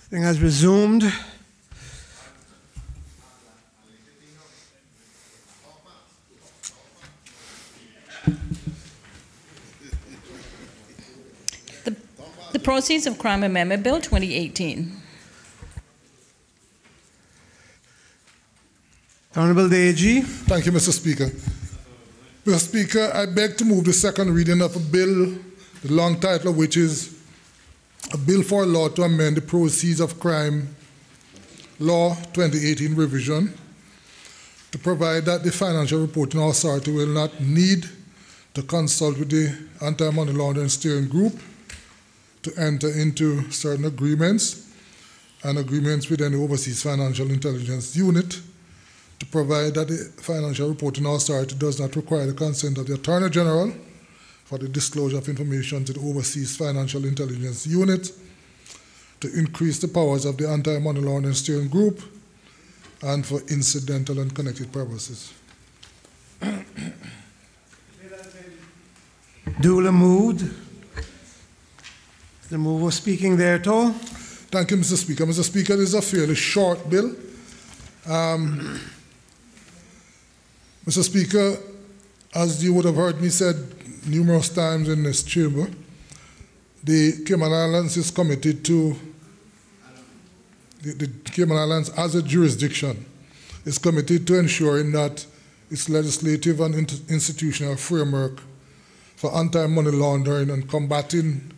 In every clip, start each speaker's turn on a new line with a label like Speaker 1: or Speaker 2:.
Speaker 1: Thing has resumed.
Speaker 2: The Proceeds of Crime Amendment Bill 2018.
Speaker 1: Honorable the AG.
Speaker 3: Thank you, Mr. Speaker. Mr. Speaker, I beg to move the second reading of a bill, the long title of which is a bill for a law to amend the Proceeds of Crime Law 2018 revision to provide that the Financial Reporting Authority will not need to consult with the Anti-Money Laundering Steering Group to enter into certain agreements and agreements with any overseas financial intelligence unit, to provide that the Financial Reporting Authority does not require the consent of the Attorney General for the disclosure of information to the overseas financial intelligence unit, to increase the powers of the Anti-Money Laundering Steering Group, and for incidental and connected purposes.
Speaker 1: Duly moved. The mover speaking there at all?
Speaker 3: Thank you, Mr. Speaker. Mr. Speaker, this is a fairly short bill. Mr. Speaker, as you would have heard me said numerous times in this chamber, the Cayman Islands is committed to, the Cayman Islands as a jurisdiction is committed to ensuring that its legislative and institutional framework for anti-money laundering and combating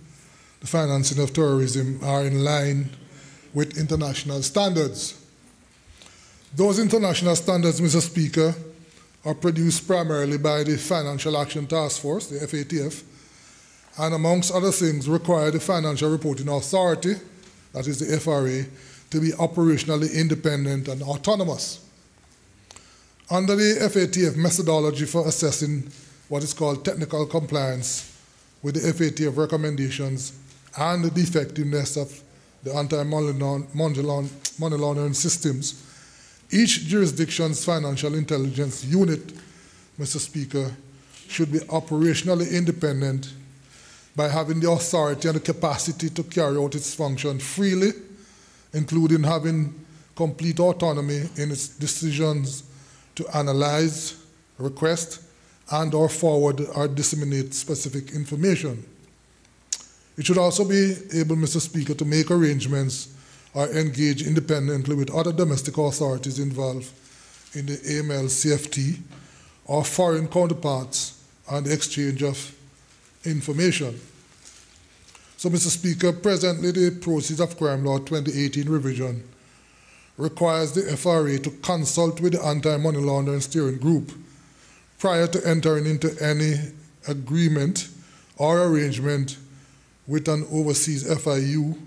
Speaker 3: the financing of terrorism are in line with international standards. Those international standards, Mr. Speaker, are produced primarily by the Financial Action Task Force, the FATF, and amongst other things require the Financial Reporting Authority, that is the FRA, to be operationally independent and autonomous. Under the FATF methodology for assessing what is called technical compliance with the FATF recommendations and the effectiveness of the anti-money laundering systems, each jurisdiction's financial intelligence unit, Mr. Speaker, should be operationally independent by having the authority and the capacity to carry out its function freely, including having complete autonomy in its decisions to analyze, request, and/or forward or disseminate specific information. It should also be able, Mr. Speaker, to make arrangements or engage independently with other domestic authorities involved in the AML-CFT or foreign counterparts on the exchange of information. So, Mr. Speaker, presently the Proceeds of Crime Law 2018 revision requires the FRA to consult with the Anti-Money Laundering Steering Group prior to entering into any agreement or arrangement with an overseas FIU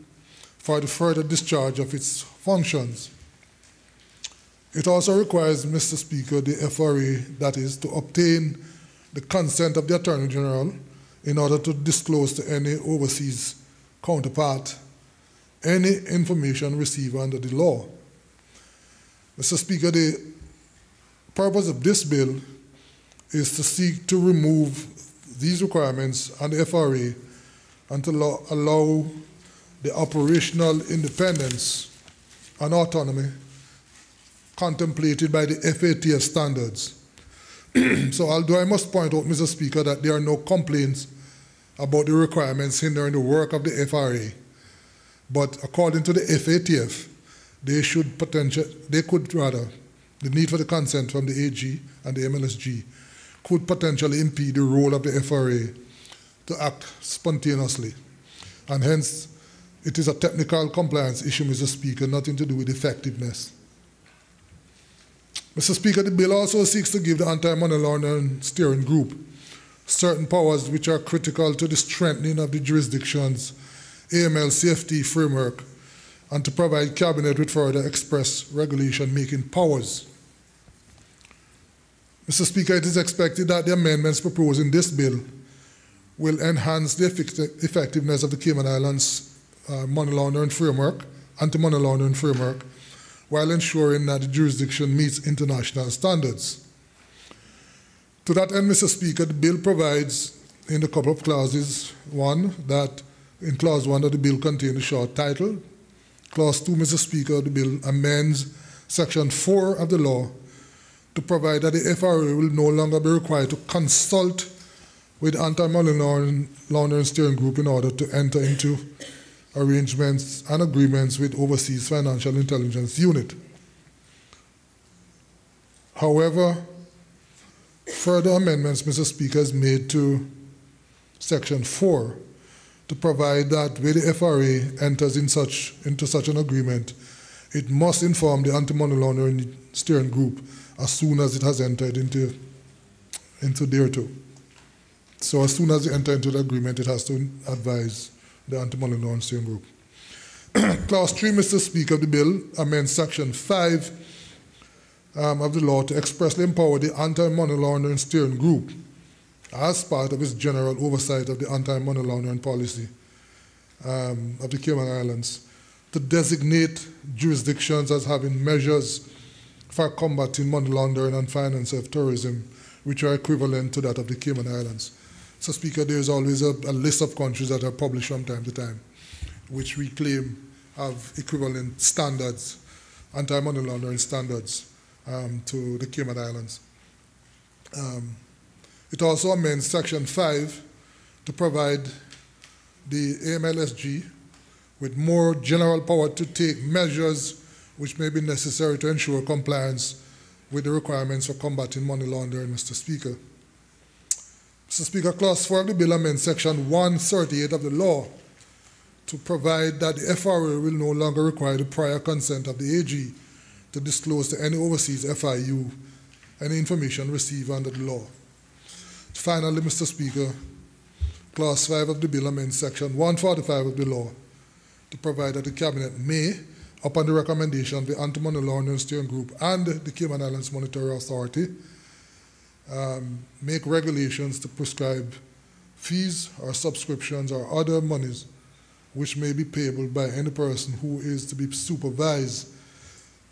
Speaker 3: for the further discharge of its functions. It also requires, Mr. Speaker, the FRA, that is, to obtain the consent of the Attorney General in order to disclose to any overseas counterpart any information received under the law. Mr. Speaker, the purpose of this bill is to seek to remove these requirements on the FRA and to allow the operational independence and autonomy contemplated by the FATF standards. So although I must point out, Mr. Speaker, that there are no complaints about the requirements hindering the work of the FRA, but according to the FATF, the need for the consent from the AG and the MLSG could potentially impede the role of the FRA to act spontaneously. And hence, it is a technical compliance issue, Mr. Speaker, nothing to do with effectiveness. Mr. Speaker, the bill also seeks to give the Anti-Money Laundering Steering Group certain powers which are critical to the strengthening of the jurisdiction's AML-CFT framework and to provide Cabinet with further express regulation-making powers. Mr. Speaker, it is expected that the amendments proposed in this bill will enhance the effectiveness of the Cayman Islands money laundering framework, anti-money laundering framework, while ensuring that the jurisdiction meets international standards. To that end, Mr. Speaker, the bill provides in a couple of clauses, in clause 1 that the bill contains a short title, Clause 2, Mr. Speaker, of the bill amends Section 4 of the law to provide that the FRA will no longer be required to consult with the Anti-Money Laundering Steering Group in order to enter into arrangements and agreements with Overseas Financial Intelligence Unit. However, further amendments, Mr. Speaker, is made to Section 4 to provide that when the FRA enters into such an agreement, it must inform the Anti-Money Laundering Steering Group as soon as it has entered into thereto. So as soon as it enters into the agreement, it has to advise the Anti-Money Laundering Steering Group. Clause 3, Mr. Speaker, of the bill amends Section 5 of the law to expressly empower the Anti-Money Laundering Steering Group as part of its general oversight of the anti-money laundering policy of the Cayman Islands to designate jurisdictions as having measures for combating money laundering and finance of terrorism, which are equivalent to that of the Cayman Islands. So, Speaker, there is always a list of countries that are published from time to time, which we claim have equivalent standards, anti-money laundering standards, to the Cayman Islands. It also amends Section 5 to provide the AMLSG with more general power to take measures which may be necessary to ensure compliance with the requirements for combating money laundering, Mr. Speaker. Mr. Speaker, Clause 4 of the bill amends Section 138 of the law to provide that the FRA will no longer require the prior consent of the AG to disclose to any overseas FIU any information received under the law. Finally, Mr. Speaker, Clause 5 of the bill amends Section 145 of the law to provide that the Cabinet may, upon the recommendation of the Anti-Money Laundering Steering Group and the Cayman Islands Monetary Authority, make regulations to prescribe fees or subscriptions or other monies which may be payable by any person who is to be supervised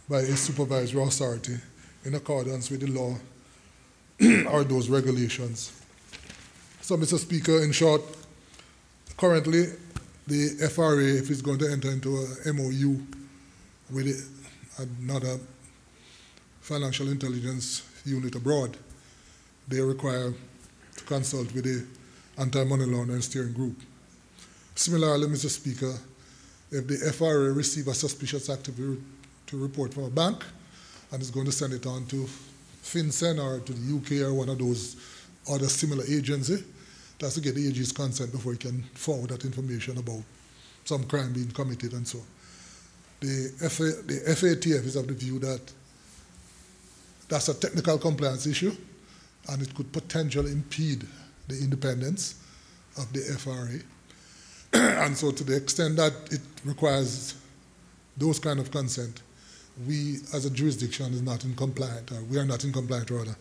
Speaker 3: by a supervisory authority in accordance with the law or those regulations. So, Mr. Speaker, in short, currently the FRA, if it's going to enter into a MOU with another financial intelligence unit abroad, they are required to consult with the Anti-Money Laundering Steering Group. Similarly, Mr. Speaker, if the FRA receives a suspicious activity to report from a bank and is going to send it on to FinCEN or to the UK or one of those other similar agencies, it has to get the AG's consent before it can forward that information about some crime being committed and so. The FATF is of the view that that's a technical compliance issue and it could potentially impede the independence of the FRA. And so to the extent that it requires those kind of consent, we as a jurisdiction is not in compliant, or we are not in compliant rather,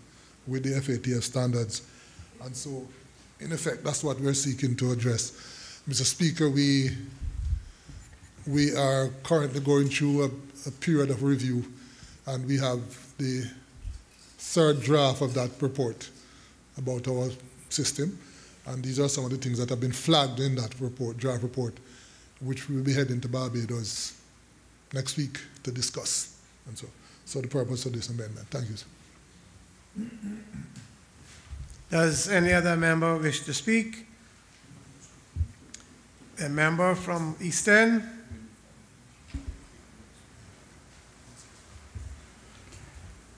Speaker 3: with the FATF standards. And so, in effect, that's what we're seeking to address. Mr. Speaker, we are currently going through a period of review, and we have the third draft of that report about our system. And these are some of the things that have been flagged in that report, draft report, which we will be heading to Barbados next week to discuss. And so the purpose of this amendment. Thank you, sir.
Speaker 1: Does any other member wish to speak? A member from East End?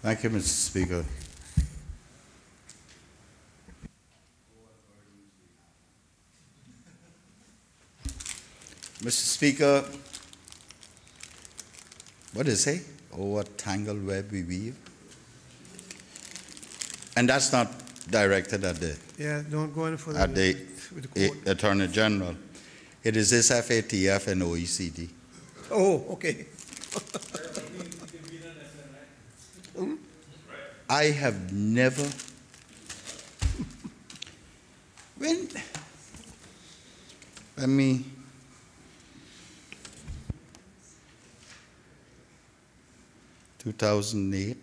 Speaker 4: Thank you, Mr. Speaker. Mr. Speaker, what does it say? Oh, what tangled web we weave. And that's not directed at the,
Speaker 1: Don't go any further
Speaker 4: at the
Speaker 1: with the court.
Speaker 4: Attorney General. It is this FATF and OECD.
Speaker 1: Oh, okay.
Speaker 4: I have never, let me, (2008),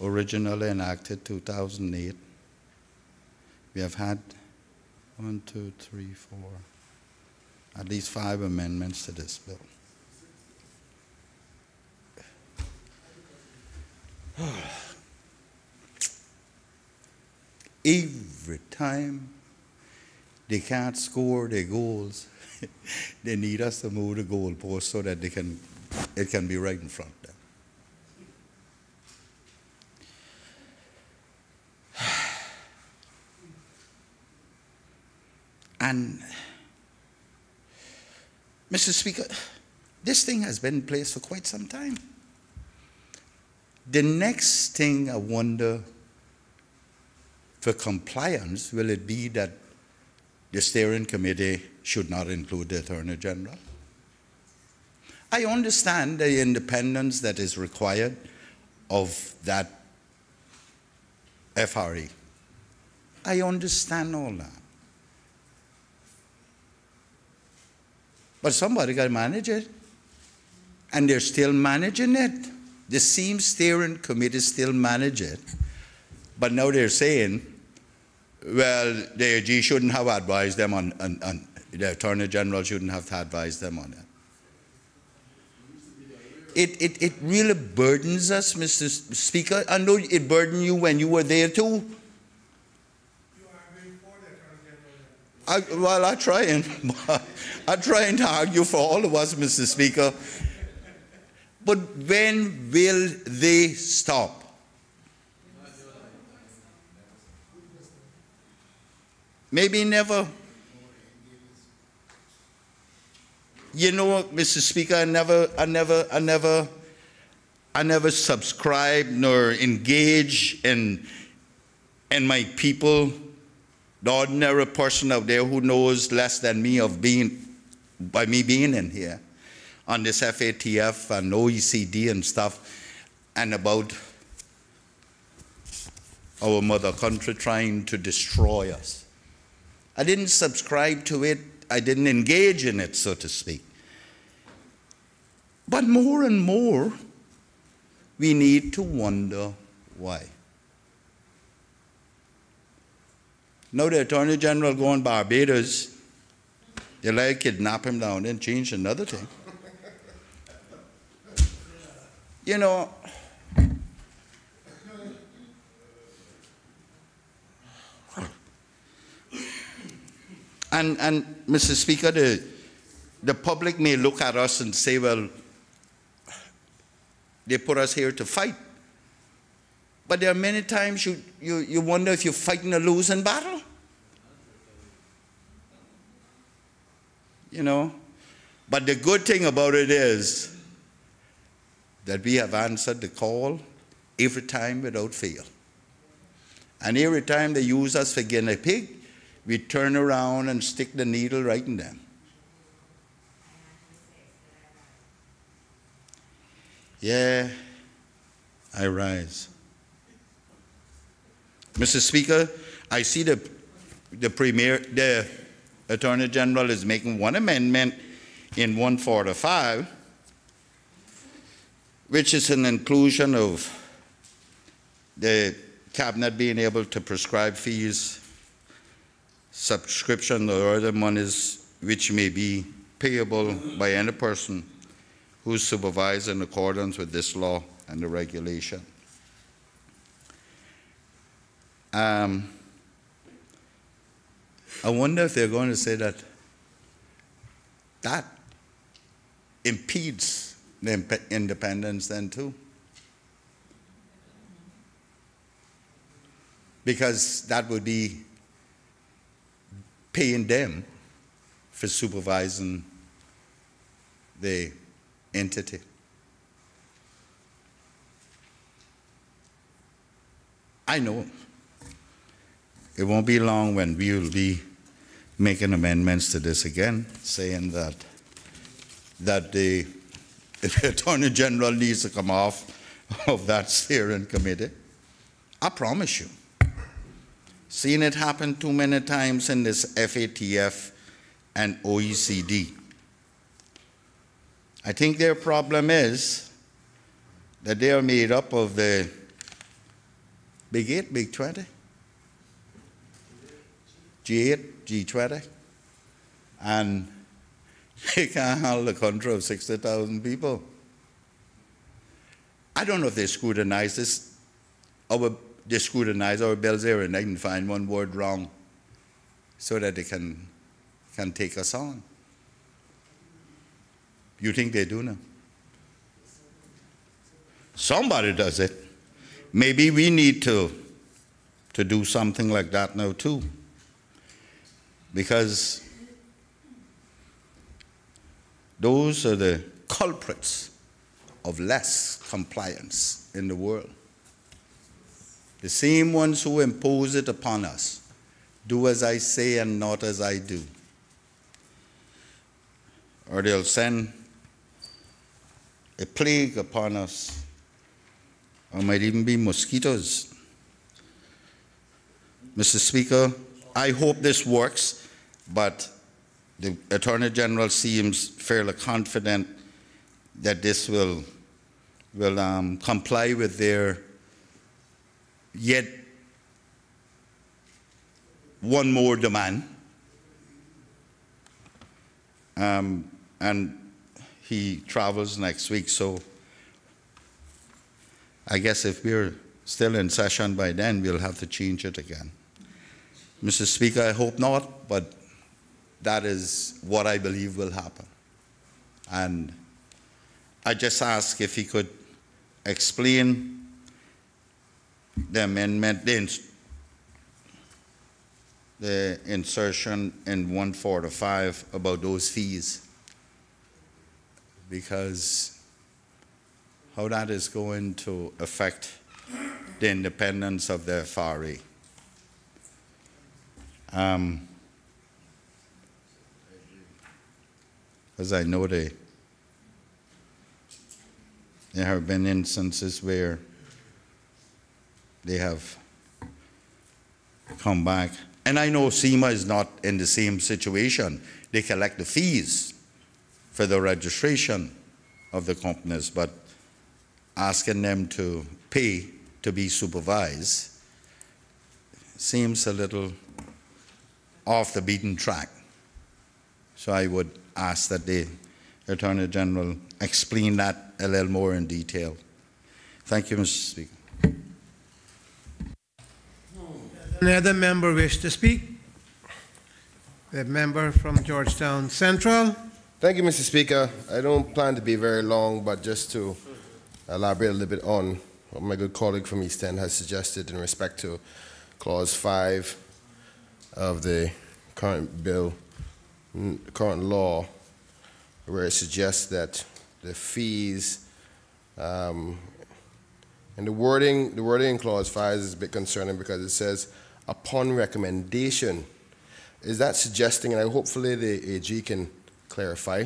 Speaker 4: originally enacted 2008. We have had 1, 2, 3, 4, at least 5 amendments to this bill. Every time they can't score their goals, they need us to move the goalpost so that it can be right in front of them. And, Mr. Speaker, this thing has been in place for quite some time. The next thing I wonder, for compliance, will it be that the steering committee should not include the Attorney General? I understand the independence that is required of that FRE. I understand all that. But somebody got to manage it. And they're still managing it. The same steering committee still manage it. But now they're saying, well, the AG shouldn't have advised them on the Attorney General shouldn't have advised them on it. It really burdens us, Mr. Speaker. I know it burdened you when you were there too. I'm trying to argue for all of us, Mr. Speaker. But when will they stop? Maybe never. You know, Mr. Speaker, I never subscribe nor engage in my people, the ordinary person out there who knows less than me by me being in here on this FATF and OECD and stuff, and about our mother country trying to destroy us. I didn't subscribe to it. I didn't engage in it, so to speak. But more and more, we need to wonder why. Now the Attorney General going Barbados, they like kidnap him down and change another thing. You know, and Mr. Speaker, the public may look at us and say, well, they put us here to fight. But there are many times you wonder if you're fighting a losing battle. You know? But the good thing about it is that we have answered the call every time without fail. And every time they use us for guinea pig, we turn around and stick the needle right in them. Yeah, I rise. Mr. Speaker, I see the Attorney General is making one amendment in 145, which is an inclusion of the Cabinet being able to prescribe fees, subscription, or other monies which may be payable by any person who is supervised in accordance with this law and the regulation. I wonder if they're going to say that that impedes the independence then too. Because that would be paying them for supervising the entity. I know it won't be long when we will be making amendments to this again, saying that the Attorney General needs to come off of that steering committee. I promise you. Seen it happen too many times in this FATF and OECD. I think their problem is that they are made up of the Big 8, Big 20, G8, G20, and they can't handle a country of 60,000 people. I don't know if they scrutinize this they scrutinize our bills here and they can find one word wrong so that they can take us on. You think they do now? Somebody does it. Maybe we need to do something like that now too. Because those are the culprits of less compliance in the world. The same ones who impose it upon us. Do as I say and not as I do. Or they'll send a plague upon us. Or might even be mosquitoes. Mr. Speaker, I hope this works, but the Attorney General seems fairly confident that this will comply with their yet one more demand. And he travels next week, so I guess if we're still in session by then, we'll have to change it again. Mr. Speaker, I hope not, but that is what I believe will happen. And I just ask if he could explain the amendment, the insertion in 145 about those fees, because how that is going to affect the independence of the FRA. Because I know there have been instances where they have come back. And I know SEMA is not in the same situation. They collect the fees for the registration of the companies, but asking them to pay to be supervised seems a little off the beaten track. So I would ask that the Attorney General explain that a little more in detail. Thank you, Mr. Speaker.
Speaker 1: Any other member wish to speak? The member from Georgetown Central.
Speaker 5: Thank you, Mr. Speaker. I don't plan to be very long, but just to elaborate a little bit on what my good colleague from East End has suggested in respect to Clause 5 of the current bill, current law, where it suggests that the fees, and the wording in Clause 5 is a bit concerning because it says, upon recommendation. Is that suggesting, and hopefully the AG can clarify,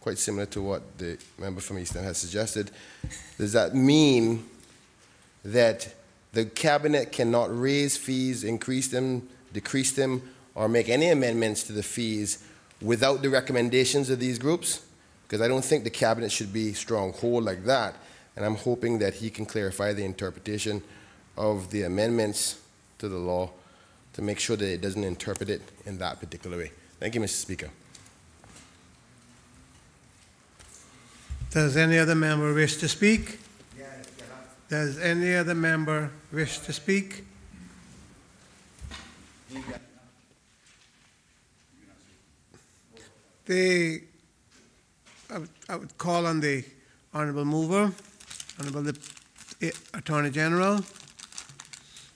Speaker 5: quite similar to what the member from Eastern has suggested, does that mean that the Cabinet cannot raise fees, increase them, decrease them, or make any amendments to the fees without the recommendations of these groups? Because I don't think the Cabinet should be stronghold like that, and I'm hoping that he can clarify the interpretation of the amendments to the law to make sure that it doesn't interpret it in that particular way. Thank you, Mr. Speaker.
Speaker 1: Does any other member wish to speak? Does any other member wish to speak? I would call on the Honourable Mover, Honourable Attorney General,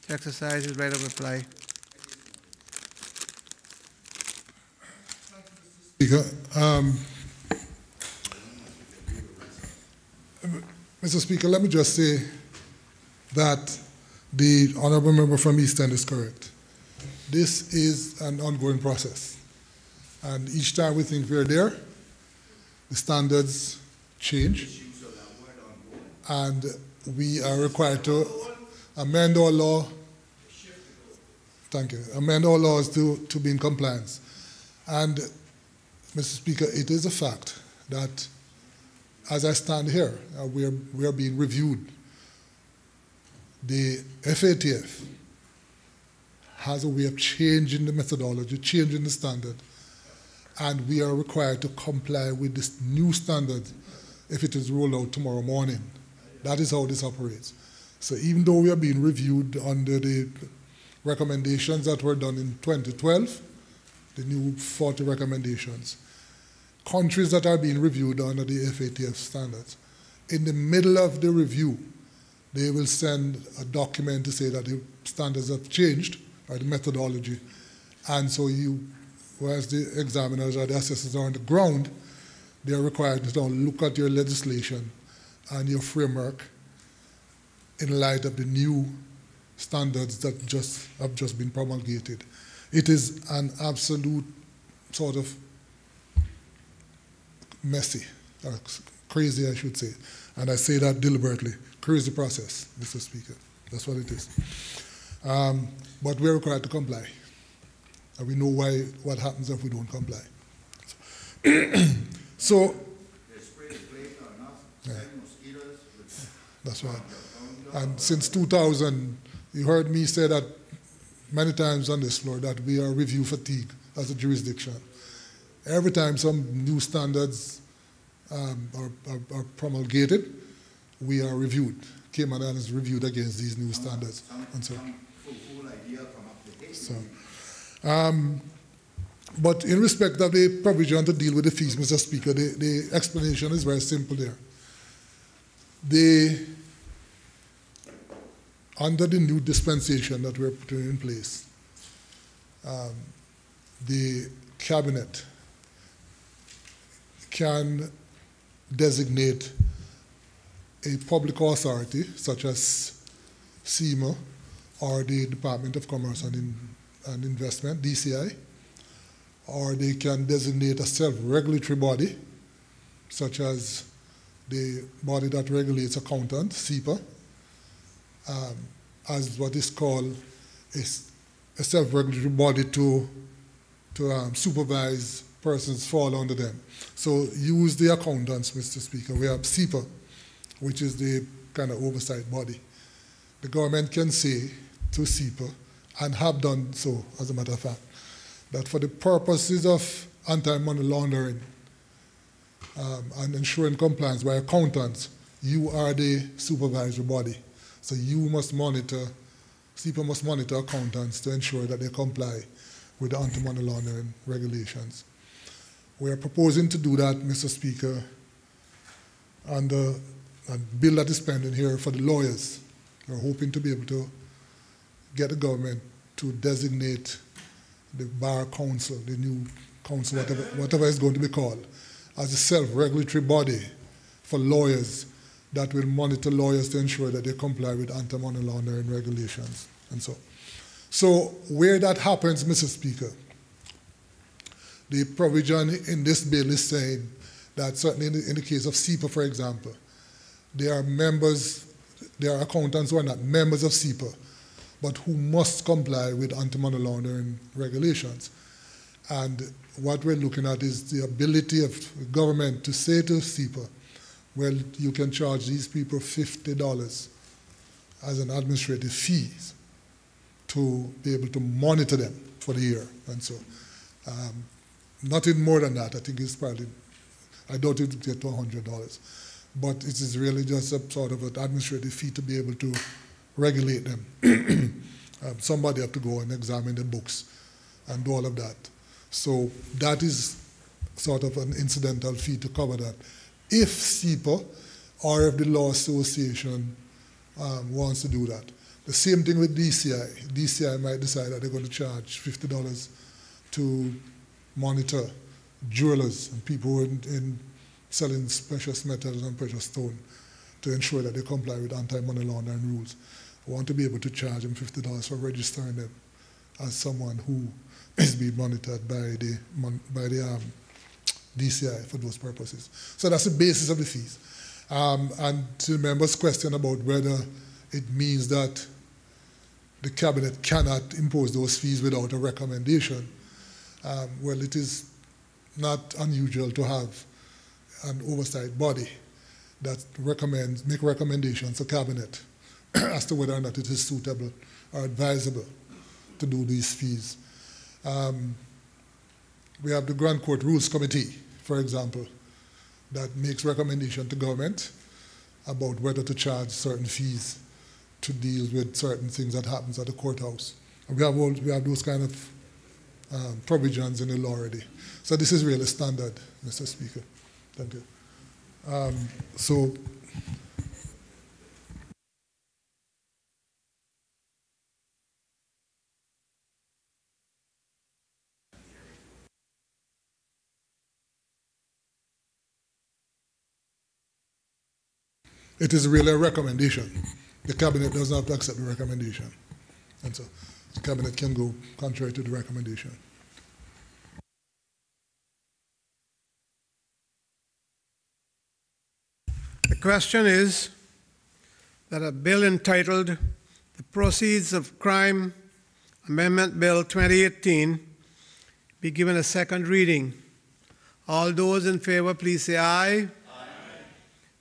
Speaker 1: to exercise his right of reply.
Speaker 3: Speaker, Mr. Speaker, let me just say that the Honourable Member from East End is correct. This is an ongoing process. And each time we think we're there, the standards change. And we are required to amend our law. Thank you. Amend our laws to be in compliance. And, Mr. Speaker, it is a fact that as I stand here, we are being reviewed. The FATF has a way of changing the methodology, changing the standard, and we are required to comply with this new standard if it is rolled out tomorrow morning. That is how this operates. So even though we are being reviewed under the recommendations that were done in 2012, the new 40 recommendations, countries that are being reviewed under the FATF standards, in the middle of the review, they will send a document to say that the standards have changed, or the methodology. And so you, whereas the examiners or the assessors are on the ground, they are required to now look at your legislation and your framework in light of the new standards that have just been promulgated. It is an absolute sort of messy, or crazy, I should say. And I say that deliberately. Crazy process, Mr. Speaker. That's what it is. But we're required to comply. And we know what happens if we don't comply. So, yeah, that's right. And since 2000, you heard me say that many times on this floor that we are review fatigue as a jurisdiction. Every time some new standards are promulgated, we are reviewed. Cayman Islands is reviewed against these new standards. And so, but in respect of the provision to deal with the fees, Mr. Speaker, the explanation is very simple there. Under the new dispensation that we're putting in place, the Cabinet can designate a public authority, such as SEMA or the Department of Commerce and Investment, DCI, or they can designate a self-regulatory body, such as the body that regulates accountants, SEPA, as what is called a self-regulatory body to supervise persons fall under them. So use the accountants, Mr. Speaker. We have SEPA, which is the kind of oversight body. The government can say to SEPA, and have done so, as a matter of fact, that for the purposes of anti-money laundering and ensuring compliance by accountants, you are the supervisory body. So you must monitor, SEPA must monitor accountants to ensure that they comply with the anti-money laundering regulations. We are proposing to do that, Mr. Speaker, under a bill that is pending here for the lawyers. We're hoping to be able to get the government to designate the Bar Council, the new council, whatever it's going to be called, as a self-regulatory body for lawyers that will monitor lawyers to ensure that they comply with anti-money laundering regulations and so. So where that happens, Mr. Speaker, the provision in this bill is saying that certainly in the case of SEPA, for example, there are members, there are accountants who are not members of SEPA, but who must comply with anti-money laundering regulations. And what we're looking at is the ability of the government to say to SEPA, well, you can charge these people $50 as an administrative fee to be able to monitor them for the year. And so, nothing more than that. I think it's probably, I doubt it would get to $100. But it is really just a sort of an administrative fee to be able to regulate them. Somebody have to go and examine the books and do all of that. So that is sort of an incidental fee to cover that. If SEPA or if the Law Association wants to do that. The same thing with DCI. DCI might decide that they're going to charge $50 to monitor jewelers and people in selling precious metals and precious stone to ensure that they comply with anti-money laundering rules. I want to be able to charge them $50 for registering them as someone who is being monitored by the DCI for those purposes. So that's the basis of the fees. And to the member's question about whether it means that the Cabinet cannot impose those fees without a recommendation, well, it is not unusual to have an oversight body that make recommendations to Cabinet as to whether or not it is suitable or advisable to do these fees. We have the Grand Court Rules Committee, for example, that makes recommendation to government about whether to charge certain fees to deal with certain things that happens at the courthouse. And we have those kind of provisions in the law already. So this is really standard, Mr. Speaker. Thank you. It is really a recommendation. The Cabinet does not have to accept the recommendation. And so the Cabinet can go contrary to the recommendation.
Speaker 1: The question is that a bill entitled The Proceeds of Crime Amendment Bill 2018 be given a second reading. All those in favor, please say aye.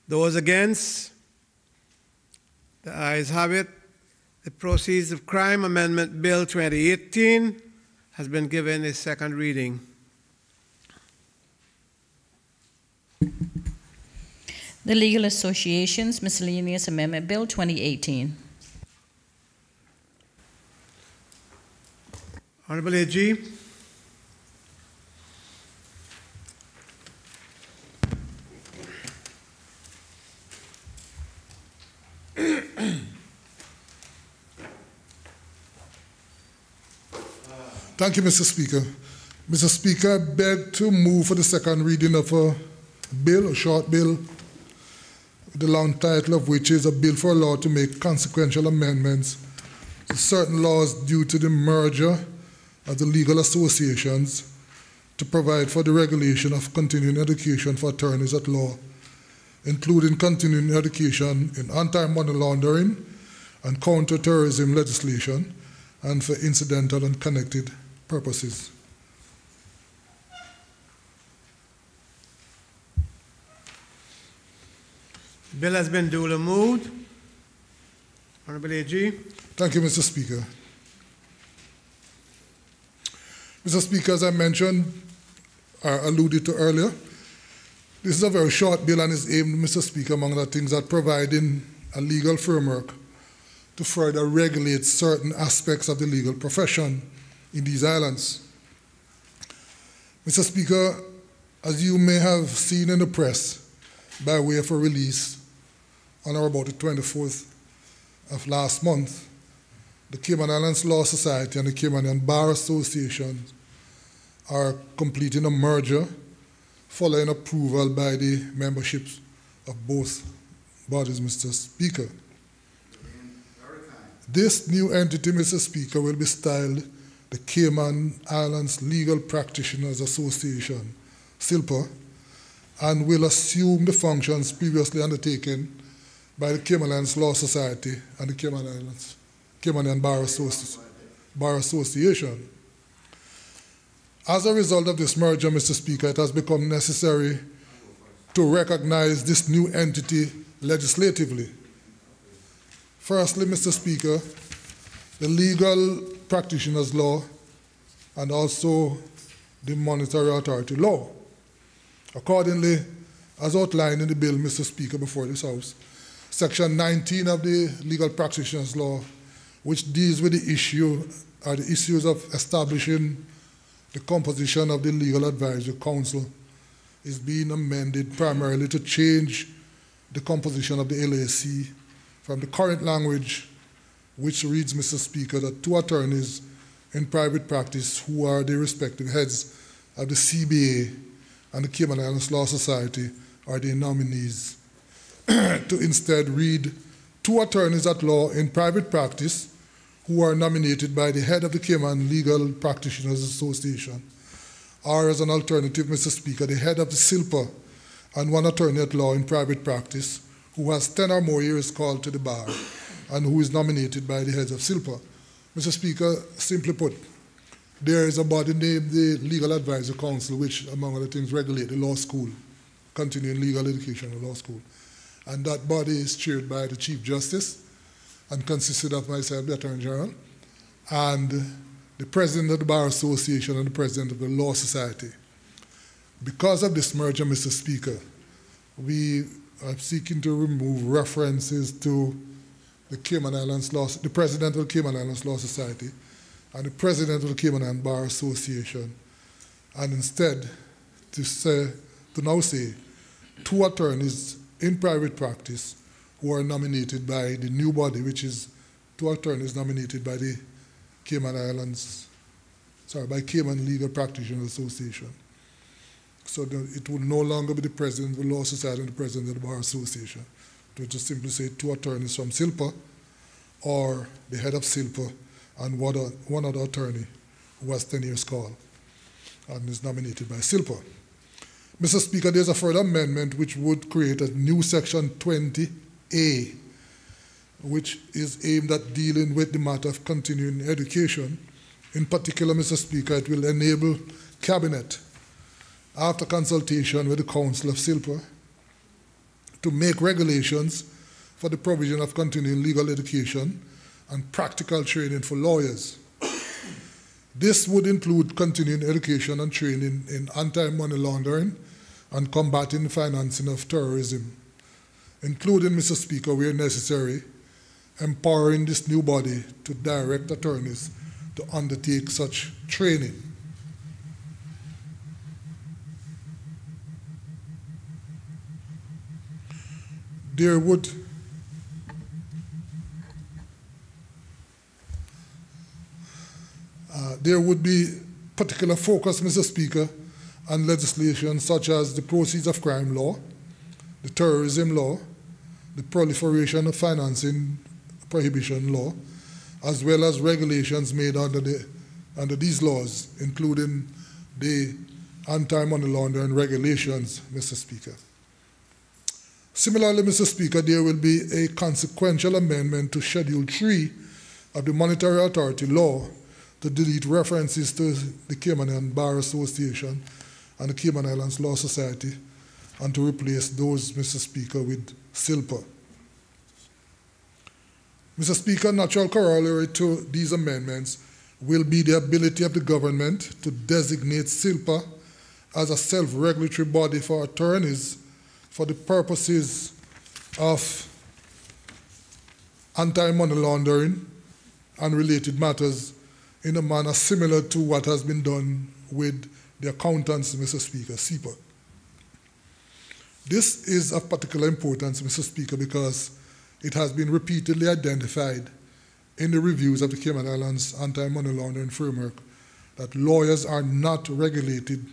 Speaker 1: Those against? The ayes have it. The Proceeds of Crime Amendment Bill 2018 has been given a second reading.
Speaker 2: The Legal Associations Miscellaneous Amendment Bill 2018.
Speaker 1: Honorable AG.
Speaker 3: Thank you, Mr. Speaker. Mr. Speaker, I beg to move for the second reading of a bill, a short bill, the long title of which is a bill for a law to make consequential amendments to certain laws due to the merger of the legal associations to provide for the regulation of continuing education for attorneys at law, including continuing education in anti-money laundering and counter-terrorism legislation, and for incidental and connected purposes.
Speaker 1: The bill has been duly moved. Honorable AG.
Speaker 3: Thank you, Mr. Speaker. Mr. Speaker, as I mentioned, or alluded to earlier, this is a very short bill and is aimed, Mr. Speaker, among other things, at providing a legal framework to further regulate certain aspects of the legal profession in these islands. Mr. Speaker, as you may have seen in the press by way of a release on or about the 24th of last month, the Cayman Islands Law Society and the Cayman Bar Association are completing a merger following approval by the memberships of both bodies, Mr. Speaker. This new entity, Mr. Speaker, will be styled the Cayman Islands Legal Practitioners Association, CILPA, and will assume the functions previously undertaken by the Cayman Islands Law Society and the Cayman Bar Association. As a result of this merger, Mr. Speaker, it has become necessary to recognize this new entity legislatively. Firstly, Mr. Speaker, the legal practitioners law and also the monetary authority law. Accordingly, as outlined in the bill, Mr. Speaker, before this House, Section 19 of the legal practitioners law, which deals with the issues of establishing the composition of the Legal Advisory Council, is being amended primarily to change the composition of the LAC from the current language, which reads, Mr. Speaker, that two attorneys in private practice who are the respective heads of the CBA and the Cayman Islands Law Society are the nominees, to instead read two attorneys at law in private practice who are nominated by the head of the Cayman Legal Practitioners Association, or as an alternative, Mr. Speaker, the head of the CILPA and one attorney at law in private practice who has 10 or more years called to the bar and who is nominated by the heads of CILPA. Mr. Speaker, simply put, there is a body named the Legal Advisory Council, which, among other things, regulate the law school, continuing legal education in law school. And that body is chaired by the Chief Justice and consisted of myself, the Attorney General, and the President of the Bar Association and the President of the Law Society. Because of this merger, Mr. Speaker, we are seeking to remove references to the Cayman Islands Law, the President of the Cayman Islands Law Society and the President of the Cayman Islands Bar Association, and instead to now say 2 attorneys in private practice who are nominated by the new body, which is 2 attorneys nominated by the by Cayman Legal Practitioners Association. So it will no longer be the President of the Law Society and the President of the Bar Association. It will just simply say 2 attorneys from SILPA or the head of SILPA and one other attorney who has 10 years call and is nominated by SILPA. Mr. Speaker, there's a further amendment which would create a new section 20A, which is aimed at dealing with the matter of continuing education. In particular, Mr. Speaker, it will enable Cabinet, after consultation with the Council of SILPA, to make regulations for the provision of continuing legal education and practical training for lawyers. This would include continuing education and training in anti-money laundering and combating the financing of terrorism, including, Mr. Speaker, where necessary, empowering this new body to direct attorneys to undertake such training. There would be particular focus, Mr. Speaker, on legislation such as the proceeds of crime law, the terrorism law, the proliferation of financing prohibition law, as well as regulations made under these laws, including the anti-money laundering regulations, Mr. Speaker. Similarly, Mr. Speaker, there will be a consequential amendment to Schedule 3 of the Monetary Authority Law to delete references to the Cayman Islands Bar Association and the Cayman Islands Law Society, and to replace those, Mr. Speaker, with SILPA. Mr. Speaker, natural corollary to these amendments will be the ability of the government to designate SILPA as a self-regulatory body for attorneys for the purposes of anti-money laundering and related matters in a manner similar to what has been done with the accountants, Mr. Speaker, SIPA. This is of particular importance, Mr. Speaker, because it has been repeatedly identified in the reviews of the Cayman Islands anti-money laundering framework that lawyers are not regulated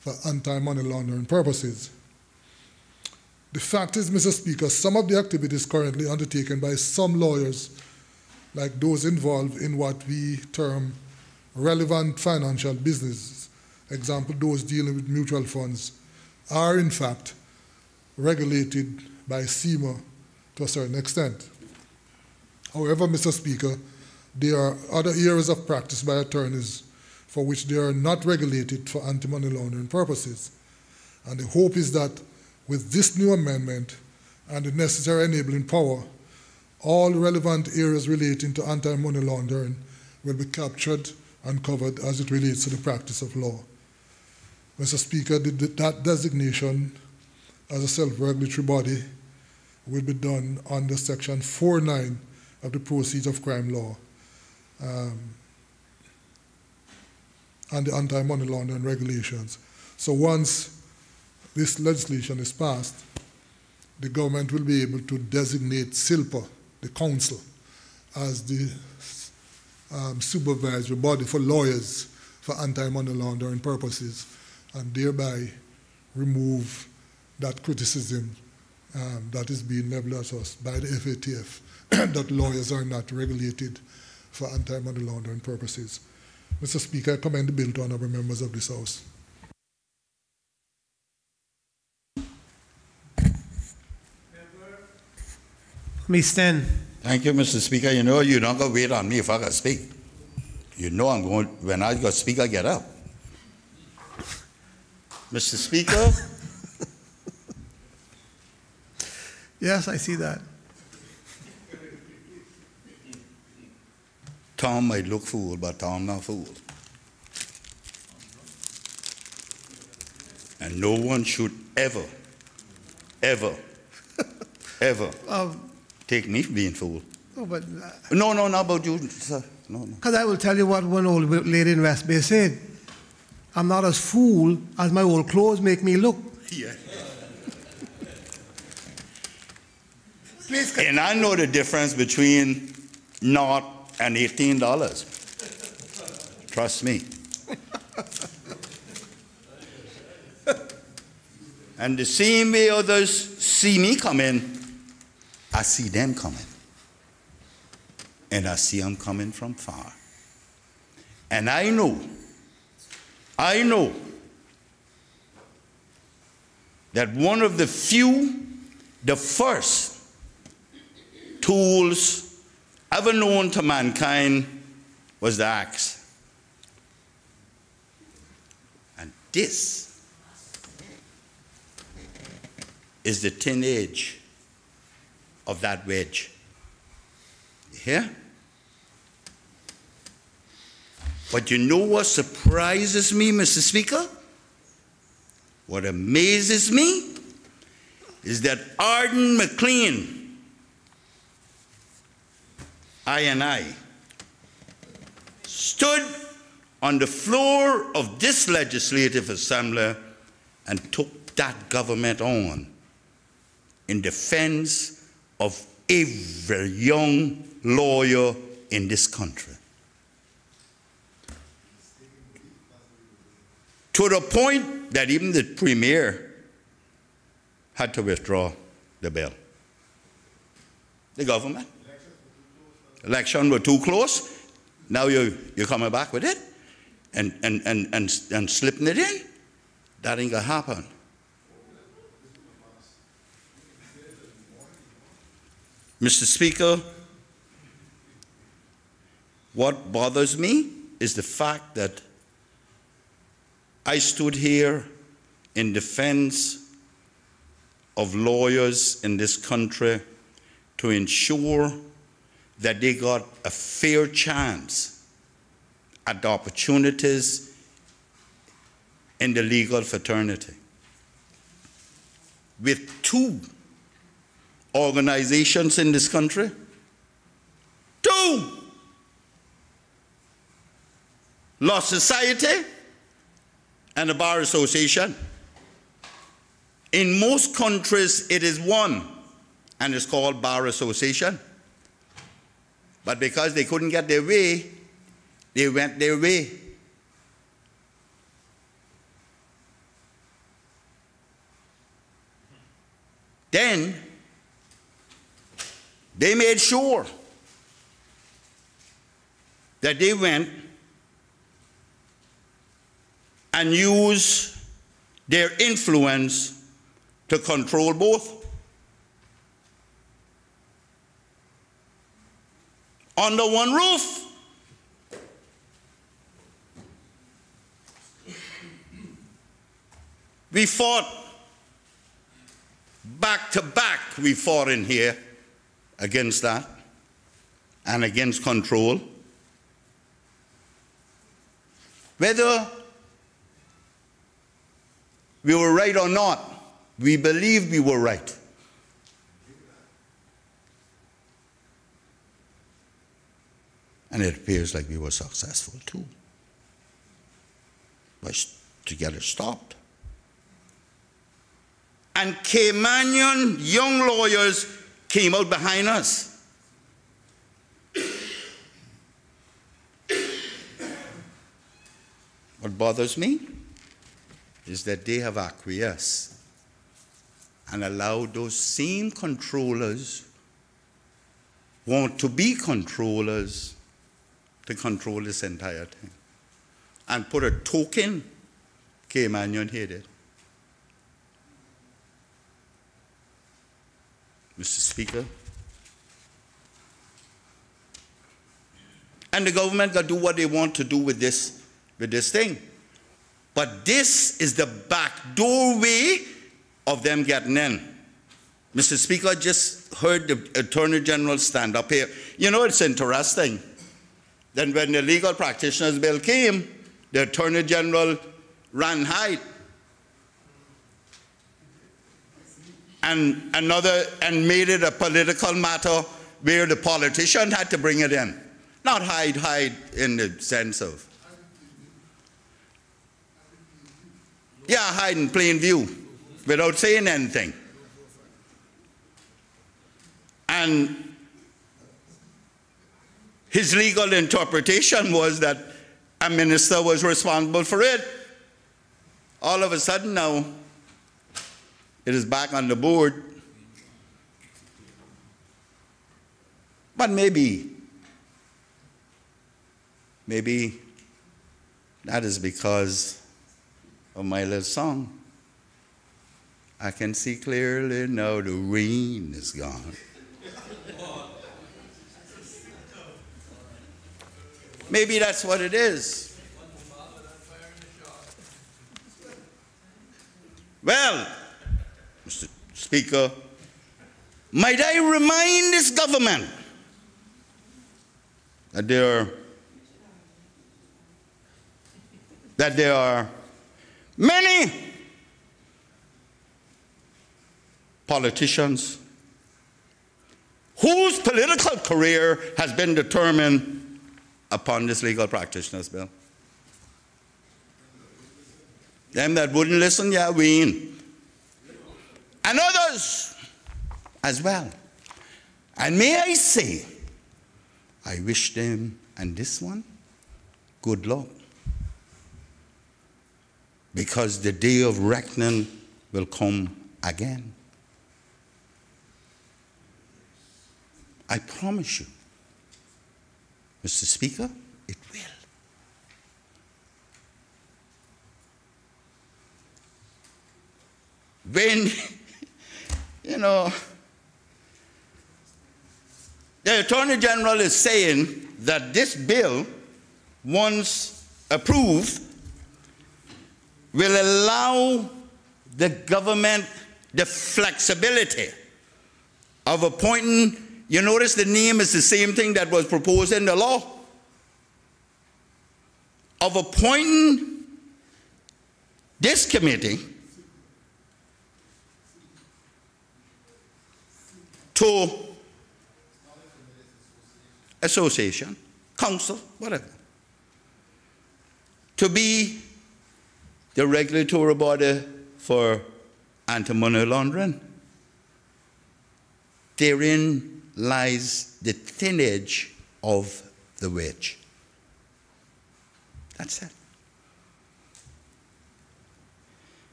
Speaker 3: for anti-money laundering purposes. The fact is, Mr. Speaker, some of the activities currently undertaken by some lawyers, like those involved in what we term relevant financial business, example, those dealing with mutual funds, are in fact regulated by CIMA to a certain extent. However, Mr. Speaker, there are other areas of practice by attorneys for which they are not regulated for anti-money laundering purposes. And the hope is that with this new amendment and the necessary enabling power, all relevant areas relating to anti-money laundering will be captured and covered as it relates to the practice of law. Mr. Speaker, that designation as a self-regulatory body will be done under Section 4.9 of the Proceeds of Crime Law and the anti-money laundering regulations. So once this legislation is passed, the government will be able to designate SILPA, the council, as the supervisory body for lawyers for anti-money laundering purposes, and thereby remove that criticism that is being leveled at us by the FATF that lawyers are not regulated for anti-money laundering purposes. Mr. Speaker, I commend the bill to honorable members of this House.
Speaker 1: Ms. Ten.
Speaker 4: Thank you, Mr. Speaker. You know, you're not going to wait on me if I can speak. You know I'm going, when I got to speak, I get up. Mr. Speaker.
Speaker 1: Yes, I see that.
Speaker 4: Tom might look fooled, but Tom not fooled. And no one should ever, ever, ever take me for being fooled.
Speaker 1: Oh, but
Speaker 4: No, not about you, sir. No.
Speaker 1: because I will tell you what one old lady in West Bay said. I'm not as fool as my old clothes make me look.
Speaker 4: Yeah.
Speaker 1: Please.
Speaker 4: And I know the difference between naught and $18. Trust me. And the same way others see me coming, I see them coming. And I see them coming from far. And I know that one of the first tools ever known to mankind was the axe. And this is the thin edge of that wedge. You hear? But you know what surprises me, Mr. Speaker? What amazes me is that Arden McLean, I, stood on the floor of this legislative assembly and took that government on in defense of every young lawyer in this country. To the point that even the premier had to withdraw the bill. The government. Election were too close. Now you're coming back with it and slipping it in. That ain't gonna happen. Mr. Speaker, what bothers me is the fact that I stood here in defense of lawyers in this country to ensure that they got a fair chance at the opportunities in the legal fraternity. With two organizations in this country, two, Law Society and the Bar Association. In most countries, it is one, and it's called Bar Association. But because they couldn't get their way, they went their way. Then, they made sure that they went and used their influence to control both. Under one roof. We fought back to back, we fought in here against that and against control. Whether we were right or not, we believed we were right. And it appears like we were successful too, but to get it stopped. And Caymanian young lawyers came out behind us. What bothers me is that they have acquiesced and allowed those same controllers who want to be controllers to control this entire thing and put a token Caymanian headed. Mr. Speaker, and the government got to do what they want to do with this thing. But this is the back doorway of them getting in. Mr. Speaker, I just heard the Attorney General stand up here. You know, it's interesting. Then when the Legal Practitioners Bill came, the Attorney General ran hide. And made it a political matter where the politician had to bring it in. Not hide in the sense of, yeah, hide in plain view without saying anything. And his legal interpretation was that a minister was responsible for it. All of a sudden now, it is back on the board. But maybe that is because of my little song. I can see clearly now the rain is gone. Maybe that's what it is. Well, Mr. Speaker, might I remind this government that there are many politicians whose political career has been determined upon this legal practitioners bill. Them that wouldn't listen, yeah, win. And others as well. And may I say, I wish them and this one good luck. Because the day of reckoning will come again. I promise you, Mr. Speaker, it will. When, the Attorney General is saying that this bill, once approved, will allow the government the flexibility of appointing. You notice the name is the same thing that was proposed in the law. Of appointing this committee to association, council, whatever, to be the regulatory body for anti-money laundering. Therein lies the thin edge of the wedge. That's it.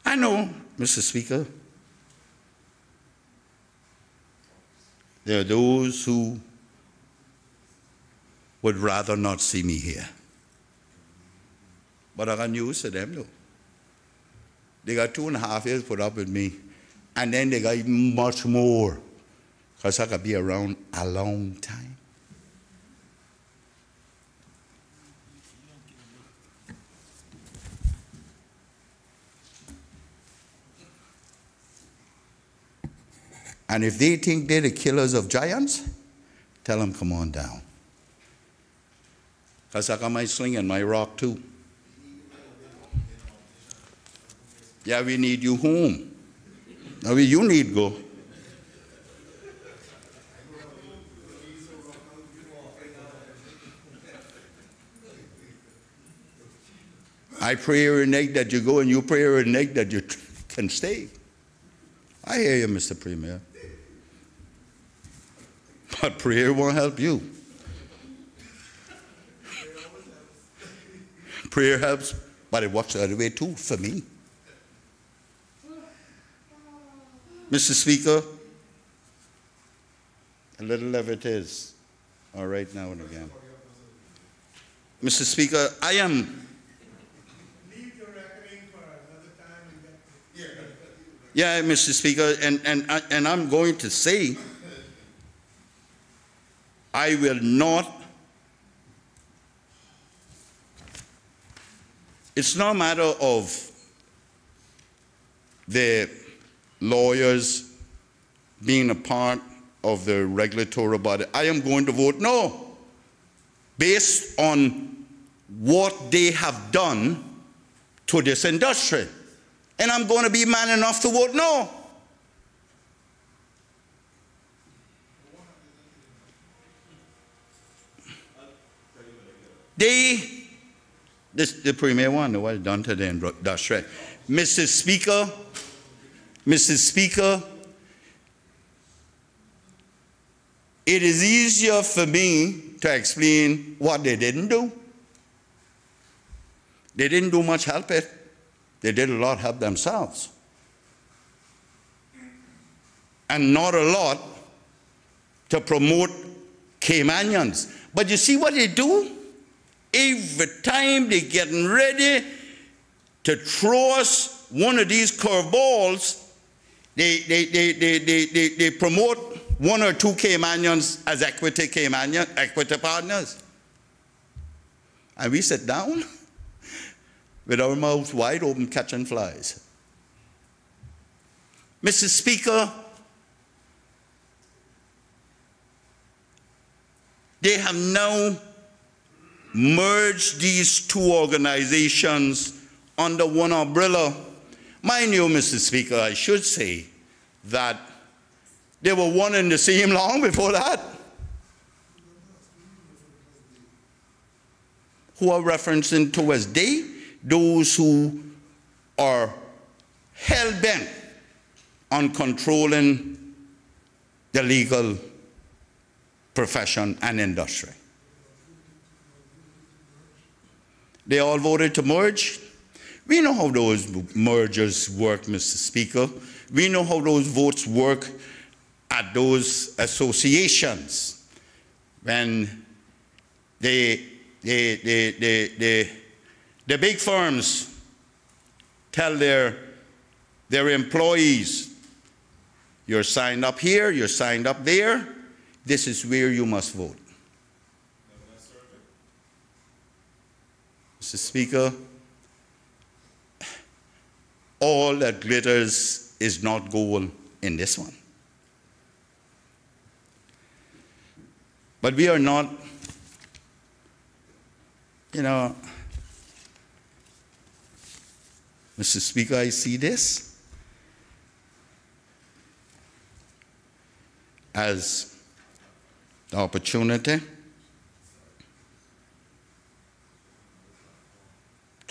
Speaker 4: I know, Mr. Speaker, there are those who would rather not see me here. But I got news to them, though. They got 2.5 years put up with me. And then they got even much more, because I could be around a long time. And if they think they're the killers of giants, tell them come on down. Because I got my sling and my rock too. Yeah, we need you home. Now you need to go. I pray or renege that you go, and you pray or renege that you can stay. I hear you, Mr. Premier. But prayer won't help you. Prayer helps, but it works the other way too, for me. Mr. Speaker, a little of it is all right now and again. Mr. Speaker, I am.
Speaker 1: Leave your reckoning for another time and get.
Speaker 4: Yeah, Mr. Speaker, and I'm going to say, I will not. It's not a matter of the lawyers being a part of the regulatory body. I am going to vote no, based on what they have done to this industry. And I'm going to be man enough to vote no. the premier one, what done to the industry. Mr. Speaker, it is easier for me to explain what they didn't do. They didn't do much help it. They did a lot help themselves. And not a lot to promote Caymanians. But you see what they do? Every time they're getting ready to throw us one of these curveballs, they promote one or two Caymanians as equity partners. And we sit down with our mouths wide open catching flies. Mr. Speaker, they have now merged these two organizations under one umbrella. Mind you, Mr. Speaker, I should say that they were one and the same long before that. Who are referencing to as they? Those who are hell-bent on controlling the legal profession and industry. They all voted to merge. We know how those mergers work, Mr. Speaker. We know how those votes work at those associations when the big firms tell their employees, you're signed up here, you're signed up there, this is where you must vote. Mr. Speaker, all that glitters is not gold in this one. But we are not, Mr. Speaker, I see this as the opportunity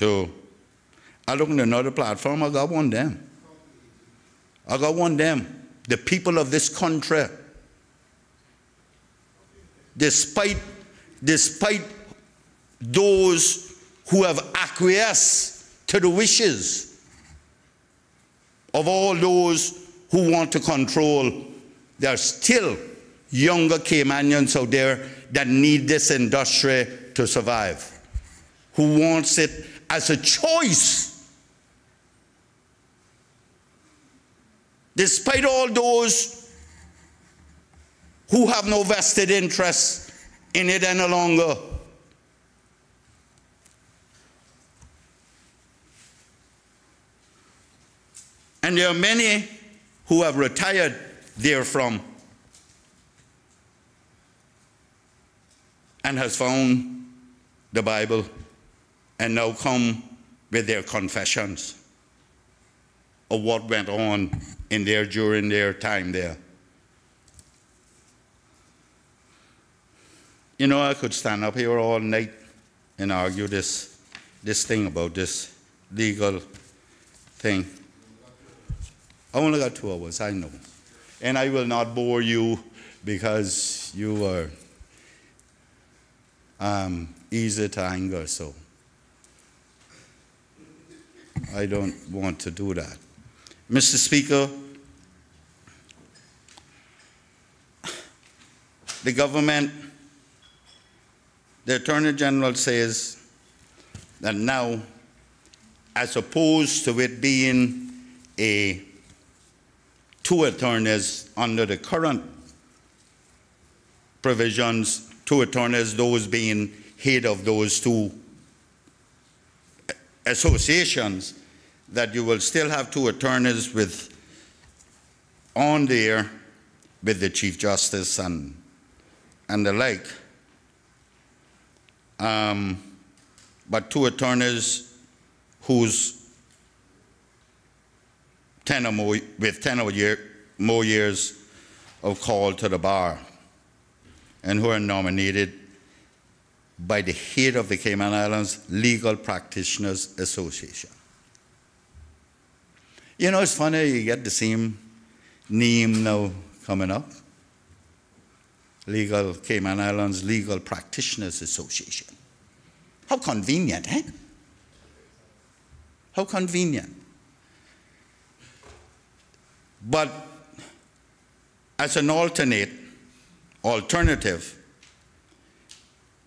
Speaker 4: I look at another platform, I got one them. I got one them. The people of this country, despite those who have acquiesced to the wishes of all those who want to control, there are still younger Caymanians out there that need this industry to survive, who wants it as a choice. Despite all those who have no vested interest in it any longer. And there are many who have retired therefrom and has found the Bible and now come with their confessions of what went on in there during their time there. You know, I could stand up here all night and argue this thing about this legal thing. I only got 2 hours, I know. And I will not bore you because you are easy to anger, so I don't want to do that. Mr. Speaker, the government, the Attorney General says that now, as opposed to it being two attorneys under the current provisions, 2 attorneys, those being head of those 2 associations, that you will still have 2 attorneys on there with the Chief Justice and the like. But 2 attorneys whose 10 or more years of call to the bar and who are nominated by the head of the Cayman Islands Legal Practitioners Association. You know, it's funny, you get the same name now coming up. Cayman Islands Legal Practitioners Association. How convenient, eh? How convenient. But as an alternative,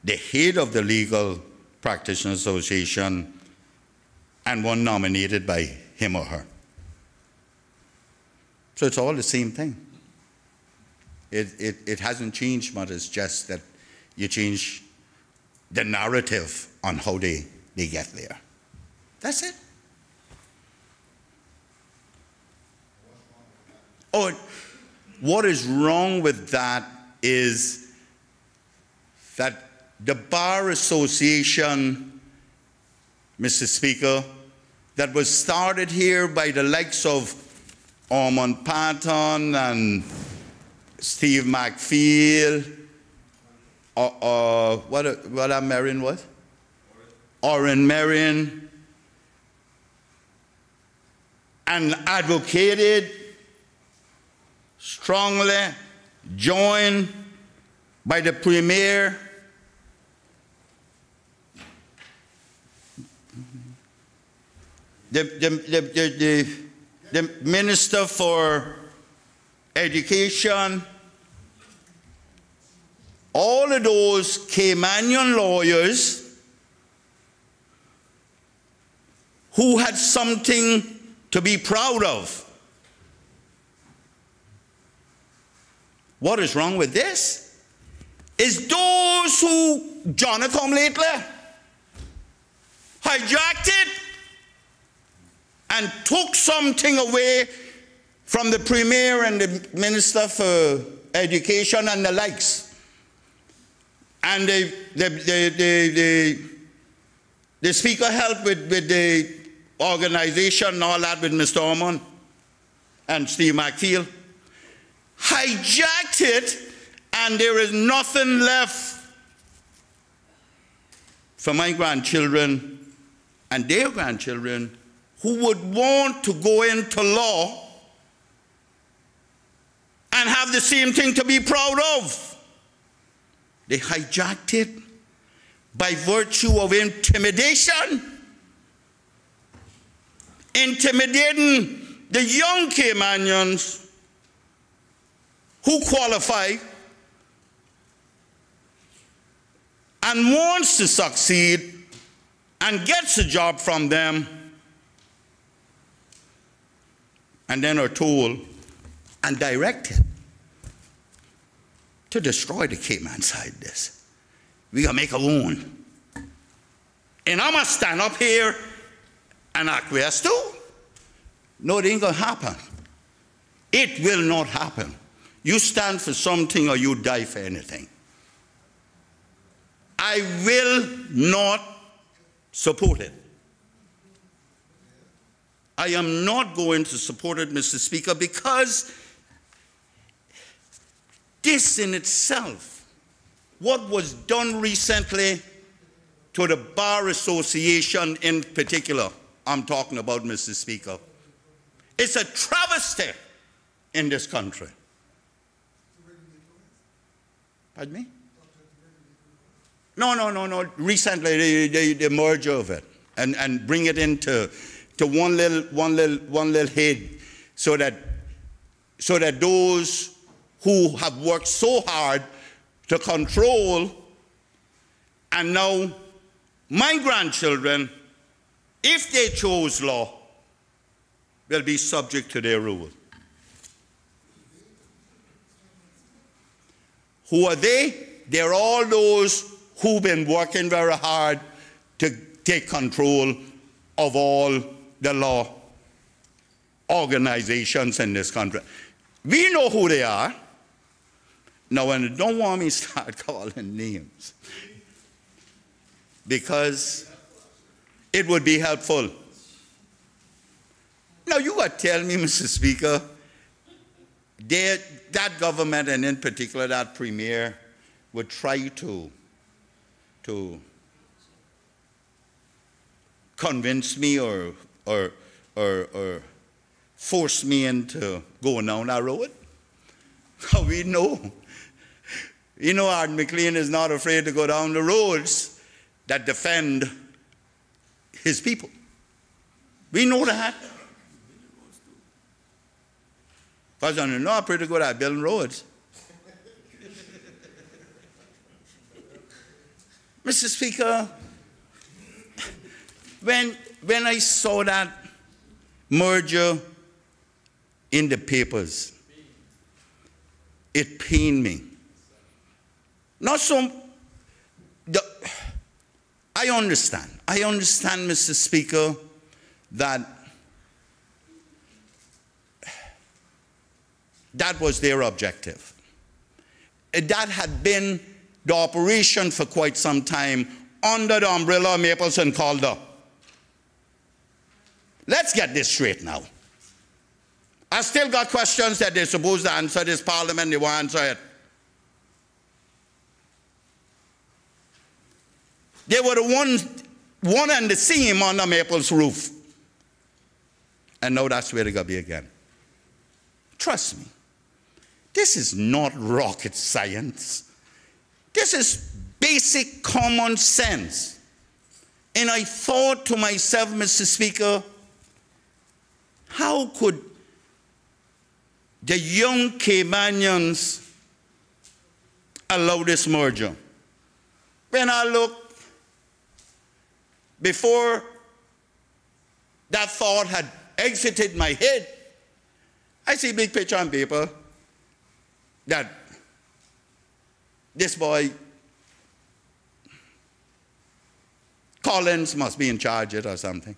Speaker 4: the head of the Legal Practitioners Association and one nominated by him or her. So it's all the same thing. It hasn't changed much, it's just that you change the narrative on how they get there. That's it. Oh, what is wrong with that is that the Bar Association, Mr. Speaker, that was started here by the likes of Ormond Patton and Steve McField, what Marion was? Orrin Marion, and advocated strongly, joined by the Premier, the Minister for Education, all of those Caymanian lawyers who had something to be proud of. What is wrong with this is those who John come lately hijacked it and took something away from the Premier and the Minister for Education and the likes. And the Speaker helped with the organization and all that with Mr. Ormond and Steve McField. Hijacked it, and there is nothing left for my grandchildren and their grandchildren who would want to go into law and have the same thing to be proud of. They hijacked it by virtue of intimidation, intimidating the young Caymanians who qualify and wants to succeed and gets a job from them, and then are told and directed to destroy the Cayman side this. We gotta make our own. And I must stand up here and acquiesce too. No, it ain't gonna happen. It will not happen. You stand for something or you die for anything. I will not support it. I am not going to support it, Mr. Speaker, because this in itself, what was done recently to the Bar Association in particular, I'm talking about, Mr. Speaker, it's a travesty in this country. Pardon me? No. Recently, the merger of it and bring it into one little head, so that those who have worked so hard to control, and now my grandchildren, if they chose law, will be subject to their rule. Who are they? They're all those who've been working very hard to take control of all the law organizations in this country. We know who they are. Now, and don't want me to start calling names, because it would be helpful. Now, you got to tell me, Mr. Speaker, that government, and in particular that Premier, would try to to convince me or force me into going down that road. We know. You know, Art McLean is not afraid to go down the roads that defend his people. We know that. Because I'm not pretty good at building roads. Mr. Speaker, when I saw that merger in the papers, it pained me. Not so, I understand, Mr. Speaker, that that was their objective. That had been the operation for quite some time under the umbrella of Mapleson Calder. Let's get this straight now. I still got questions that they're supposed to answer. This parliament, they won't answer it. They were the one and the same under Maple's roof. And now that's where they're going to be again. Trust me, this is not rocket science. This is basic common sense. And I thought to myself, Mr. Speaker, how could the young Caymanians allow this merger? When I look, before that thought had exited my head, I see a big picture on paper that this boy, Collins, must be in charge of it or something.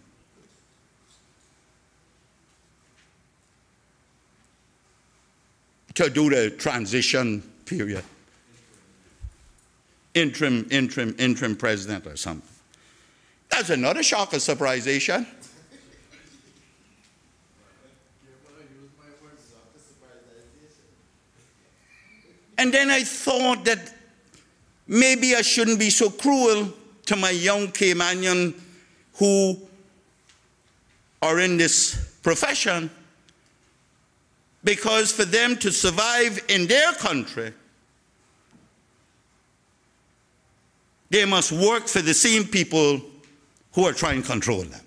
Speaker 4: To do the transition period. Interim president or something. That's another shock of surprisation. And then I thought that maybe I shouldn't be so cruel to my young Caymanian who are in this profession, because for them to survive in their country, they must work for the same people who are trying to control them.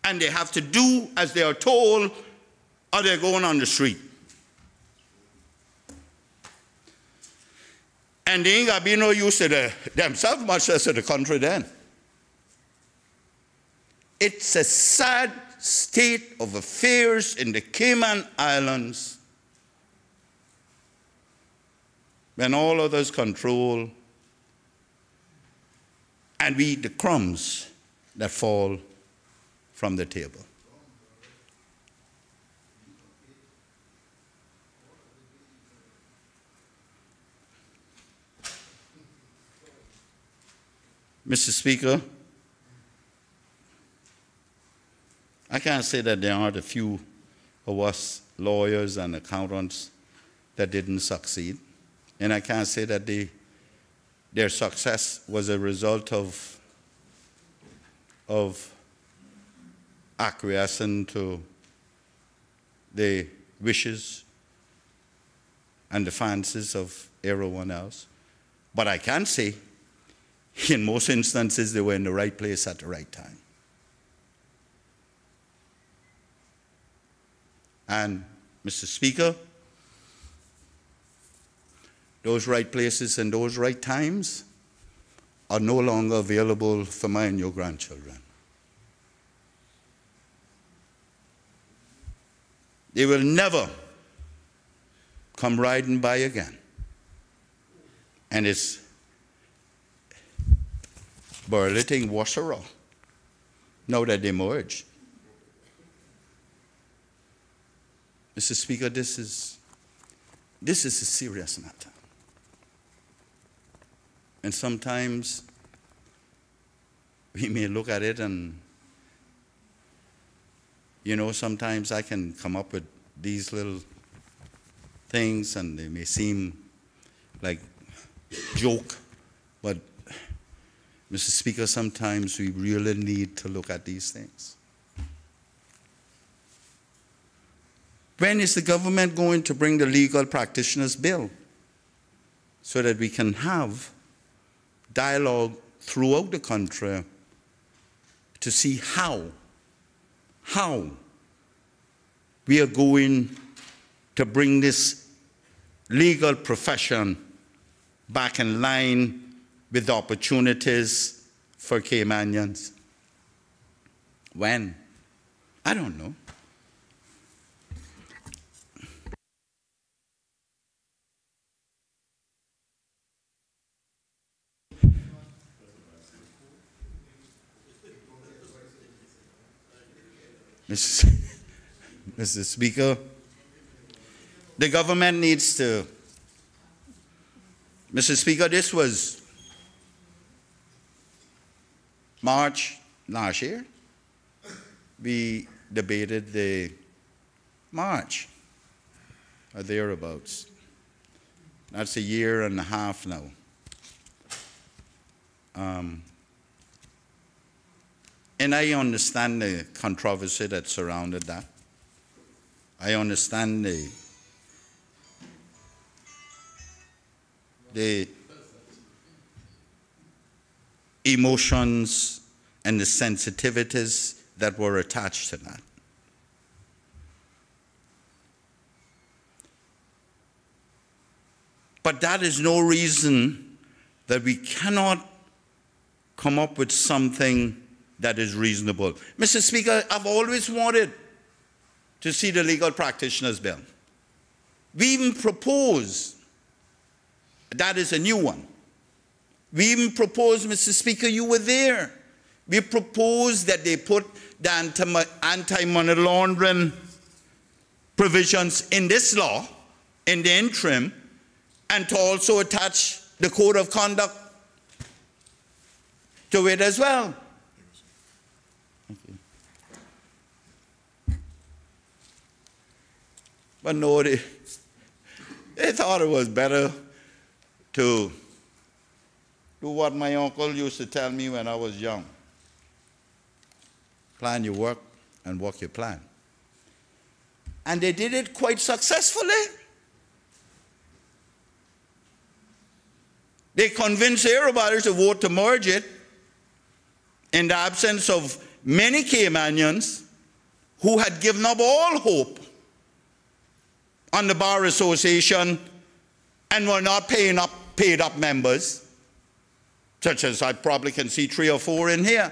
Speaker 4: And they have to do as they are told, or they're going on the street. And they ain't got to be no use to themselves, much less to the country then. It's a sad state of affairs in the Cayman Islands when all others control and we eat the crumbs that fall from the table. Mr. Speaker, I can't say that there aren't a few of us lawyers and accountants that didn't succeed. And I can't say that their success was a result of acquiescing to the wishes and the fancies of everyone else. But I can say, in most instances, they were in the right place at the right time. And, Mr. Speaker, those right places and those right times are no longer available for my and your grandchildren. They will never come riding by again. And it's Burliting Wassera, now that they merged. Mr. Speaker, this is a serious matter. And sometimes we may look at it and, you know, sometimes I can come up with these little things and they may seem like joke, but Mr. Speaker, sometimes we really need to look at these things. When is the government going to bring the legal practitioners bill so that we can have dialogue throughout the country to see how we are going to bring this legal profession back in line with the opportunities for Caymanians? When? I don't know. Mr. Speaker, the government needs to, Mr. Speaker, this was March last year. We debated the March or thereabouts. That's a year and a half now. And I understand the controversy that surrounded that. I understand the emotions and the sensitivities that were attached to that. But that is no reason that we cannot come up with something that is reasonable. Mr. Speaker, I've always wanted to see the legal practitioners bill. We even propose, that is a new one. We even proposed, Mr. Speaker, you were there. We proposed that they put the anti-money laundering provisions in this law, in the interim, and to also attach the code of conduct to it as well. But no, they thought it was better to do what my uncle used to tell me when I was young. Plan your work and work your plan. And they did it quite successfully. They convinced everybody to vote to merge it in the absence of many Caymanians who had given up all hope on the Bar Association and were not paid up members, such as I probably can see 3 or 4 in here.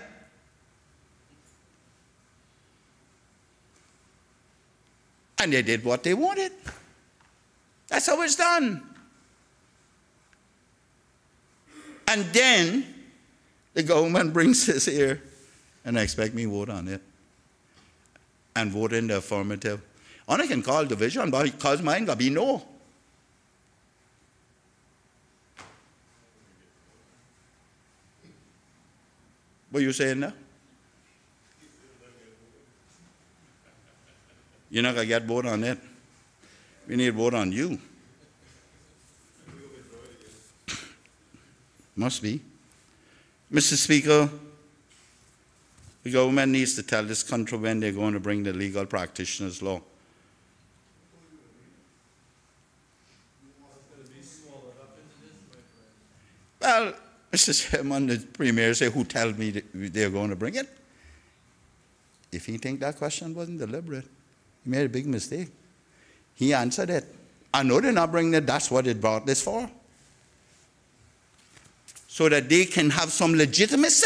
Speaker 4: And they did what they wanted. That's how it's done. And then the government brings this here and expect me to vote on it and vote in the affirmative. And I can call division, but because mine got to be no. What are you saying now? You're not going to get vote on it. We need vote on you. Must be. Mr. Speaker, the government needs to tell this country when they're going to bring the legal practitioners law. Well, Mr. Chairman, the Premier said, who tell me that they're going to bring it? If he think that question wasn't deliberate, he made a big mistake. He answered it. I know they're not bringing it, that's what they brought this for. So that they can have some legitimacy.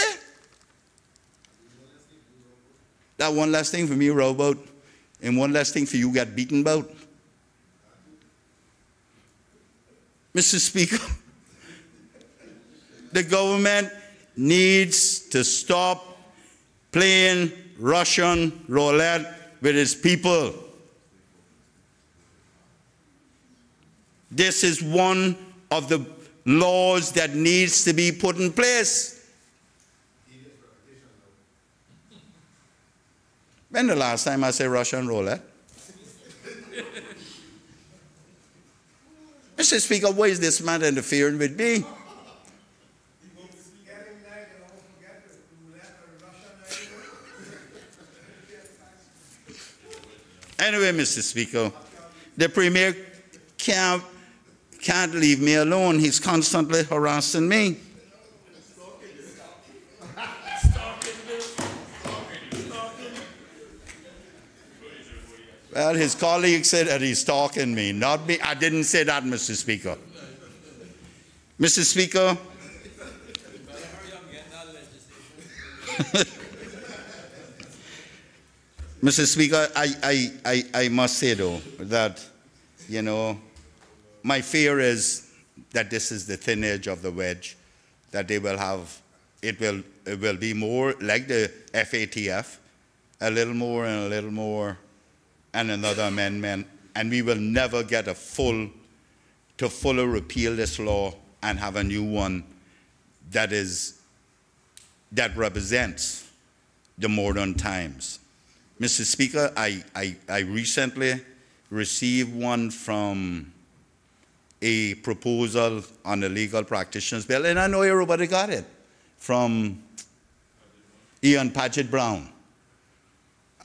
Speaker 4: That one last thing for me to row about, and one last thing for you to get beaten about. Mr. Speaker, the government needs to stop playing Russian roulette with its people. This is one of the laws that needs to be put in place. When the last time I said Russian roulette? Mr. Speaker, why is this man interfering with me? Anyway, Mr. Speaker, the Premier can't leave me alone. He's constantly harassing me. Well, his colleague said that he's stalking me, not me. I didn't say that, Mr. Speaker. Mr. Speaker, Mr. Speaker, I must say, though, that, you know, my fear is that this is the thin edge of the wedge, that they will have, it will be more like the FATF, a little more and a little more, and another amendment, and we will never get to fully repeal this law and have a new one that represents the modern times. Mr. Speaker, I recently received one from a proposal on the legal practitioners bill, and I know everybody got it, from Ian Paget Brown.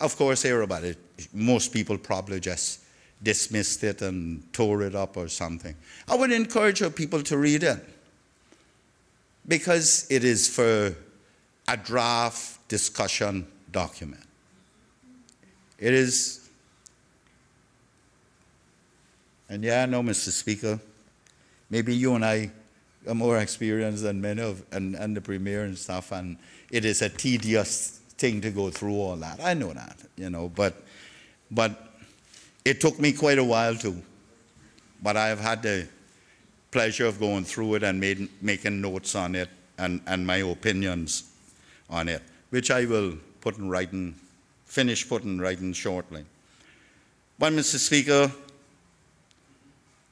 Speaker 4: Of course, everybody, most people probably just dismissed it and tore it up or something. I would encourage people to read it, because it is for a draft discussion document. It is, and yeah, I know, Mr. Speaker, maybe you and I are more experienced than many of, and the Premier and stuff, and it is a tedious thing to go through all that. I know that, you know, but it took me quite a while to, but I've had the pleasure of going through it and making notes on it and my opinions on it, which I will put in writing, finish putting in writing shortly. But, Mr. Speaker,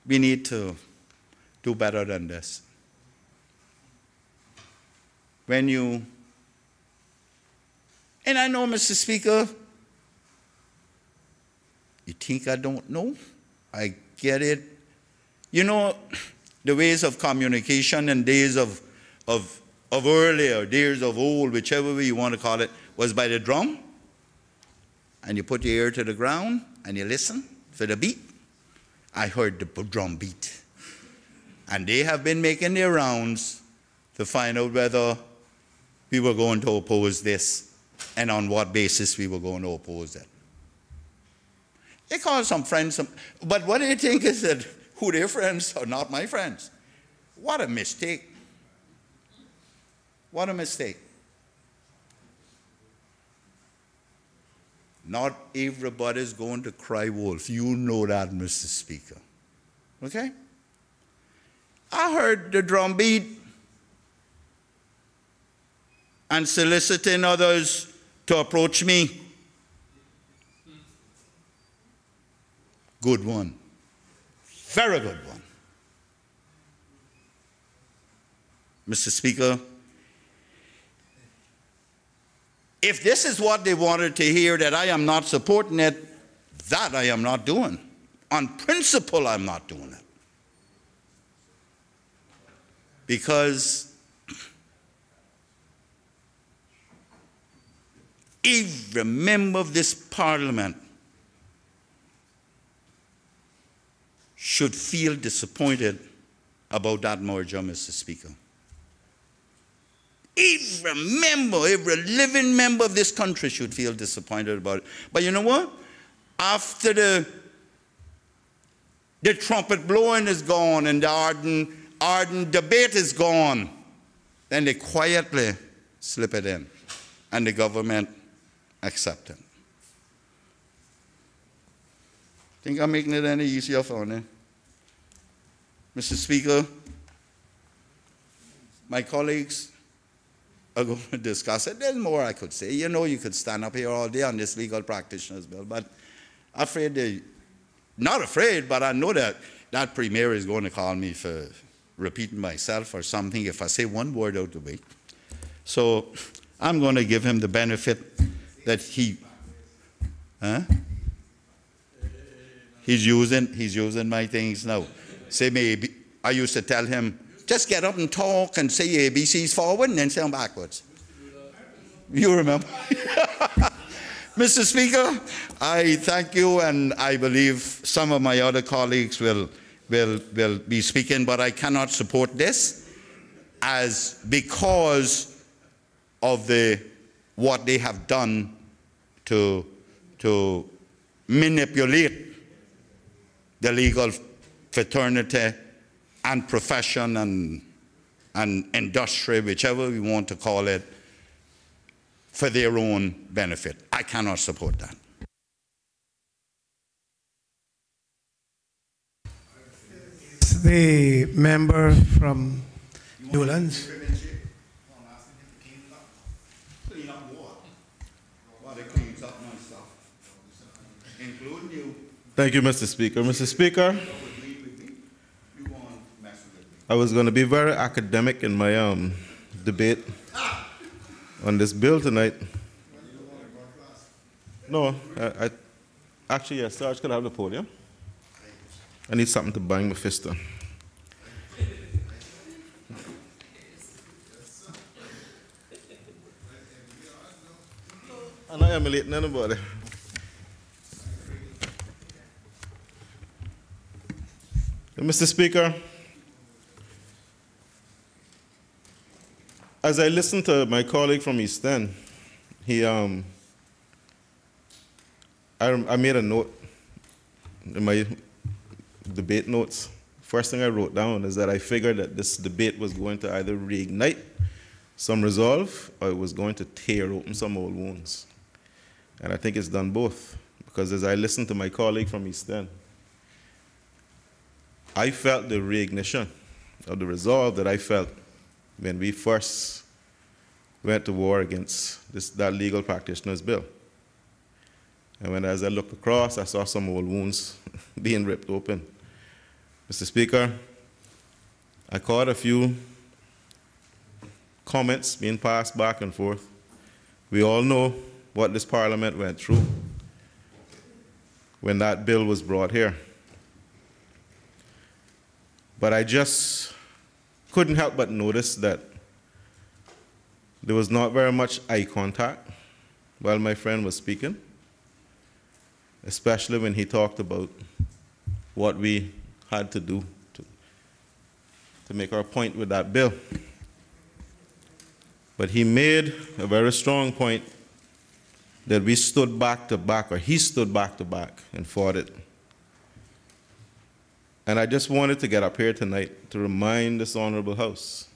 Speaker 4: we need to do better than this. When you, and I know, Mr. Speaker, you think I don't know? I get it. You know, the ways of communication and days of earlier, days of old, whichever way you want to call it, was by the drum. And you put your ear to the ground and you listen for the beat. I heard the drum beat. And they have been making their rounds to find out whether we were going to oppose this and on what basis we were going to oppose it. They call some friends, but what they think is that who their friends are not my friends. What a mistake. What a mistake. Not everybody's going to cry wolf. You know that, Mr. Speaker. Okay? I heard the drum beat and soliciting others to approach me. Good one. Very good one. Mr. Speaker, if this is what they wanted to hear, that I am not supporting it, that I am not doing. On principle, I'm not doing it. Because every member of this parliament should feel disappointed about that merger, Mr. Speaker. Every member, every living member of this country should feel disappointed about it. But you know what? After the trumpet blowing is gone and the ardent debate is gone, then they quietly slip it in and the government accept it. Think I'm making it any easier for you? Mr. Speaker, my colleagues are going to discuss it. There's more I could say. You know, you could stand up here all day on this legal practitioner's bill, but not afraid, but I know that that Premier is going to call me for repeating myself or something if I say one word out the way. So I'm going to give him the benefit that he's using my things now. Say maybe, I used to tell him, just get up and talk and say ABCs forward and then say them backwards. You remember? Mr. Speaker, I thank you, and I believe some of my other colleagues will be speaking, but I cannot support this because of what they have done to manipulate the legal fraternity and profession and industry, whichever we want to call it, for their own benefit. I cannot support that.
Speaker 1: The member from Newlands.
Speaker 6: Thank you, Mr. Speaker. Mr. Speaker, I was going to be very academic in my debate on this bill tonight. No, actually, yes, Sarge, could I have the podium? I need something to bang my fist on. I'm not emulating anybody. Mr. Speaker, as I listened to my colleague from East End, I made a note in my debate notes. First thing I wrote down is that I figured that this debate was going to either reignite some resolve or it was going to tear open some old wounds. And I think it's done both, because as I listened to my colleague from East End, I felt the reignition of the resolve that I felt when we first went to war against that legal practitioner's bill. And as I looked across, I saw some old wounds being ripped open. Mr. Speaker, I caught a few comments being passed back and forth. We all know what this Parliament went through when that bill was brought here. But I just couldn't help but notice that there was not very much eye contact while my friend was speaking, especially when he talked about what we had to do to make our point with that bill. But he made a very strong point that we stood back to back, or he stood back to back and fought it. And I just wanted to get up here tonight to remind this honorable House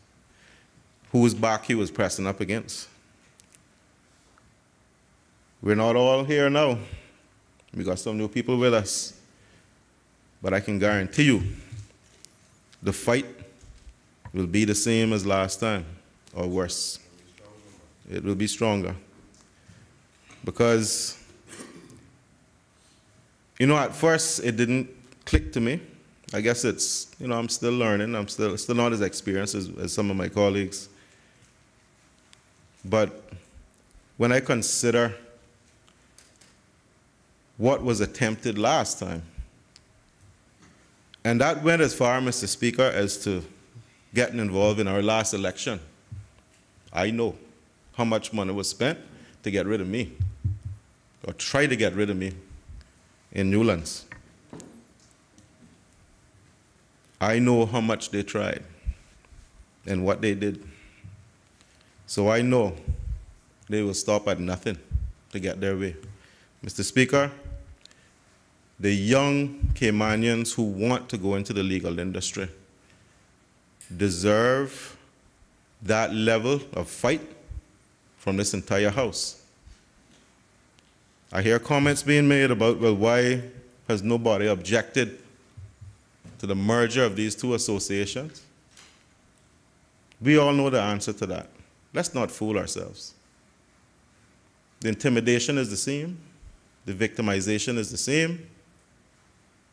Speaker 6: whose back he was pressing up against. We're not all here now. We got some new people with us. But I can guarantee you, the fight will be the same as last time, or worse. It will be stronger. Because, you know, at first it didn't click to me. I guess it's, you know, I'm still learning. I'm still not as experienced as some of my colleagues. But when I consider what was attempted last time, and that went as far, Mr. Speaker, as to getting involved in our last election. I know how much money was spent to get rid of me, or try to get rid of me in Newlands. I know how much they tried and what they did. So I know they will stop at nothing to get their way. Mr. Speaker, the young Caymanians who want to go into the legal industry deserve that level of fight from this entire House. I hear comments being made about, well, why has nobody objected to the merger of these two associations? We all know the answer to that. Let's not fool ourselves. The intimidation is the same. The victimization is the same.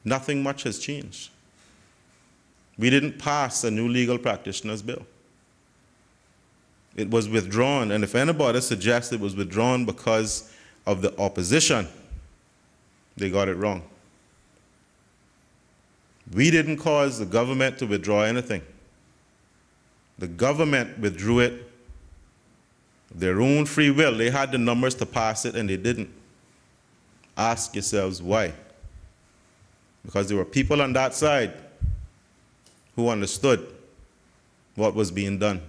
Speaker 6: Nothing much has changed. We didn't pass a new legal practitioner's bill. It was withdrawn, and if anybody suggests it was withdrawn because of the opposition, they got it wrong. We didn't cause the government to withdraw anything. The government withdrew it of their own free will. They had the numbers to pass it, and they didn't. ask yourselves why. Because there were people on that side who understood what was being done.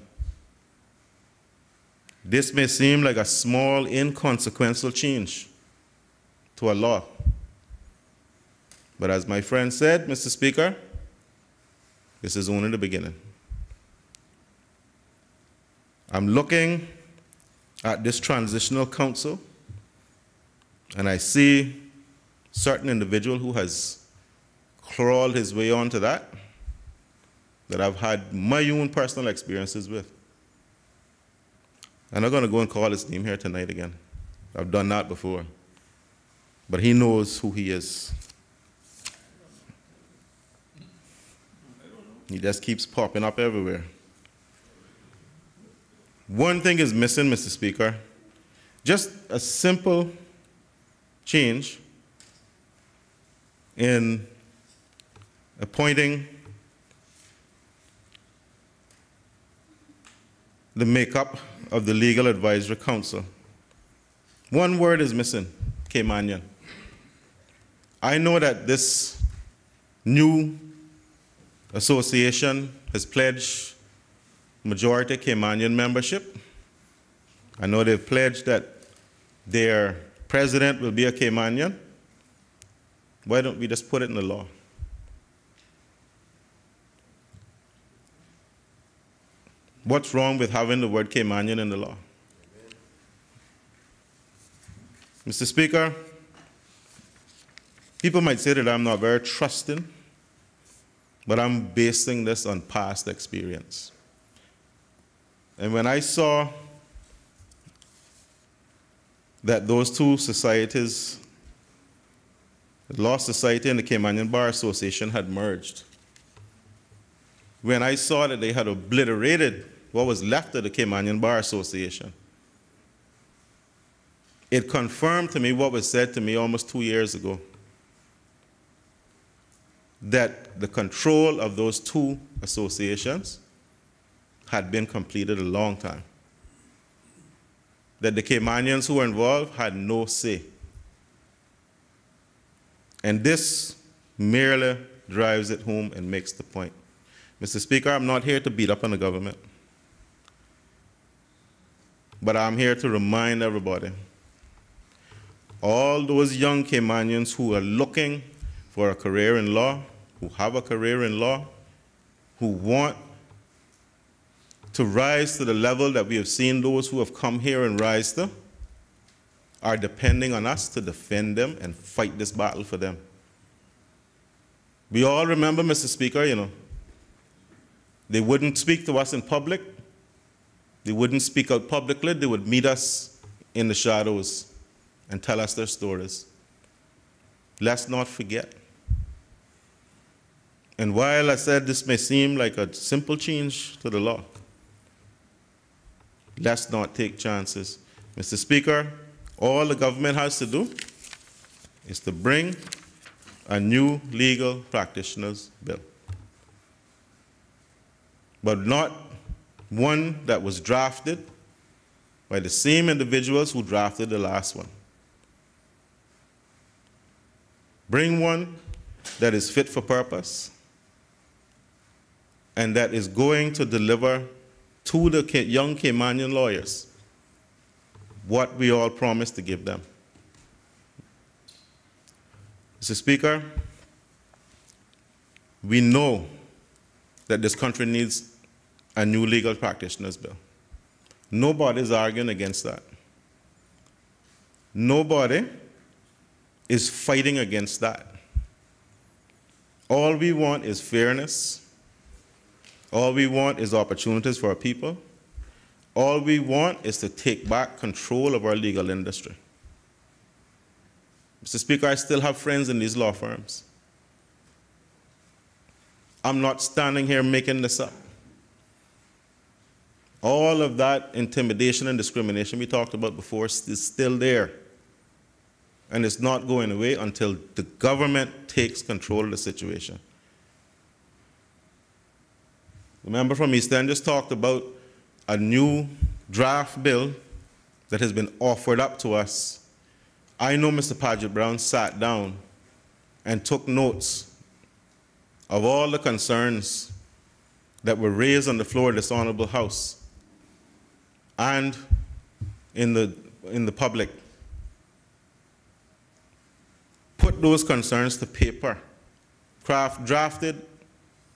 Speaker 6: This may seem like a small, inconsequential change to a law. But as my friend said, Mr. Speaker, this is only the beginning. I'm looking at this transitional council, and I see a certain individual who has crawled his way onto that I've had my own personal experiences with. I'm not going to go and call his name here tonight again. I've done that before. But he knows who he is. He just keeps popping up everywhere. One thing is missing, Mr. Speaker. Just a simple change in appointing the makeup of the Legal Advisory Council. One word is missing, Caymanian. I know that this new association has pledged majority Caymanian membership. I know they've pledged that their president will be a Caymanian. Why don't we just put it in the law? What's wrong with having the word Caymanian in the law? Mr. Speaker, people might say that I'm not very trusting, but I'm basing this on past experience. And when I saw that those two societies, the Law Society and the Caymanian Bar Association, had merged, when I saw that they had obliterated what was left of the Caymanian Bar Association, it confirmed to me what was said to me almost 2 years ago, that the control of those two associations had been completed a long time. That the Caymanians who were involved had no say. And this merely drives it home and makes the point. Mr. Speaker, I'm not here to beat up on the government, but I'm here to remind everybody, all those young Caymanians who are looking for a career in law, who have a career in law, who want to rise to the level that we have seen those who have come here and rise to, are depending on us to defend them and fight this battle for them. We all remember, Mr. Speaker, they wouldn't speak to us in public. They wouldn't speak out publicly. They would meet us in the shadows and tell us their stories. Let's not forget. And while I said this may seem like a simple change to the law, let's not take chances. Mr. Speaker, all the government has to do is to bring a new legal practitioners bill, but not one that was drafted by the same individuals who drafted the last one. Bring one that is fit for purpose and that is going to deliver to the young Caymanian lawyers what we all promised to give them. Mr. Speaker, we know that this country needs a new legal practitioners bill. Nobody's arguing against that. Nobody is fighting against that. All we want is fairness. All we want is opportunities for our people. All we want is to take back control of our legal industry. Mr. Speaker, I still have friends in these law firms. I'm not standing here making this up. All of that intimidation and discrimination we talked about before is still there. And it's not going away until the government takes control of the situation. The member from East End just talked about a new draft bill that has been offered up to us I know Mr. Paget Brown sat down and took notes of all the concerns that were raised on the floor of this honorable House and in the public. Put those concerns to paper, drafted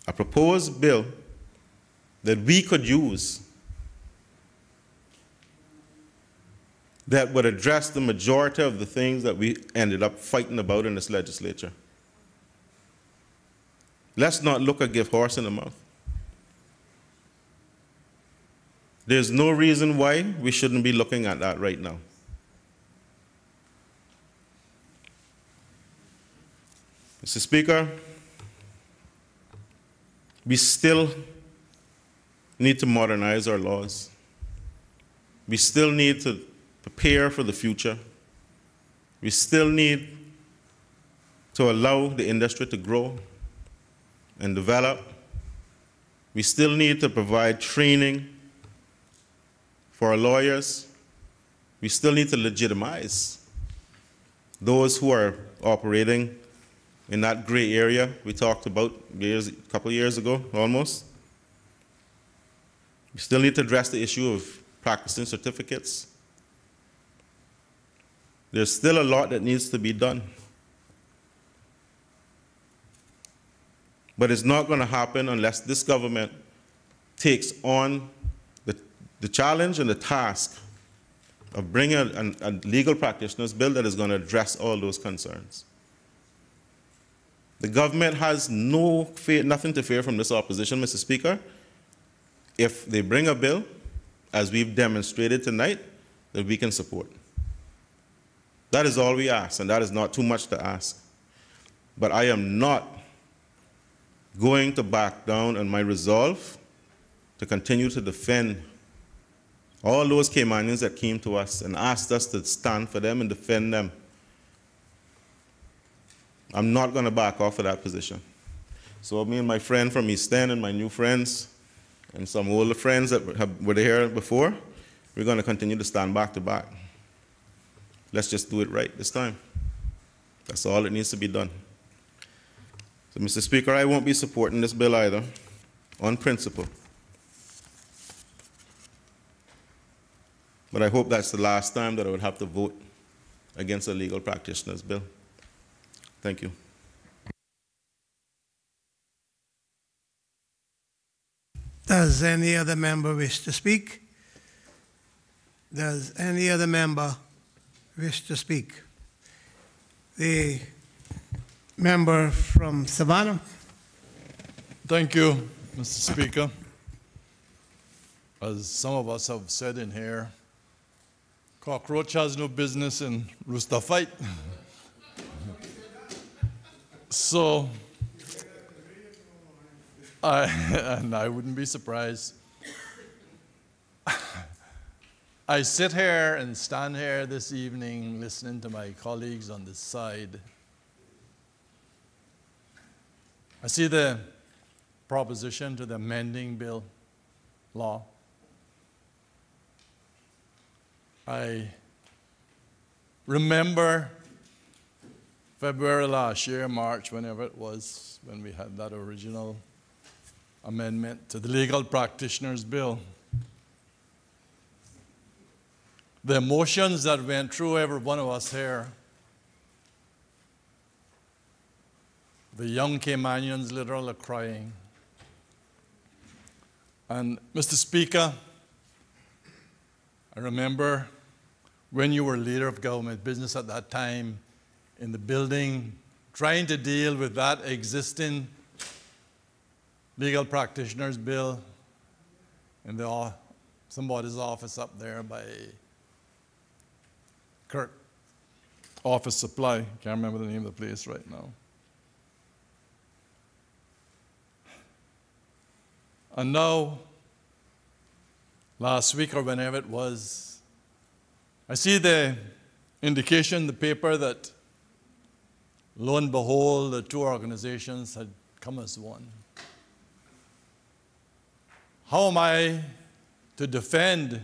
Speaker 6: a proposed bill that we could use that would address the majority of the things that we ended up fighting about in this legislature. Let's not look a gift horse in the mouth. There's no reason why we shouldn't be looking at that right now. Mr. Speaker, we still need to modernize our laws. We still need to prepare for the future. We still need to allow the industry to grow and develop. We still need to provide training for our lawyers. We still need to legitimize those who are operating in that gray area we talked about a couple of years ago, almost. We still need to address the issue of practicing certificates. There's still a lot that needs to be done. But it's not going to happen unless this government takes on the challenge and the task of bringing a legal practitioners bill that is going to address all those concerns. The government has nothing to fear from this opposition, Mr. Speaker. If they bring a bill, as we've demonstrated tonight, that we can support. That is all we ask, and that is not too much to ask. But I am not going to back down on my resolve to continue to defend all those Caymanians that came to us and asked us to stand for them and defend them. I'm not going to back off of that position. So me and my friend from East End and my new friends and some older friends that were here before, we're going to continue to stand back to back. Let's just do it right this time. That's all that needs to be done. So, Mr. Speaker, I won't be supporting this bill either, on principle. But I hope that's the last time that I would have to vote against a legal practitioner's bill. Thank you.
Speaker 1: Does any other member wish to speak? Does any other member wish to speak? The member from Savannah.
Speaker 7: Thank you, Mr. Speaker. As some of us have said in here, cockroach has no business in rooster fight. So, I wouldn't be surprised. I sit here and stand here this evening listening to my colleagues on this side. I see the proposition to the amending bill law. I remember February last year, March, whenever it was, when we had that original amendment to the legal practitioners bill. The emotions that went through every one of us here. The young Caymanians literally crying. And Mr. Speaker, I remember when you were leader of government business at that time in the building, trying to deal with that existing legal practitioners bill in somebody's office up there by Kirk Office Supply. Can't remember the name of the place right now. And now, last week or whenever it was, I see the indication in the paper that, lo and behold, the two organizations had come as one. How am I to defend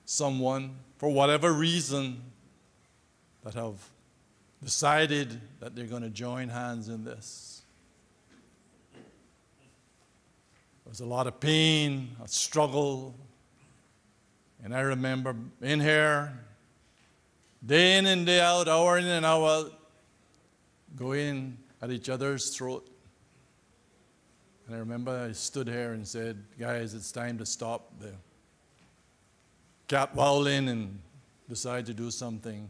Speaker 7: someone for whatever reason that have decided that they're going to join hands in this. There's a lot of pain, a struggle, and I remember in here, day in and day out, hour in and hour out, going at each other's throat. And I remember I stood here and said, guys, it's time to stop the catwalling and decide to do something.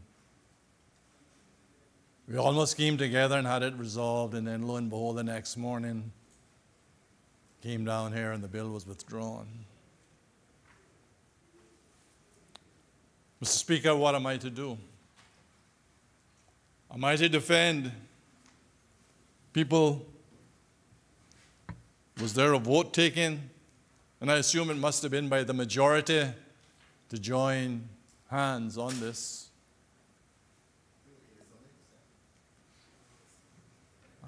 Speaker 7: We almost came together and had it resolved, and then lo and behold, the next morning, came down here and the bill was withdrawn. Mr. Speaker, what am I to do? Am I to defend people? Was there a vote taken? And I assume it must have been by the majority to join hands on this.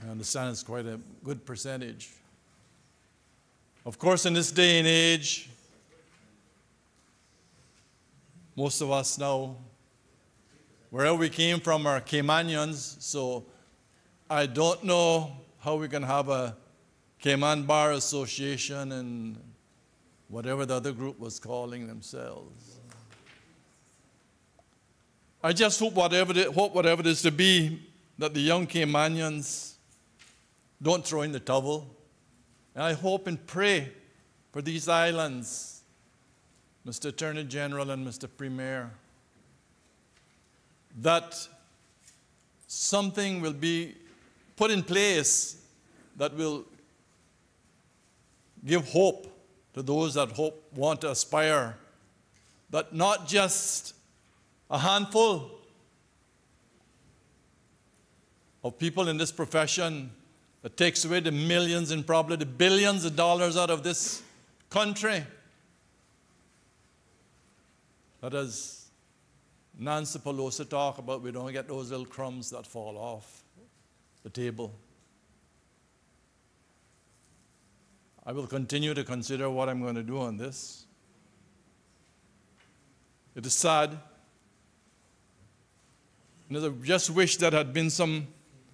Speaker 7: I understand it's quite a good percentage. Of course, in this day and age, most of us now, wherever we came from, are Caymanians, so I don't know how we can have a Cayman Bar Association and whatever the other group was calling themselves. I just hope whatever it is to be, that the young Caymanians don't throw in the towel. And I hope and pray for these islands, Mr. Attorney General and Mr. Premier, that something will be put in place that will give hope to those that want to aspire, that not just a handful of people in this profession that takes away the millions and probably the billions of dollars out of this country, that as Nancy Pelosi talk about, we don't get those little crumbs that fall off the table. I will continue to consider what I'm going to do on this. It is sad. And I just wish there had been some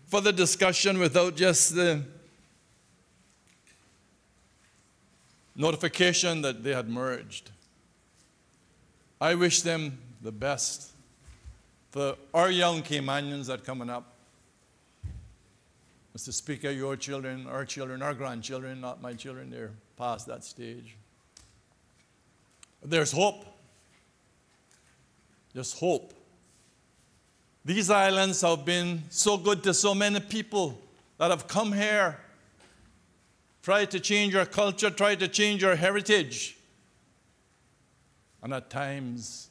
Speaker 7: further discussion without just the notification that they had merged. I wish them the best for our young Caymanians that are coming up. Mr. Speaker, your children, our grandchildren, not my children, they're past that stage. There's hope. There's hope. These islands have been so good to so many people that have come here, tried to change our culture, tried to change our heritage, and at times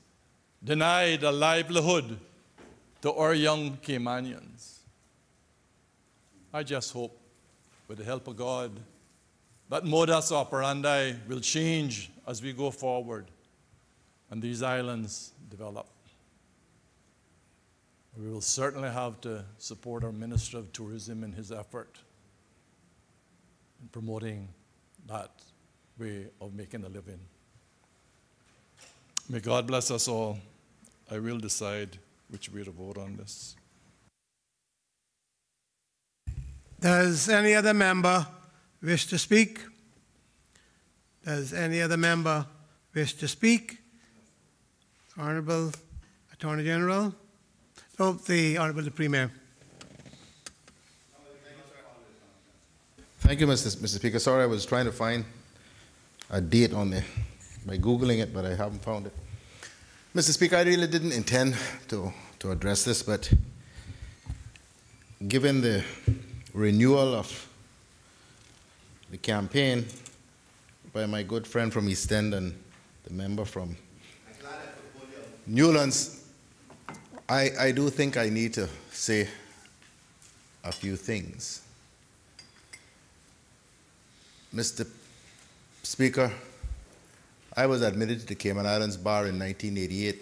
Speaker 7: denied a livelihood to our young Caymanians. I just hope, with the help of God, that modus operandi will change as we go forward and these islands develop. We will certainly have to support our Minister of Tourism in his effort in promoting that way of making a living. May God bless us all. I will decide which way to vote on this.
Speaker 1: Does any other member wish to speak? Does any other member wish to speak? Honorable Attorney General? Oh, the Honorable Premier.
Speaker 5: Thank you, Mr. Speaker. Sorry, I was trying to find a date on there by Googling it, but I haven't found it. Mr. Speaker, I really didn't intend to address this, but given the renewal of the campaign by my good friend from East End and the member from Newlands, I do think I need to say a few things. Mr. Speaker, I was admitted to the Cayman Islands Bar in 1988,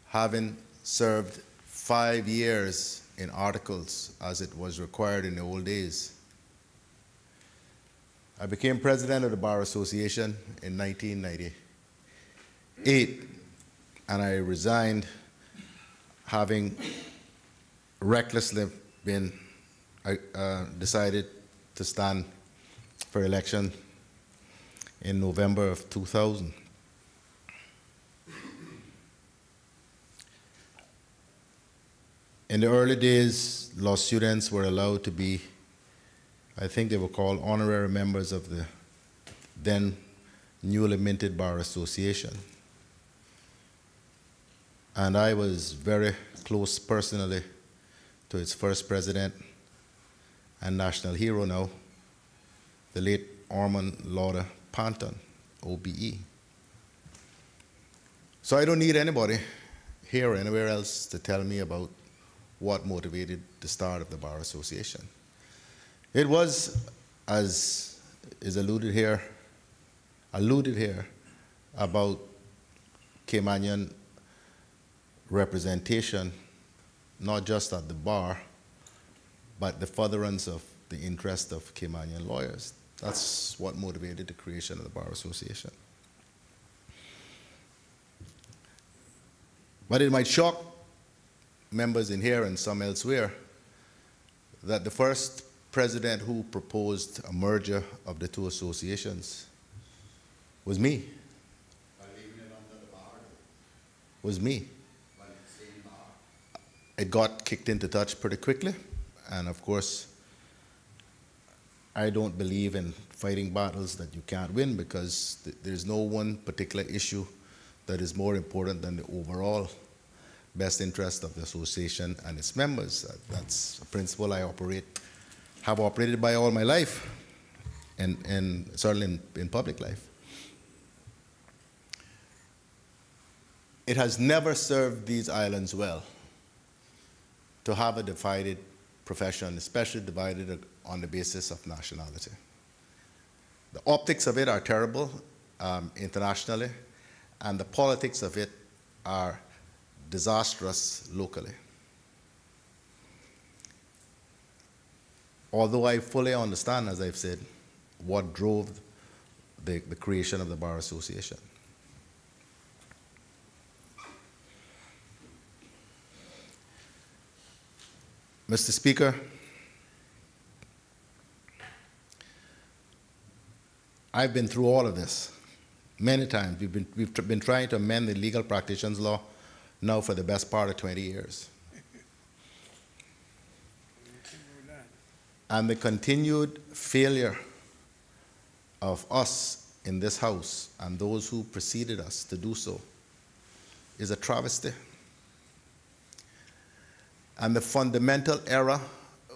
Speaker 5: having served 5 years in articles as it was required in the old days. I became president of the Bar Association in 1998, and I resigned
Speaker 4: having recklessly been decided to stand for election in November of 2000. In the early days, law students were allowed to be, I think they were called honorary members of the then newly minted Bar Association. And I was very close personally to its first president and national hero now, the late Ormond Lauder Panton, OBE. So I don't need anybody here or anywhere else to tell me about what motivated the start of the Bar Association. It was, as is alluded here about Caymanian representation, not just at the bar, but the furtherance of the interest of Caymanian lawyers. That's what motivated the creation of the Bar Association. But it might shock members in here and some elsewhere that the first president who proposed a merger of the two associations was me. Was me. It got kicked into touch pretty quickly, and of course, I don't believe in fighting battles that you can't win, because there's no one particular issue that is more important than the overall best interest of the association and its members. That's a principle I have operated by all my life, and certainly in public life. It has never served these islands well to have a divided profession, especially divided on the basis of nationality. The optics of it are terrible internationally, and the politics of it are disastrous locally. Although I fully understand, as I've said, what drove the creation of the Bar Association. Mr. Speaker, I've been through all of this many times. We've been trying to amend the legal practitioners law now for the best part of 20 years. And the continued failure of us in this House and those who preceded us to do so is a travesty. And the fundamental error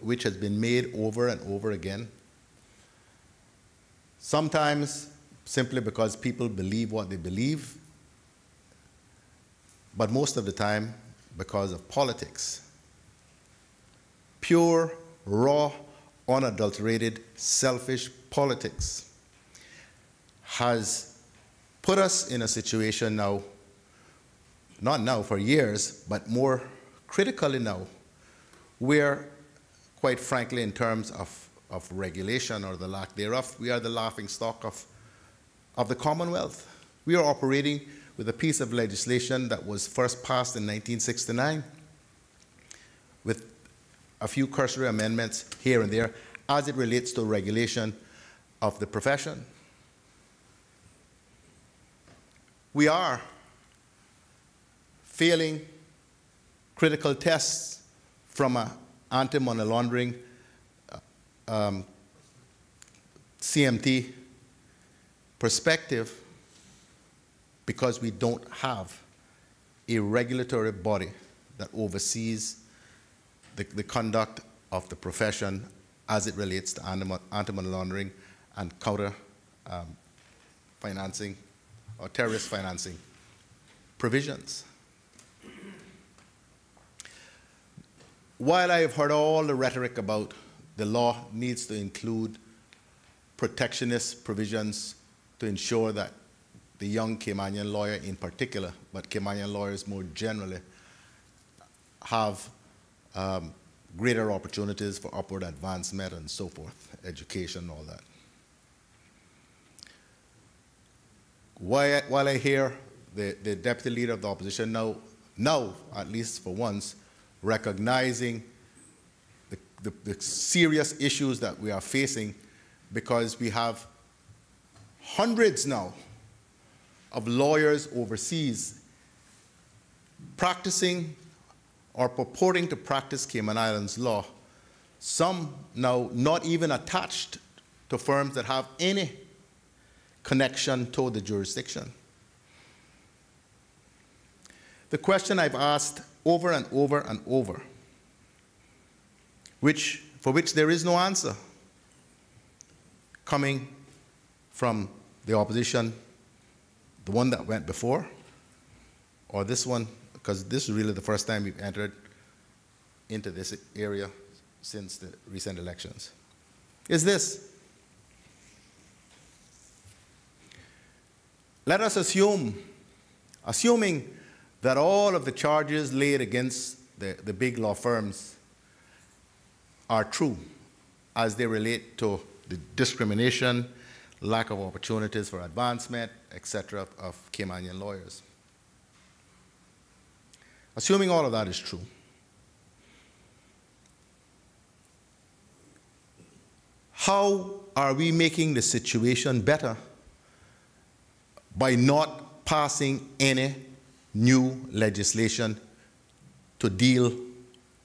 Speaker 4: which has been made over and over again, sometimes simply because people believe what they believe, but most of the time because of politics. Pure, raw, unadulterated, selfish politics has put us in a situation now, not now, for years, but more critically now, where, quite frankly, in terms of regulation or the lack thereof, we are the laughingstock of the Commonwealth. We are operating with a piece of legislation that was first passed in 1969 with a few cursory amendments here and there as it relates to regulation of the profession. We are failing critical tests from an anti-money laundering CMT perspective because we don't have a regulatory body that oversees the conduct of the profession as it relates to anti-money laundering and counter financing or terrorist financing provisions. While I have heard all the rhetoric about the law needs to include protectionist provisions to ensure that the young Caymanian lawyer in particular, but Caymanian lawyers more generally, have greater opportunities for upward advancement and so forth, education, all that. While I hear the deputy leader of the opposition now
Speaker 8: now, at least for once, recognizing the serious issues that we are facing, because we have hundreds now of lawyers overseas practicing or purporting to practice Cayman Islands law, some now not even attached to firms that have any connection to the jurisdiction. The question I've asked over and over and over, for which there is no answer, coming from the opposition, the one that went before, or this one, because this is really the first time we've entered into this area since the recent elections, is this. Let us assuming that all of the charges laid against the big law firms are true as they relate to the discrimination, lack of opportunities for advancement, etc., of Caymanian lawyers. Assuming all of that is true, how are we making the situation better by not passing any new legislation to deal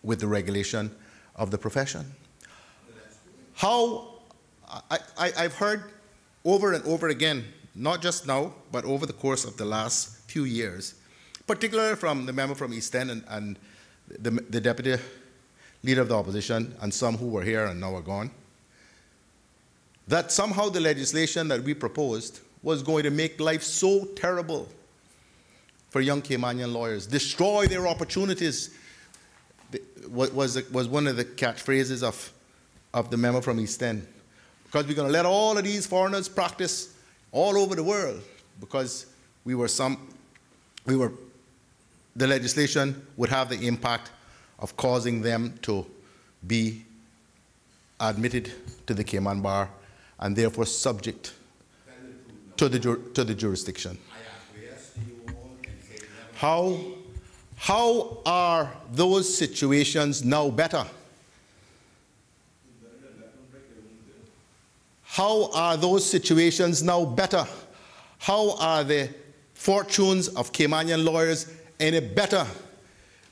Speaker 8: with the regulation of the profession? How, I've heard over and over again, not just now, but over the course of the last few years, particularly from the member from East End and the deputy leader of the opposition, and some who were here and now are gone, that somehow the legislation that we proposed was going to make life so terrible for young Caymanian lawyers, destroy their opportunities, was one of the catchphrases of the member from East End. Because we're going to let all of these foreigners practice all over the world, because the legislation would have the impact of causing them to be admitted to the Cayman bar and therefore subject to the jurisdiction. How are those situations now better? How are those situations now better? How are the fortunes of Caymanian lawyers any better?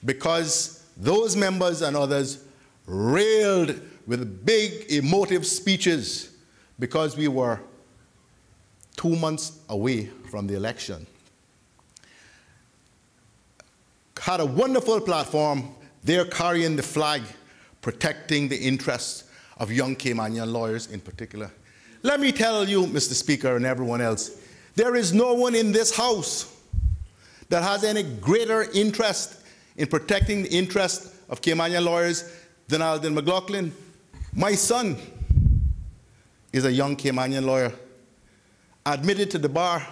Speaker 8: Because those members and others railed with big emotive speeches because we were 2 months away from the election. Had a wonderful platform. They're carrying the flag, protecting the interests of young Caymanian lawyers in particular. Let me tell you, Mr. Speaker, and everyone else, there is no one in this House that has any greater interest in protecting the interests of Caymanian lawyers than Alden McLaughlin. My son is a young Caymanian lawyer, admitted to the bar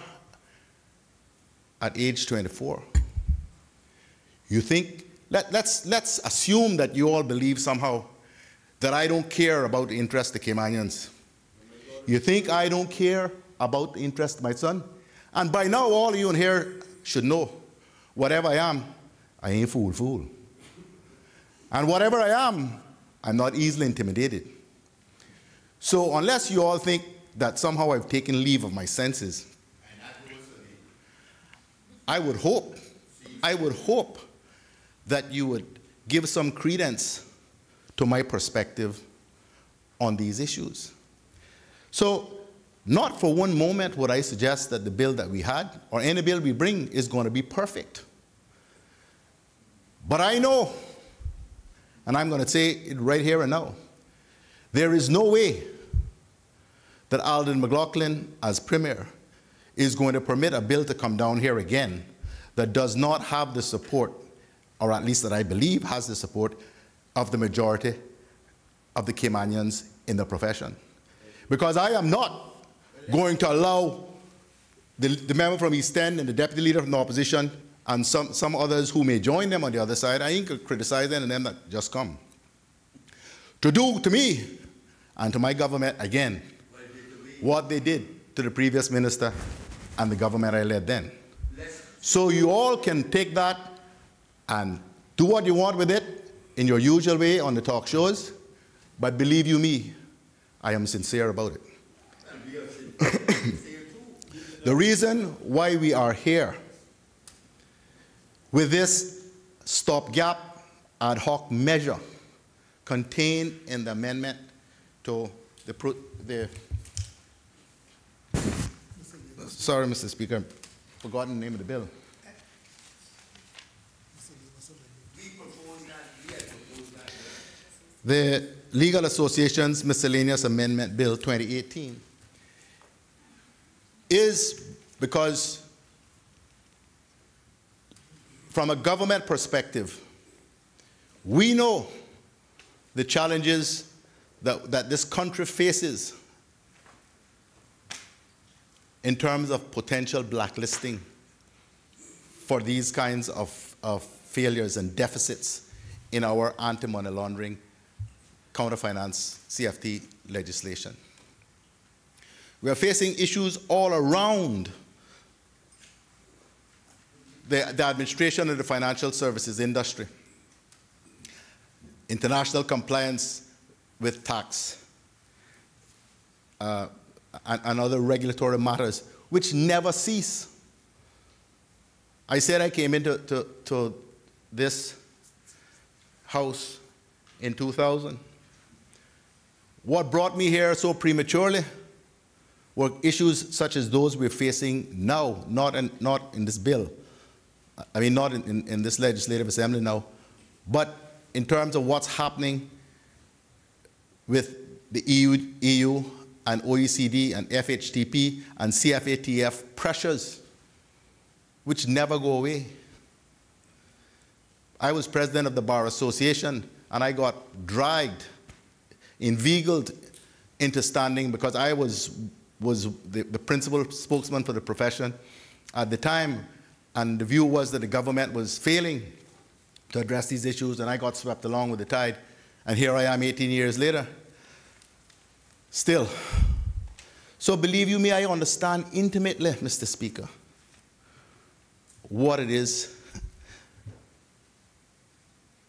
Speaker 8: at age 24. You think, let's assume that you all believe somehow that I don't care about the interests of the Caymanians. You think I don't care about the interests of my son? And by now, all of you in here should know, whatever I am, I ain't fool. And whatever I am, I'm not easily intimidated. So unless you all think that somehow I've taken leave of my senses, I would hope that you would give some credence to my perspective on these issues. So, not for one moment would I suggest that the bill that we had, or any bill we bring, is going to be perfect. But I know, and I'm going to say it right here and now, there is no way that Alden McLaughlin, as Premier, is going to permit a bill to come down here again that does not have the support, or at least that I believe has the support, of the majority of the Caymanians in the profession. Because I am not going to allow the member from East End and the deputy leader from the opposition and some others who may join them on the other side, I ain't going to criticize them and them that just come, to do to me and to my government again what they did to the previous minister and the government I led then. So you all can take that and do what you want with it in your usual way on the talk shows, but believe you me, I am sincere about it. The reason why we are here with this stopgap ad hoc measure contained in the amendment to sorry, Mr. Speaker, forgotten the name of the bill. The Legal Associations Miscellaneous Amendment Bill 2018 is because from a government perspective, we know the challenges that this country faces in terms of potential blacklisting for these kinds of failures and deficits in our anti-money laundering, counterfinance, CFT legislation. We are facing issues all around the administration of the financial services industry, international compliance with tax, and other regulatory matters, which never cease. I said I came into to this house in 2000. What brought me here so prematurely were issues such as those we're facing now, not in this bill. I mean, not in this legislative assembly now, but in terms of what's happening with the EU and OECD and FHTP and CFATF pressures, which never go away. I was president of the Bar Association, and I got dragged, inveigled into standing because I was the principal spokesman for the profession at the time, and the view was that the government was failing to address these issues, and I got swept along with the tide, and here I am 18 years later, still. So believe you me, I understand intimately, Mr. Speaker, what it is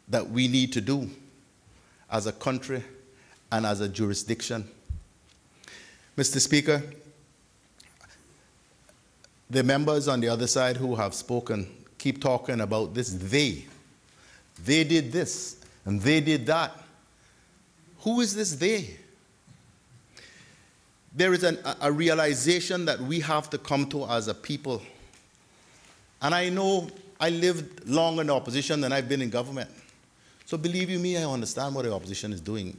Speaker 8: that we need to do as a country and as a jurisdiction. Mr. Speaker, the members on the other side who have spoken keep talking about this they. They did this and they did that. Who is this they? There is a realization that we have to come to as a people. And I know I lived long in opposition and I've been in government. So believe you me, I understand what the opposition is doing.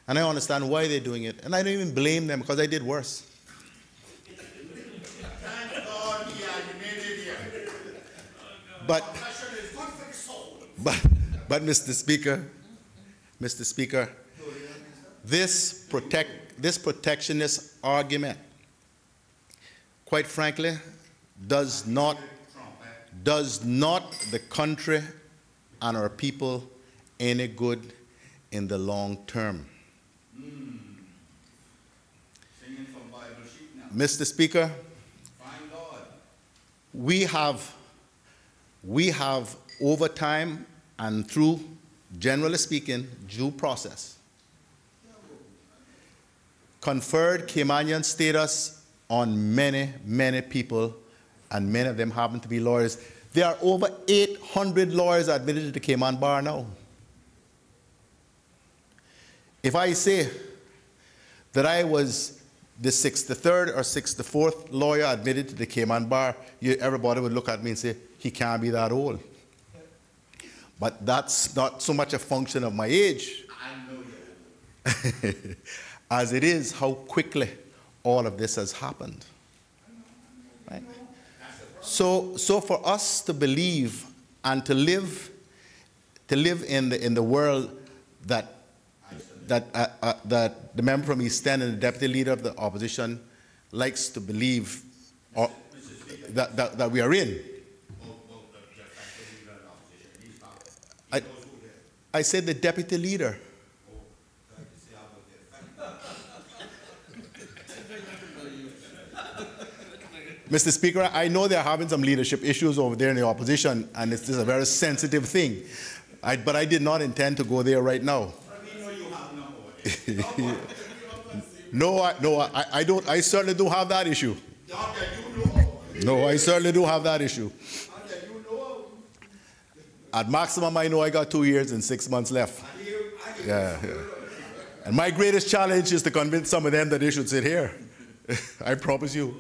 Speaker 8: And I understand why they're doing it. And I don't even blame them because I did worse.
Speaker 4: Thank God he animated here.
Speaker 8: But Mr. Speaker, this protectionist argument, quite frankly, does not the country and our people any good in the long term.
Speaker 4: Singing from Bible sheet now.
Speaker 8: Mr. Speaker,
Speaker 4: Find God.
Speaker 8: we have over time and through, generally speaking, due process, conferred Caymanian status on many, many people, and many of them happen to be lawyers. There are over 800 lawyers admitted to the Cayman Bar now. If I say that I was the 63rd or 64th lawyer admitted to the Cayman Bar, everybody would look at me and say, he can't be that old. But that's not so much a function of my age as it is how quickly all of this has happened. Right? So for us to believe and to live in the world that the member from East End and the deputy leader of the opposition likes to believe that we are in. I said the deputy leader. Mr. Speaker, I know they're having some leadership issues over there in the opposition, and it's a very sensitive thing. But I did not intend to go there right now. No, I don't. I certainly don't have that issue. No, I certainly do have that issue. At maximum, I know I got 2 years and 6 months left. Yeah. And my greatest challenge is to convince some of them that they should sit here. I promise you.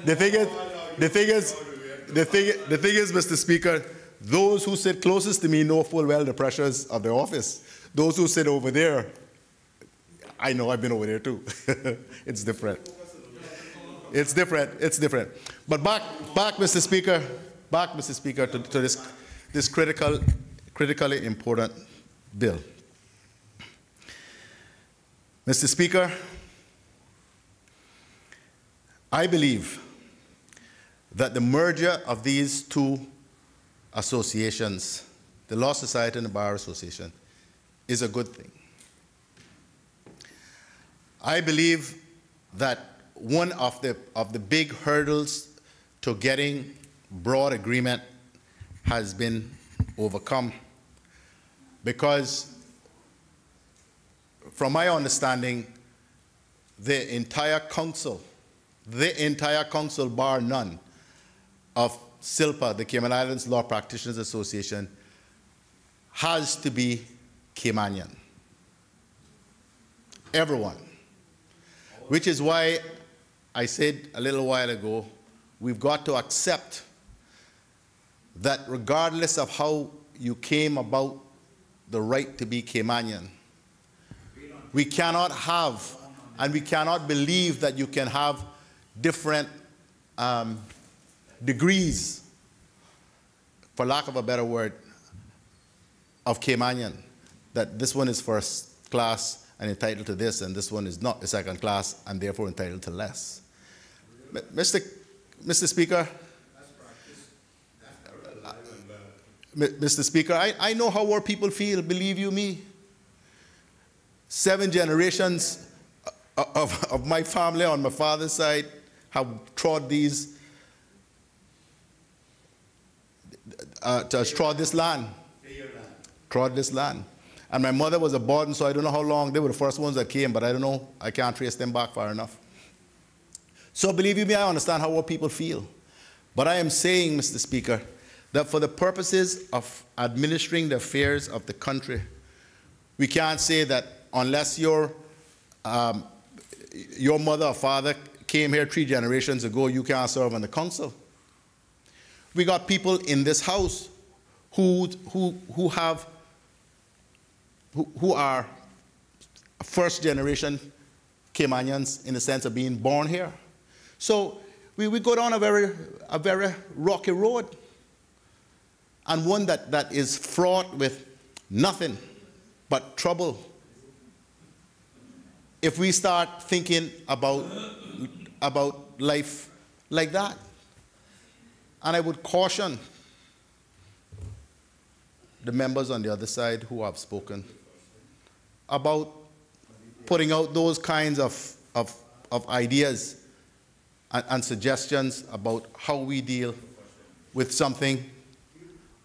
Speaker 8: The thing is, Mr. Speaker, those who sit closest to me know full well the pressures of the office. Those who sit over there, I know I've been over there too. It's different. It's different. It's different. But back, Mr. Speaker, to this critically important bill. Mr. Speaker, I believe that the merger of these two associations, the Law Society and the Bar Association, is a good thing. I believe that one of the big hurdles to getting broad agreement has been overcome, because from my understanding, the entire council, bar none, of SILPA, the Cayman Islands Law Practitioners Association, has to be Caymanian. Everyone. Which is why I said a little while ago, we've got to accept that regardless of how you came about the right to be Caymanian, we cannot have, and we cannot believe that you can have different degrees, for lack of a better word, of Caymanian. That this one is first class and entitled to this, and this one is not a second class and therefore entitled to less. Mr. Speaker, Mr. Speaker, I know how our people feel, believe you me. 7 generations of my family on my father's side have trod these, trod this land. Trod this land. And my mother was a Borden, so I don't know how long. They were the first ones that came, but I don't know. I can't trace them back far enough. So believe you me, I understand how our people feel. But I am saying, Mr. Speaker, that for the purposes of administering the affairs of the country, we can't say that unless your mother or father came here 3 generations ago, you can't serve on the council. We got people in this house who are first generation Caymanians in the sense of being born here. So we go down a very rocky road, and one that is fraught with nothing but trouble if we start thinking about life like that. And I would caution the members on the other side who have spoken about putting out those kinds of ideas and suggestions about how we deal with something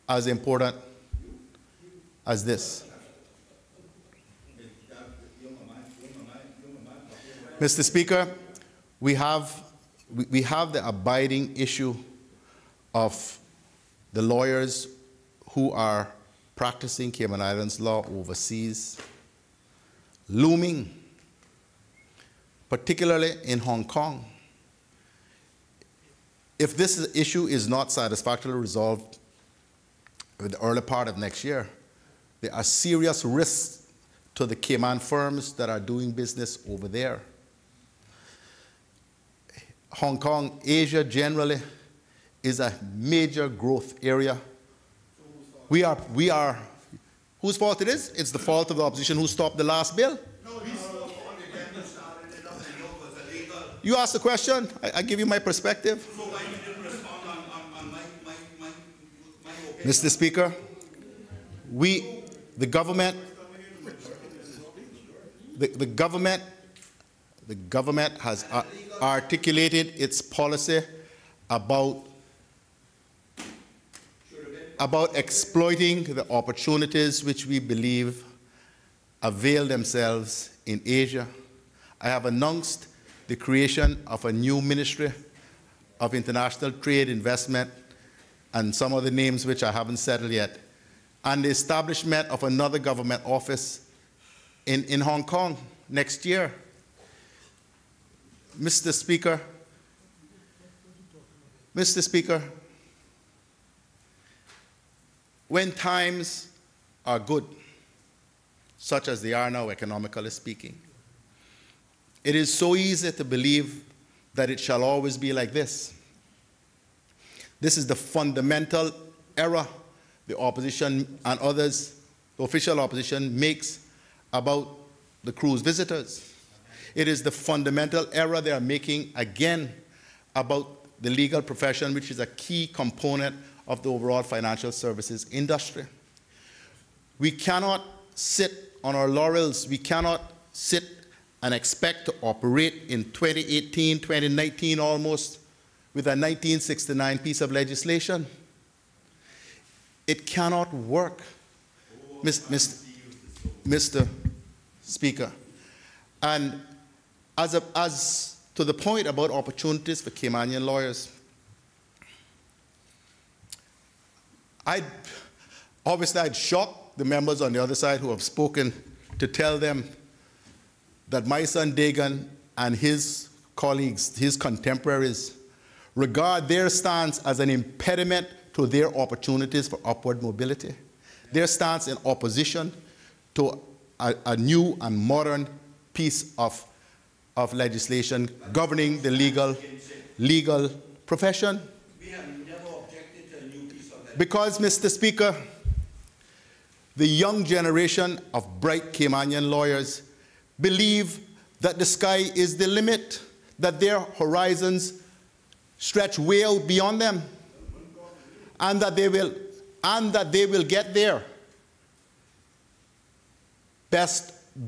Speaker 8: as important as this. Mr. Speaker, we have the abiding issue of the lawyers who are practicing Cayman Islands law overseas looming, particularly in Hong Kong. If this issue is not satisfactorily resolved in the early part of next year, there are serious risks to the Cayman firms that are doing business over there. Hong Kong, Asia generally, is a major growth area. We are, whose fault it is? It's the fault of the opposition who stopped the last bill. You asked the question, I give you my perspective. Mr. Speaker, the government the government has articulated its policy about exploiting the opportunities which we believe avail themselves in Asia. I have announced the creation of a new Ministry of International Trade, Investment, and some other names which I haven't settled yet, and the establishment of another government office in Hong Kong next year. Mr. Speaker, when times are good, such as they are now economically speaking, it is so easy to believe that it shall always be like this. This is the fundamental error the opposition and others, the official opposition, makes about the cruise visitors. It is the fundamental error they are making again about the legal profession, which is a key component of the overall financial services industry. We cannot sit on our laurels. We cannot sit and expect to operate in 2018, 2019 almost, with a 1969 piece of legislation. It cannot work, Mr. Speaker. And as to the point about opportunities for Caymanian lawyers, obviously I'd shock the members on the other side who have spoken to tell them that my son Dagan and his colleagues, his contemporaries, regard their stance as an impediment to their opportunities for upward mobility. Their stance in opposition to a new and modern piece of legislation governing the legal profession.
Speaker 4: We have never objected to a new piece of legislation.
Speaker 8: Because, Mr. Speaker, the young generation of bright Caymanian lawyers believe that the sky is the limit, that their horizons stretch way out beyond them, and that they will get there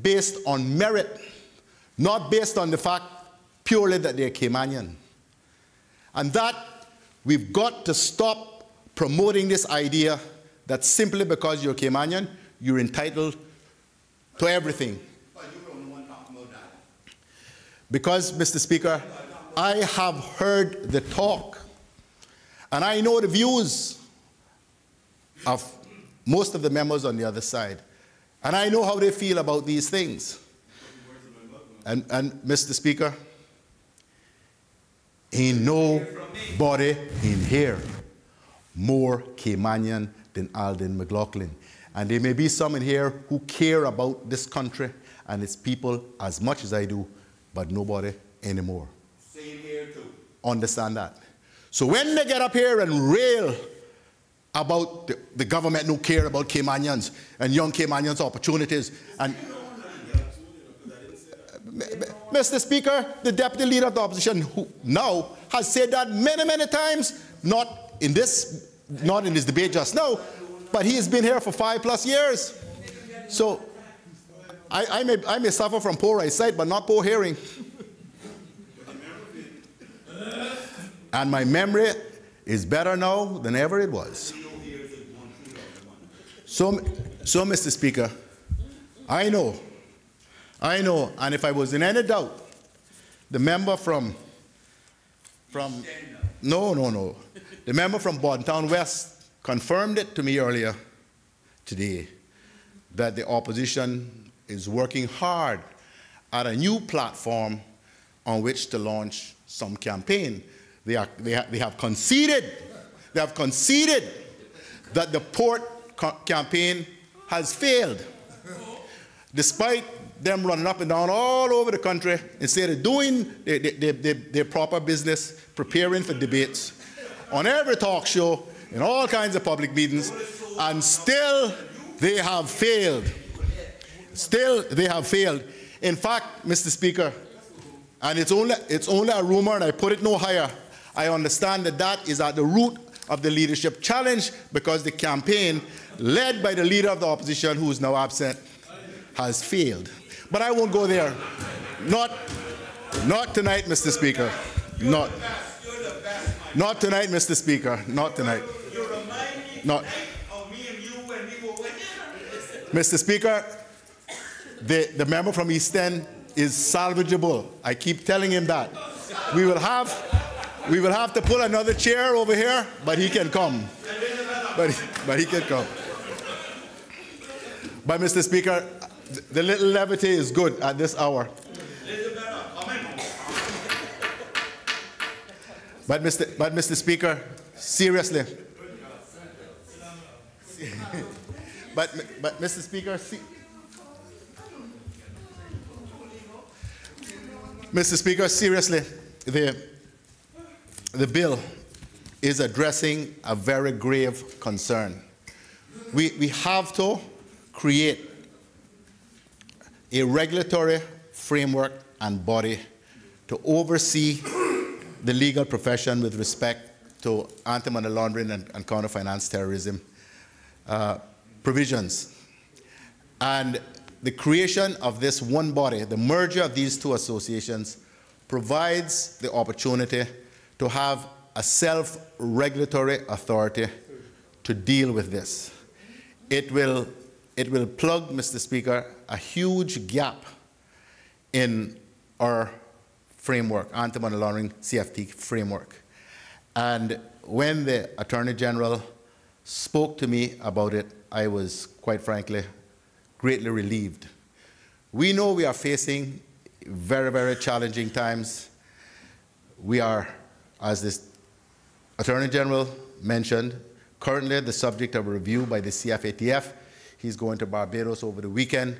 Speaker 8: based on merit, not based on the fact purely that they're Caymanian. And that we've got to stop promoting this idea that simply because you're Caymanian, you're entitled to everything.
Speaker 4: But you're the only one talking about that.
Speaker 8: Because, Mr. Speaker, I have heard the talk, and I know the views of most of the members on the other side, and I know how they feel about these things. And Mr. Speaker, ain't nobody in here more Caymanian than Alden McLaughlin. And there may be some in here who care about this country and its people as much as I do, but nobody anymore.
Speaker 4: Same here too.
Speaker 8: Understand that. So when they get up here and rail about the government who care about Caymanians and young Caymanians' opportunities, and Mr. Speaker, the Deputy Leader of the Opposition who now has said that many, many times, not in this debate just now, but he has been here for 5+ years. So I may suffer from poor eyesight, but not poor hearing. And my memory is better now than ever it was. So Mr. Speaker, I know, and if I was in any doubt, the member from the member from Bordentown West confirmed it to me earlier today, that the opposition is working hard at a new platform on which to launch some campaign. They have conceded that the port campaign has failed, despite them running up and down all over the country instead of doing their proper business, preparing for debates on every talk show, in all kinds of public meetings, and still they have failed. Still they have failed. In fact, Mr. Speaker, and it's only a rumor and I put it no higher, I understand that is at the root of the leadership challenge, because the campaign led by the leader of the opposition, who is now absent, has failed. But I won't go there. Not tonight, Mr. Speaker. Not tonight, Mr. Speaker. Not tonight. Not. Mr. Speaker, the member from East End is salvageable. I keep telling him that. We will have to pull another chair over here, but he can come. But he can come. But Mr. Speaker, the little levity is good at this hour. But Mr. Speaker, seriously. But Mr. Speaker, Mr. Speaker, seriously, the bill is addressing a very grave concern. We have to create a regulatory framework and body to oversee the legal profession with respect to anti-money laundering and counter-finance terrorism provisions. And the creation of this one body, the merger of these two associations, provides the opportunity to have a self-regulatory authority to deal with this. It will plug, Mr. Speaker, a huge gap in our framework, anti-money laundering CFT framework. And when the Attorney General spoke to me about it, I was, quite frankly, greatly relieved. We know we are facing very, very challenging times. We are, as this Attorney General mentioned, currently the subject of a review by the CFATF. He's going to Barbados over the weekend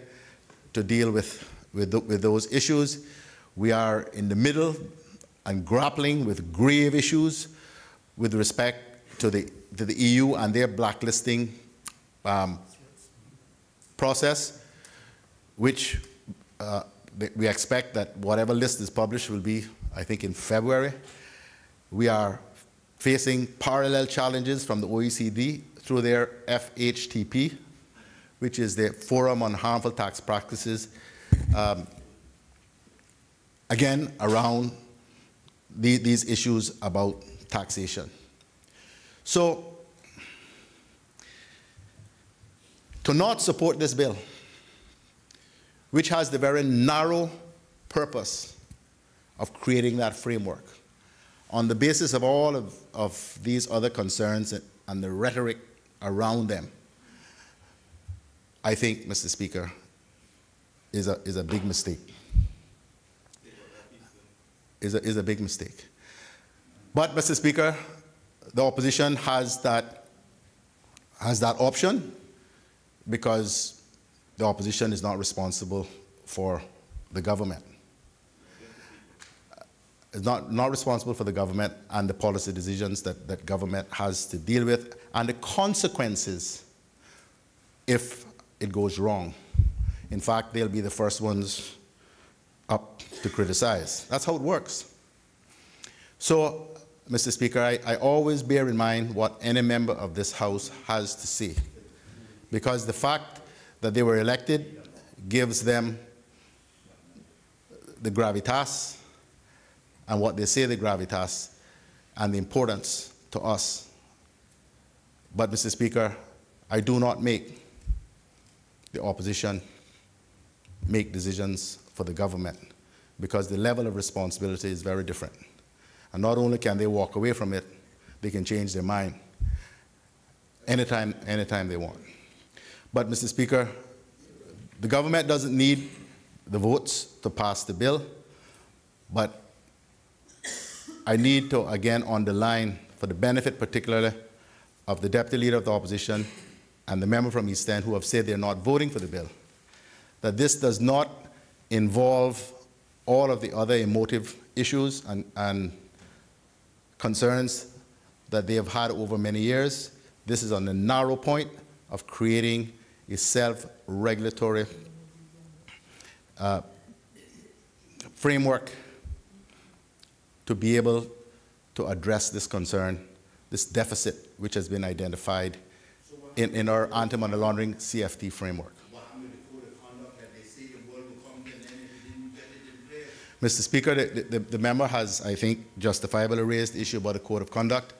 Speaker 8: to deal with those issues. We are in the middle and grappling with grave issues with respect to the EU and their blacklisting process, which we expect that whatever list is published will be, I think, in February. We are facing parallel challenges from the OECD through their FHTP, which is the Forum on Harmful Tax Practices, again, around these issues about taxation. So, to not support this bill, which has the very narrow purpose of creating that framework, on the basis of all of these other concerns and the rhetoric around them, I think, Mr. Speaker, is a big mistake. Is a big mistake. But, Mr. Speaker, the opposition has that option because the opposition is not responsible for the government. It's not responsible for the government and the policy decisions that government has to deal with and the consequences if it goes wrong. In fact, they'll be the first ones up to criticize. That's how it works. So, Mr. Speaker, I always bear in mind what any member of this House has to say, because the fact that they were elected gives them the gravitas and what they say the gravitas and the importance to us. But, Mr. Speaker, I do not make the opposition make decisions for the government because the level of responsibility is very different. And not only can they walk away from it, they can change their mind anytime they want. But, Mr. Speaker, the government doesn't need the votes to pass the bill, but I need to again underline, for the benefit particularly of the Deputy Leader of the Opposition and the member from East End who have said they're not voting for the bill, that this does not involve all of the other emotive issues and concerns that they have had over many years. This is on the narrow point of creating a self-regulatory framework to be able to address this concern, this deficit which has been identified in our anti-money laundering CFT framework. Mr. Speaker, the member has, I think, justifiably raised the issue about the code of conduct.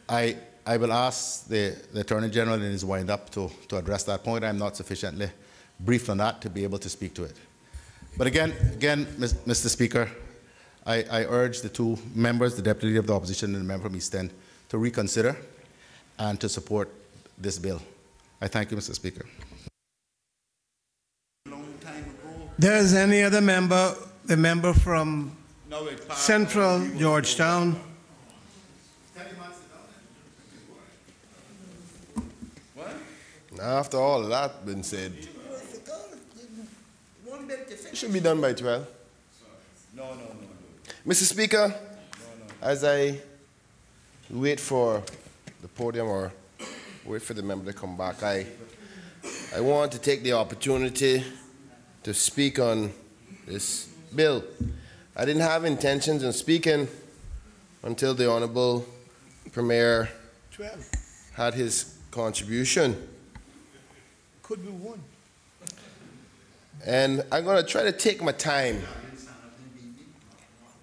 Speaker 8: I will ask the Attorney General in his wind-up to address that point. I'm not sufficiently briefed on that to be able to speak to it. But again, Mr. Speaker, I urge the two members, the Deputy Leader of the Opposition and the member from East End, to reconsider and to support this bill. I thank you, Mr. Speaker.
Speaker 1: Does any other member, the member from Central Georgetown?
Speaker 5: Now, after all of that been said, it should be done by 12.
Speaker 4: No.
Speaker 5: Mr. Speaker, as I wait for the podium or wait for the member to come back, I want to take the opportunity to speak on this bill. I didn't have intentions of speaking until the Honorable Premier had his contribution.
Speaker 1: Could be one.
Speaker 5: And I'm going to try to take my time,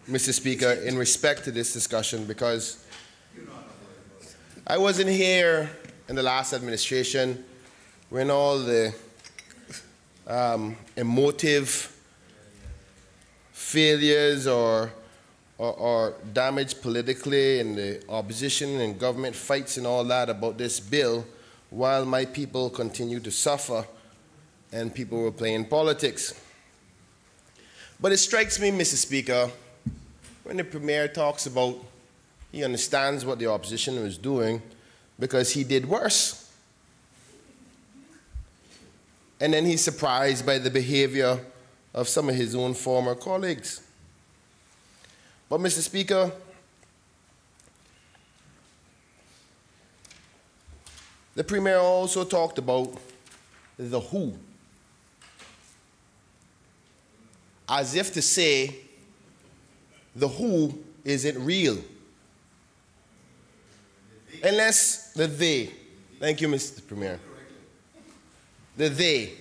Speaker 5: Mr. Speaker, in respect to this discussion, because I wasn't here in the last administration when all the emotive failures or damage politically and the opposition and government fights and all that about this bill, while my people continue to suffer and people were playing politics. But it strikes me, Mr. Speaker, when the Premier talks about he understands what the opposition was doing because he did worse. And then he's surprised by the behavior of some of his own former colleagues. But, Mr. Speaker, the Premier also talked about the who, as if to say the who isn't real. Unless the they. Thank you, Mr. Premier. The they.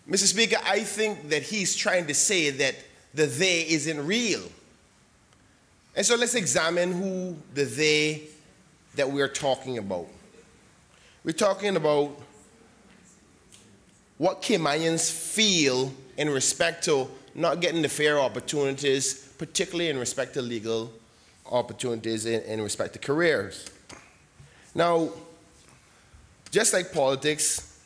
Speaker 5: Mr. Speaker, I think that he's trying to say that the they isn't real. And so let's examine who the they that we're talking about. We're talking about what Caymanians feel in respect to not getting the fair opportunities, particularly in respect to legal opportunities in respect to careers. Now, just like politics,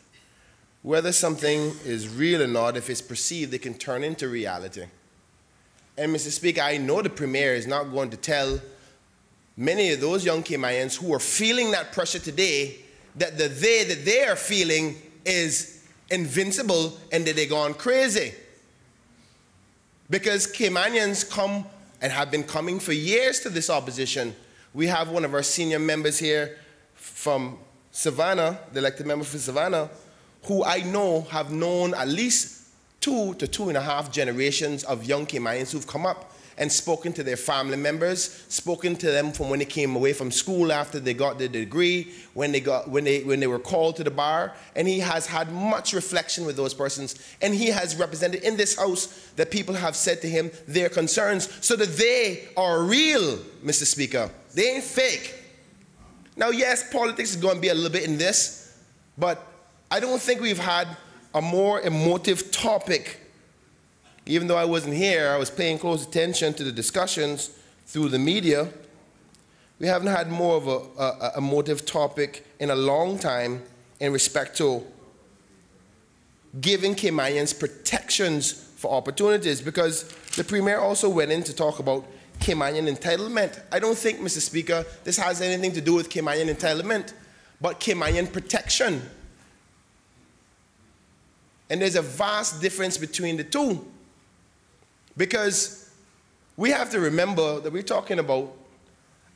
Speaker 5: whether something is real or not, if it's perceived, it can turn into reality. And Mr. Speaker, I know the Premier is not going to tell many of those young Caymanians who are feeling that pressure today that the they that they are feeling is invincible and that they're gone crazy. Because Caymanians come and have been coming for years to this opposition. We have one of our senior members here from Savannah, the elected member for Savannah, who I know have known at least 2 to 2.5 generations of young Caymanians who've come up and spoken to their family members, spoken to them from when they came away from school after they got their degree, when they were called to the bar, and he has had much reflection with those persons, and he has represented in this house that people have said to him their concerns, so that they are real, Mr. Speaker. They ain't fake. Now, yes, politics is going to be a little bit in this, but I don't think we've had a more emotive topic. Even though I wasn't here, I was paying close attention to the discussions through the media. We haven't had more of a emotive topic in a long time in respect to giving Caymanians protections for opportunities, because the Premier also went in to talk about Caymanian entitlement. I don't think, Mr. Speaker, this has anything to do with Caymanian entitlement, but Caymanian protection. And there's a vast difference between the two. Because we have to remember that we're talking about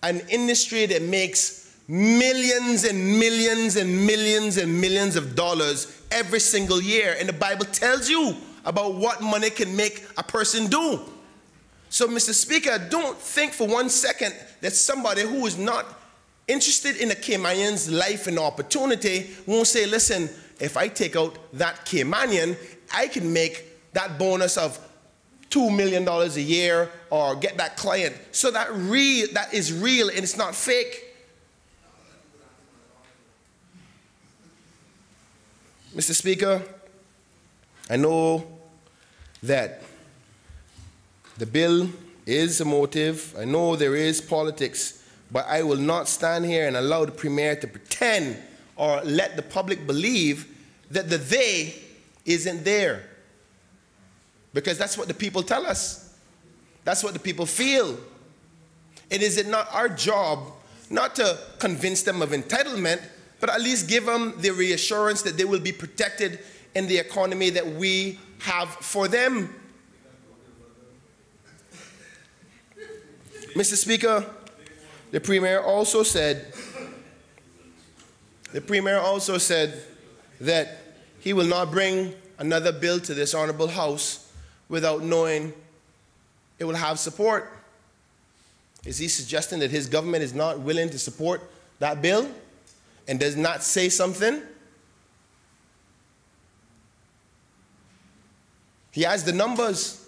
Speaker 5: an industry that makes millions and millions and millions and millions of dollars every single year. And the Bible tells you about what money can make a person do. So, Mr. Speaker, don't think for 1 second that somebody who is not interested in a Caymanian's life and opportunity won't say, listen, if I take out that Caymanian, I can make that bonus of $2 million a year or get that client. So that is real and it's not fake. Mr. Speaker, I know that the bill is emotive. I know there is politics, but I will not stand here and allow the Premier to pretend or let the public believe that the they isn't there. Because that's what the people tell us. That's what the people feel. And is it not our job not to convince them of entitlement, but at least give them the reassurance that they will be protected in the economy that we have for them? Mr. Speaker, the Premier also said that he will not bring another bill to this honorable House without knowing it will have support. Is he suggesting that his government is not willing to support that bill and does not say something? He has the numbers.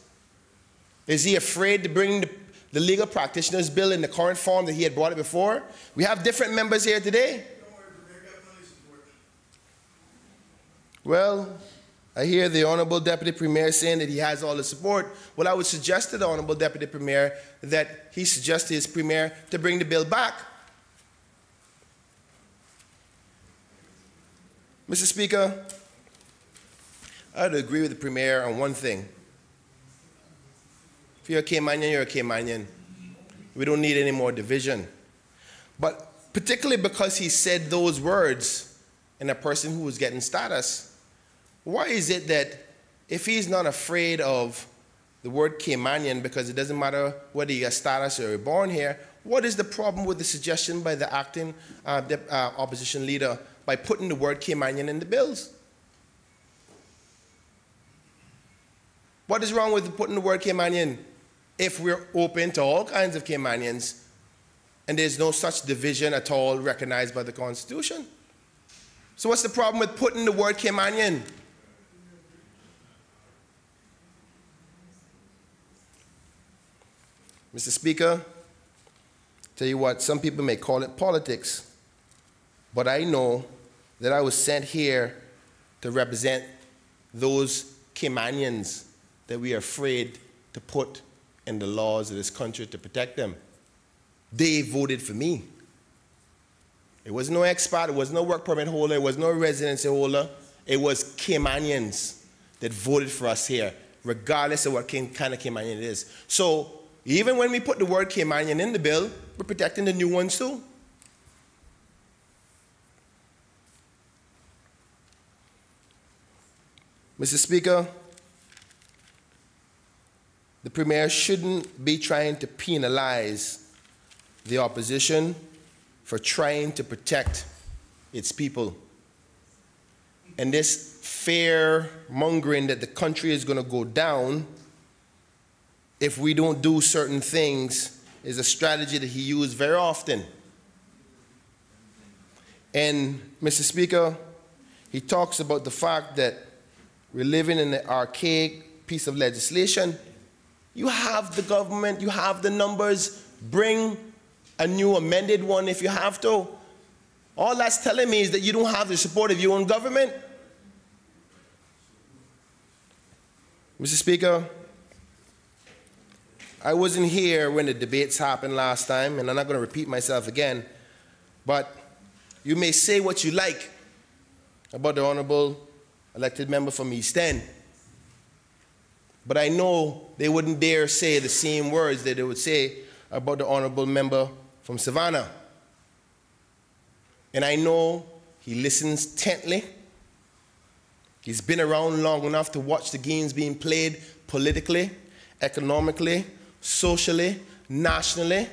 Speaker 5: Is he afraid to bring the legal practitioners bill in the current form that he had brought it before? We have different members here today. Well, I hear the Honorable Deputy Premier saying that he has all the support. Well, I would suggest to the Honorable Deputy Premier that he suggest to his Premier to bring the bill back. Mr. Speaker, I would agree with the Premier on one thing. If you're a Caymanian, you're a Caymanian. We don't need any more division. But particularly because he said those words in a person who was getting status, why is it that if he's not afraid of the word Caymanian because it doesn't matter whether you have status or you're born here, what is the problem with the suggestion by the acting opposition leader by putting the word Caymanian in the bills? What is wrong with putting the word Caymanian if we're open to all kinds of Caymanians and there's no such division at all recognized by the Constitution? So what's the problem with putting the word Caymanian? Mr. Speaker, tell you what, some people may call it politics, but I know that I was sent here to represent those Caymanians that we are afraid to put in the laws of this country to protect them. They voted for me. It was no expat, it was no work permit holder, it was no residency holder. It was Caymanians that voted for us here, regardless of what kind of Caymanian it is. So even when we put the word Caymanian in the bill, we're protecting the new ones too. Mr. Speaker, the Premier shouldn't be trying to penalize the opposition for trying to protect its people. And this fear-mongering that the country is going to go down if we don't do certain things is a strategy that he used very often. And, Mr. Speaker, he talks about the fact that we're living in an archaic piece of legislation. You have the government, you have the numbers, bring a new amended one if you have to. All that's telling me is that you don't have the support of your own government. Mr. Speaker, I wasn't here when the debates happened last time, and I'm not going to repeat myself again, but you may say what you like about the honorable elected member from East End, but I know they wouldn't dare say the same words that they would say about the honorable member from Savannah. And I know he listens intently. He's been around long enough to watch the games being played politically, economically, socially, nationally.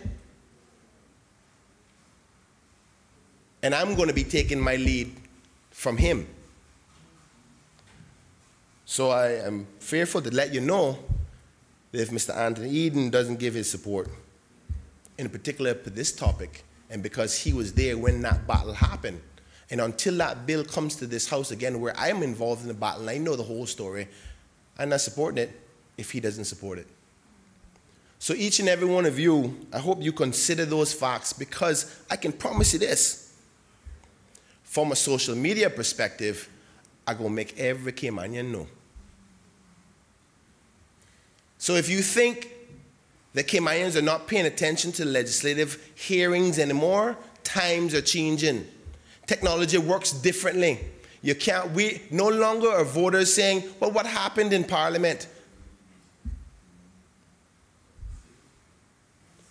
Speaker 5: And I'm going to be taking my lead from him. So I am fearful to let you know that if Mr. Anthony Eden doesn't give his support, in particular for this topic, and because he was there when that battle happened, And until that bill comes to this House again, where I am involved in the battle, and I know the whole story, I'm not supporting it if he doesn't support it. So each and every one of you, I hope you consider those facts, because I can promise you this. From a social media perspective, I'm going to make every Caymanian know. So if you think that Caymanians are not paying attention to legislative hearings anymore, times are changing. Technology works differently. We no longer are voters saying, well, what happened in Parliament?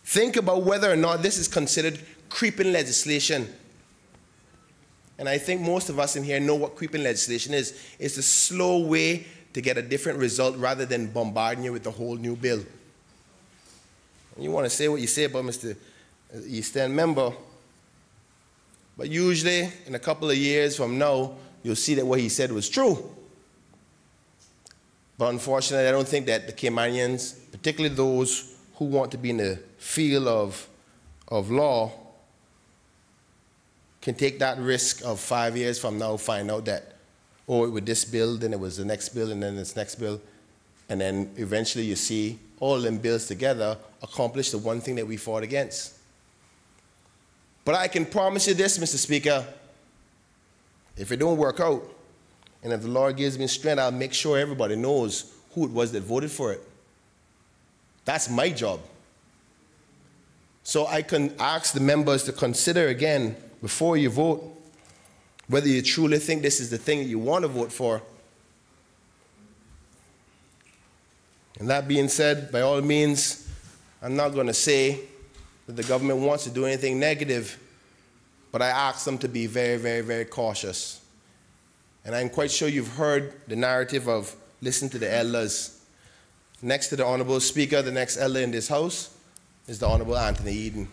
Speaker 5: Think about whether or not this is considered creeping legislation. And I think most of us in here know what creeping legislation is. It's a slow way to get a different result rather than bombarding you with a whole new bill. You want to say what you say about Mr. East End member, but usually in a couple of years from now, you'll see that what he said was true. But unfortunately, I don't think that the Caymanians, particularly those who want to be in the field of law, can take that risk of 5 years from now, find out that, oh, with this bill, then it was the next bill, and then this next bill, and then eventually you see all them bills together accomplish the one thing that we fought against. But I can promise you this, Mr. Speaker, if it don't work out, and if the Lord gives me strength, I'll make sure everybody knows who it was that voted for it. That's my job. So I can ask the members to consider again, before you vote, whether you truly think this is the thing that you want to vote for. And that being said, by all means, I'm not going to say that the government wants to do anything negative, but I ask them to be very, very, very cautious. And I'm quite sure you've heard the narrative of listen to the elders. Next to the Honorable Speaker, the next elder in this House is the Honorable Anthony Eden.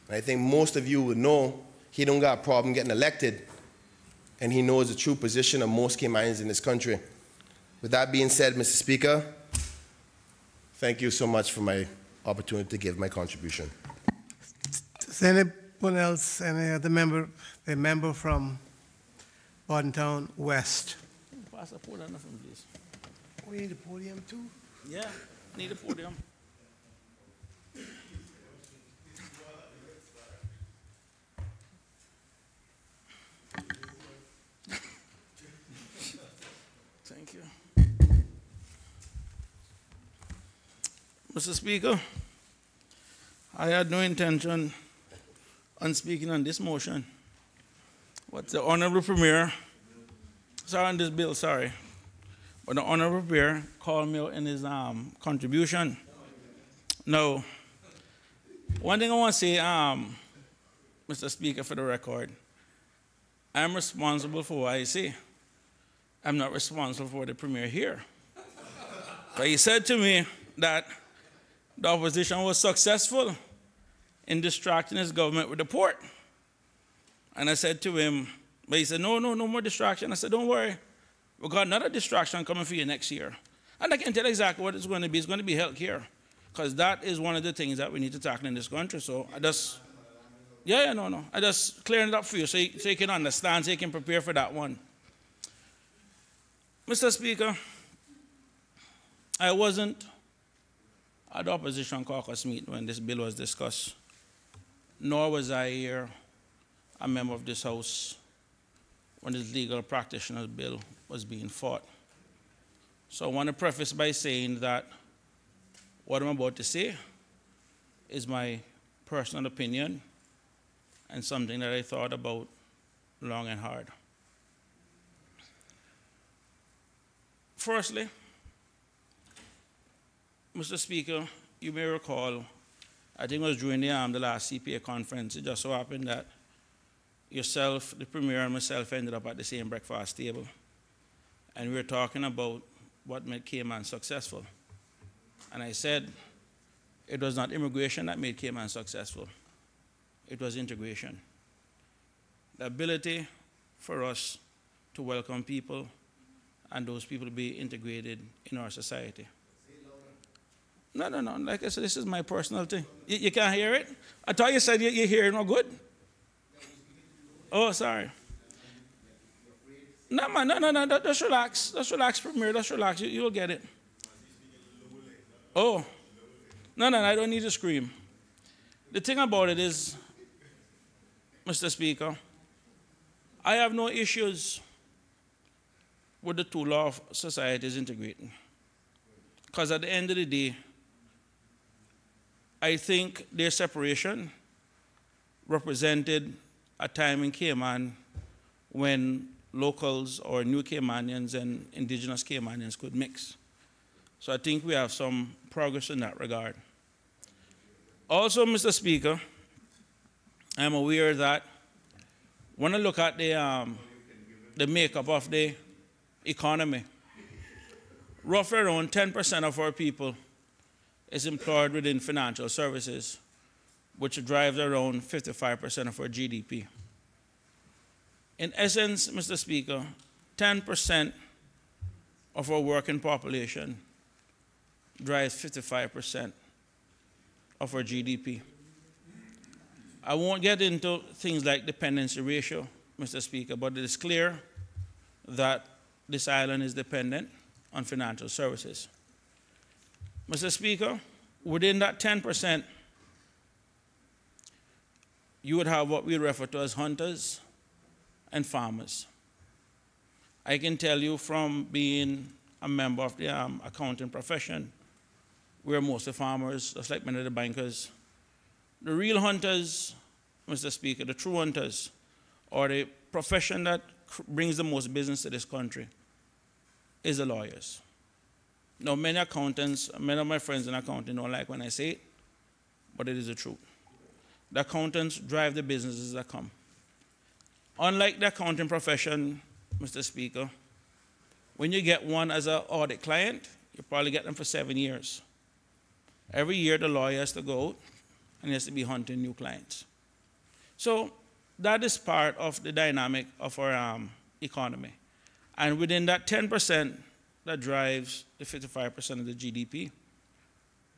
Speaker 5: And I think most of you would know he don't got a problem getting elected, and he knows the true position of most Caymanians in this country. With that being said, Mr. Speaker, thank you so much for my opportunity to give my contribution.
Speaker 1: Does anyone else, any other member, a member from Bordentown West?
Speaker 9: Pass the podium, please.
Speaker 1: We need a podium too?
Speaker 9: Yeah, need a podium. Thank you. Mr. Speaker, I had no intention on speaking on this motion. But the Honorable Premier, sorry on this bill, sorry. But the Honorable Premier called me out in his contribution. No. One thing I want to say, Mr. Speaker, for the record, I'm responsible for what I say. I'm not responsible for the Premier here. But he said to me that the opposition was successful in distracting his government with the port. And I said to him, but he said, no more distraction. I said, don't worry. We've got another distraction coming for you next year. And I can tell exactly what it's going to be. It's going to be health care. Because that is one of the things that we need to tackle in this country. So I just, I just clearing it up for you so you can understand, so you can prepare for that one. Mr. Speaker, I wasn't at the opposition caucus meeting when this bill was discussed, nor was I here a member of this House when this legal practitioner's bill was being fought. So I want to preface by saying that what I'm about to say is my personal opinion and something that I thought about long and hard. Firstly, Mr. Speaker, you may recall, I think it was during the last CPA conference, it just so happened that yourself, the Premier, and myself ended up at the same breakfast table. And we were talking about what made Cayman successful. And I said, it was not immigration that made Cayman successful. It was integration. The ability for us to welcome people and those people to be integrated in our society. No. Like I said, this is my personal thing. You can't hear it? I thought you said you hear it no good. Oh, sorry. No, man, no, just relax. Just relax, Premier, just relax. You'll get it. Oh. No, I don't need to scream. The thing about it is, Mr. Speaker, I have no issues with the two law societies integrating. Because at the end of the day, I think their separation represented a time in Cayman when locals or new Caymanians and indigenous Caymanians could mix. So I think we have some progress in that regard. Also, Mr. Speaker, I'm aware that when I look at the makeup of the economy, roughly around 10% of our people is employed within financial services, which drives around 55% of our GDP. In essence, Mr. Speaker, 10% of our working population drives 55% of our GDP. I won't get into things like dependency ratio, Mr. Speaker, but it is clear that this island is dependent on financial services. Mr. Speaker, within that 10%, you would have what we refer to as hunters and farmers. I can tell you from being a member of the accounting profession, we're mostly farmers, just like many of the bankers. The real hunters, Mr. Speaker, the true hunters, or the profession that brings the most business to this country, is the lawyers. Now, many accountants, many of my friends in accounting don't like when I say it, but it is the truth. The accountants drive the businesses that come. Unlike the accounting profession, Mr. Speaker, when you get one as an audit client, you probably get them for 7 years. Every year, the lawyer has to go out and he has to be hunting new clients. So that is part of the dynamic of our economy. And within that 10% that drives the 55% of the GDP,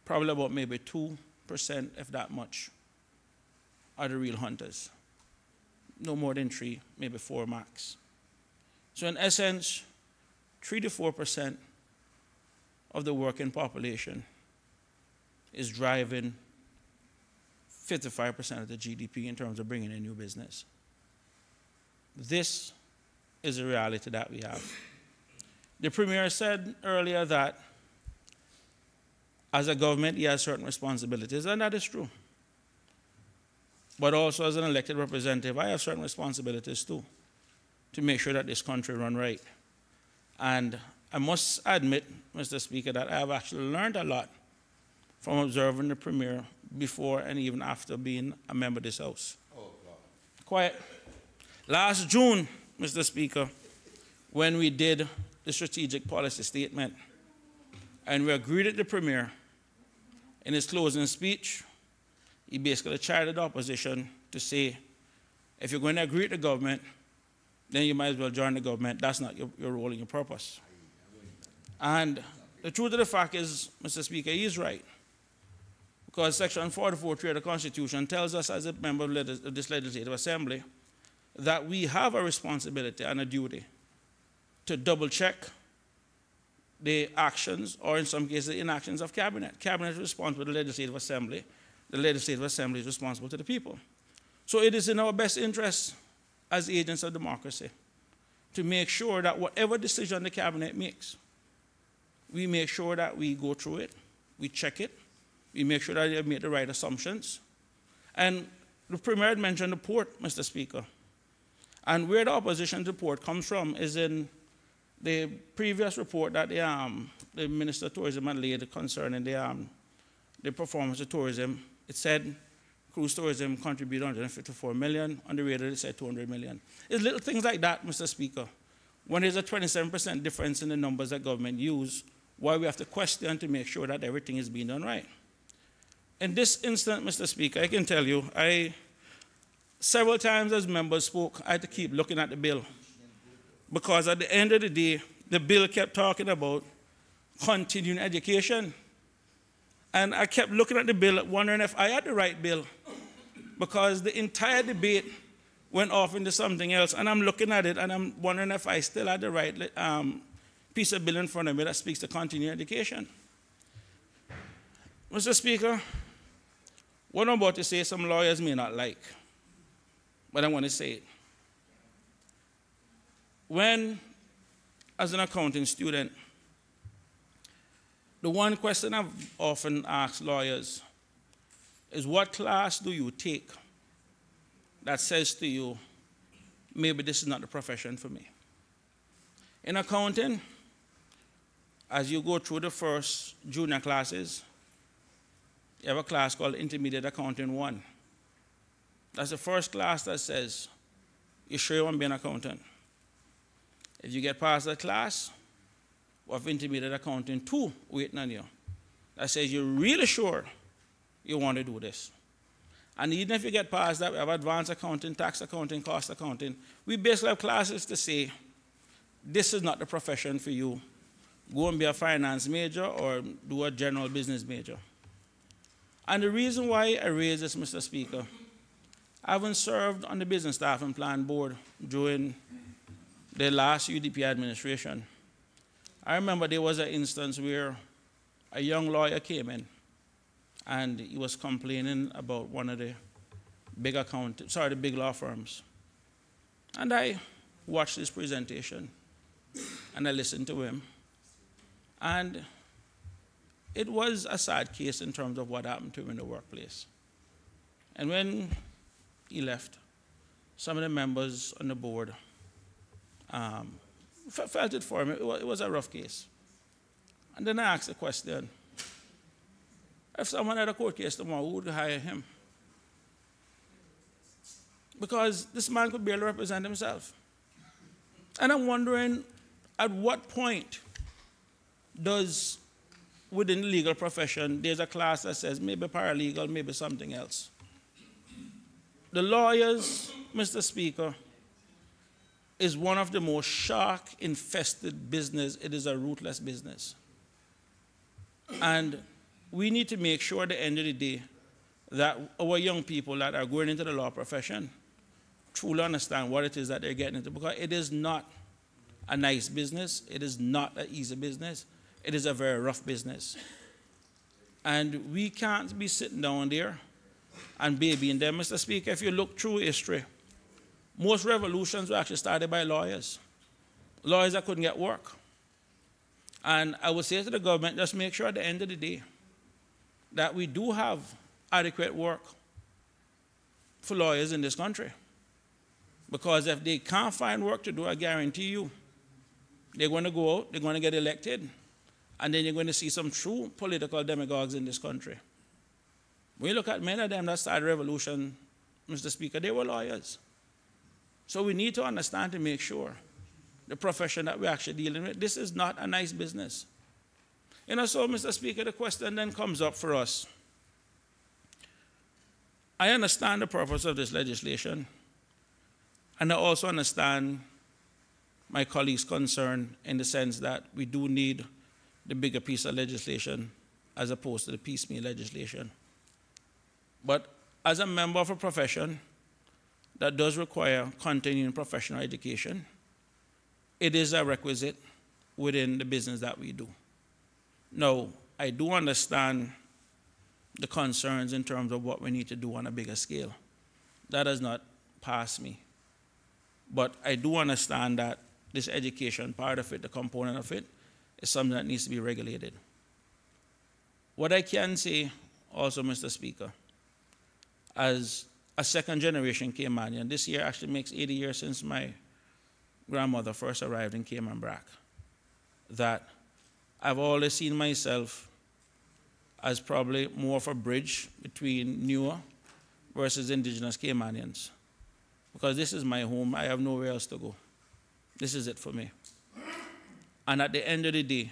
Speaker 9: probably about maybe 2%, if that much, are the real hunters. No more than 3, maybe 4 max. So in essence, 3 to 4% of the working population is driving 55% of the GDP in terms of bringing in new business. This is a reality that we have. The Premier said earlier that as a government, he has certain responsibilities, and that is true. But also as an elected representative, I have certain responsibilities too, to make sure that this country runs right. And I must admit, Mr. Speaker, that I have actually learned a lot from observing the Premier before and even after being a member of this House. Oh, God. Quiet. Last June, Mr. Speaker, when we did the strategic policy statement, and we agreed with the Premier, in his closing speech, he basically chided the opposition to say, if you're going to agree with the government, then you might as well join the government. That's not your role and your purpose. And the truth of the fact is, Mr. Speaker, he is right. Because Section 44.3 of the Constitution tells us as a member of this Legislative Assembly that we have a responsibility and a duty to double-check the actions, or in some cases, the inactions of Cabinet. Cabinet is responsible to the Legislative Assembly. The Legislative Assembly is responsible to the people. So it is in our best interest as agents of democracy to make sure that whatever decision the Cabinet makes, we make sure that we go through it, we check it, we make sure that they make the right assumptions. And the Premier had mentioned the port, Mr. Speaker. And where the opposition to the port comes from is in the previous report that the Minister of Tourism had laid concerning the performance of tourism. It said cruise tourism contributed 154 million. On the radar, it said 200 million. It's little things like that, Mr. Speaker. When there's a 27% difference in the numbers that government use, why we have to question to make sure that everything is being done right. In this instant, Mr. Speaker, I can tell you, several times as members spoke, I had to keep looking at the bill. Because at the end of the day, the bill kept talking about continuing education. And I kept looking at the bill, wondering if I had the right bill. Because the entire debate went off into something else, and I'm looking at it, and I'm wondering if I still had the right piece of bill in front of me that speaks to continuing education. Mr. Speaker, what I'm about to say, some lawyers may not like, but I want to say it. When, as an accounting student, the one question I've often asked lawyers is, what class do you take that says to you, maybe this is not the profession for me? In accounting, as you go through the first junior classes, you have a class called Intermediate Accounting 1. That's the first class that says, you sure you want to be an accountant? If you get past that class, of Intermediate Accounting 2 waiting on you, that says you're really sure you want to do this. And even if you get past that, we have advanced accounting, tax accounting, cost accounting. We basically have classes to say, this is not the profession for you. Go and be a finance major or do a general business major. And the reason why I raise this, Mr. Speaker, I haven't served on the Business Staff and Plan Board during the last UDP administration. I remember there was an instance where a young lawyer came in and he was complaining about one of the big law firms. And I watched his presentation and I listened to him. And it was a sad case in terms of what happened to him in the workplace. And when he left, some of the members on the board felt it for him. It was a rough case. And then I asked the question, if someone had a court case tomorrow, who would hire him? Because this man could barely represent himself. And I'm wondering, at what point does, within the legal profession, there's a class that says maybe paralegal, maybe something else? The lawyers, Mr. Speaker, is one of the most shark-infested business. It is a ruthless business. And we need to make sure at the end of the day that our young people that are going into the law profession truly understand what it is that they're getting into, because it is not a nice business. It is not an easy business. It is a very rough business. And we can't be sitting down there and babying them. Mr. Speaker, if you look through history, most revolutions were actually started by lawyers. Lawyers that couldn't get work. And I would say to the government, just make sure at the end of the day that we do have adequate work for lawyers in this country. Because if they can't find work to do, I guarantee you, they're going to go out, they're going to get elected, and then you're going to see some true political demagogues in this country. When you look at many of them that started revolution, Mr. Speaker, they were lawyers. So we need to understand to make sure the profession that we're actually dealing with, this is not a nice business. You know, so, Mr. Speaker, the question then comes up for us. I understand the purpose of this legislation, and I also understand my colleagues' concern in the sense that we do need the bigger piece of legislation as opposed to the piecemeal legislation. But as a member of a profession that does require continuing professional education, it is a requisite within the business that we do. Now, I do understand the concerns in terms of what we need to do on a bigger scale. That does not pass me. But I do understand that this education part of it, the component of it, is something that needs to be regulated. What I can say also, Mr. Speaker, as a second-generation Caymanian, this year actually makes 80 years since my grandmother first arrived in Cayman Brac, that I've always seen myself as probably more of a bridge between newer versus indigenous Caymanians. Because this is my home, I have nowhere else to go. This is it for me. And at the end of the day,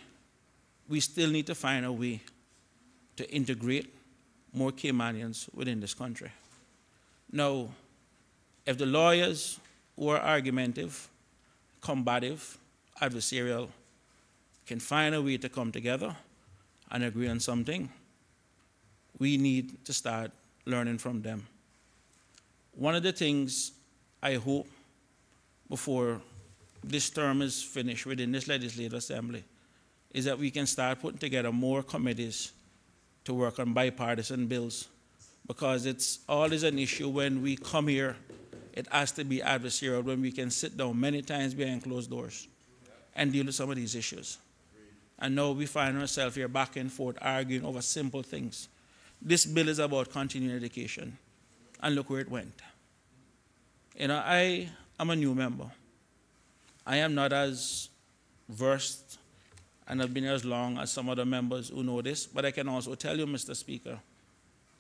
Speaker 9: we still need to find a way to integrate more Caymanians within this country. Now, if the lawyers who are argumentative, combative, adversarial, can find a way to come together and agree on something, we need to start learning from them. One of the things I hope, before this term is finished within this legislative assembly, is that we can start putting together more committees to work on bipartisan bills, because it's always an issue when we come here. It has to be adversarial when we can sit down many times behind closed doors and deal with some of these issues. And now we find ourselves here back and forth arguing over simple things. This bill is about continuing education, and look where it went. You know, I am a new member. I am not as versed and have been here as long as some other members who know this, but I can also tell you, Mr. Speaker,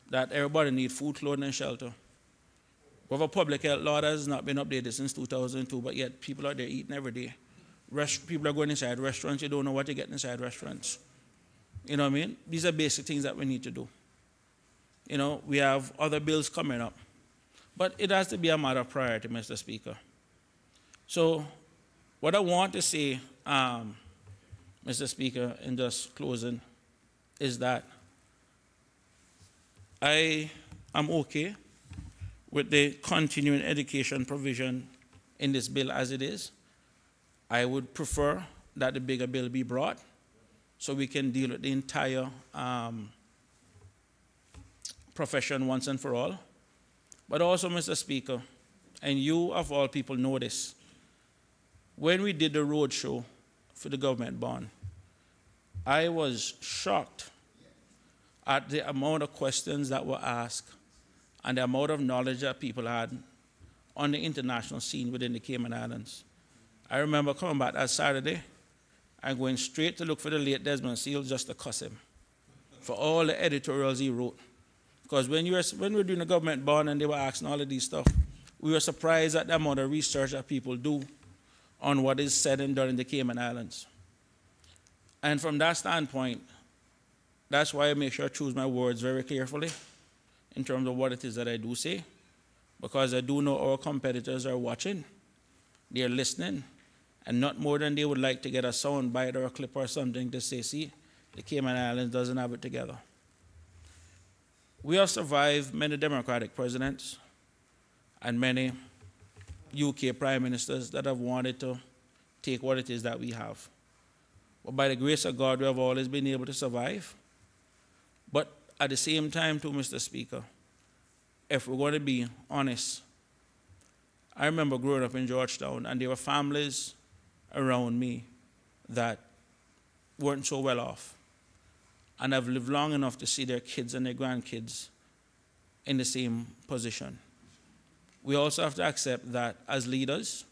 Speaker 9: that everybody needs food, clothing, and shelter. We have a public health law that has not been updated since 2002, but yet people are there eating every day. People are going inside restaurants. You don't know what you get inside restaurants. You know what I mean? These are basic things that we need to do. You know, we have other bills coming up. But it has to be a matter of priority, Mr. Speaker. So what I want to say, Mr. Speaker, in just closing, is that I am okay with the continuing education provision in this bill as it is. I would prefer that the bigger bill be brought so we can deal with the entire profession once and for all. But also, Mr. Speaker, and you of all people know this, when we did the roadshow for the government bond, I was shocked at the amount of questions that were asked and the amount of knowledge that people had on the international scene within the Cayman Islands. I remember coming back that Saturday and going straight to look for the late Desmond Seal just to cuss him for all the editorials he wrote. Because when we were doing the government bond and they were asking all of these stuff, we were surprised at the amount of research that people do on what is said and done in the Cayman Islands. And from that standpoint, that's why I make sure I choose my words very carefully in terms of what it is that I do say, because I do know our competitors are watching, they're listening, and not more than they would like to get a sound bite or a clip or something to say, see, the Cayman Islands doesn't have it together. We have survived many Democratic presidents and many UK prime ministers that have wanted to take what it is that we have. But by the grace of God, we have always been able to survive. But at the same time, too, Mr. Speaker, if we're going to be honest, I remember growing up in Georgetown, and there were families around me that weren't so well off. And I've lived long enough to see their kids and their grandkids in the same position. We also have to accept that as leaders,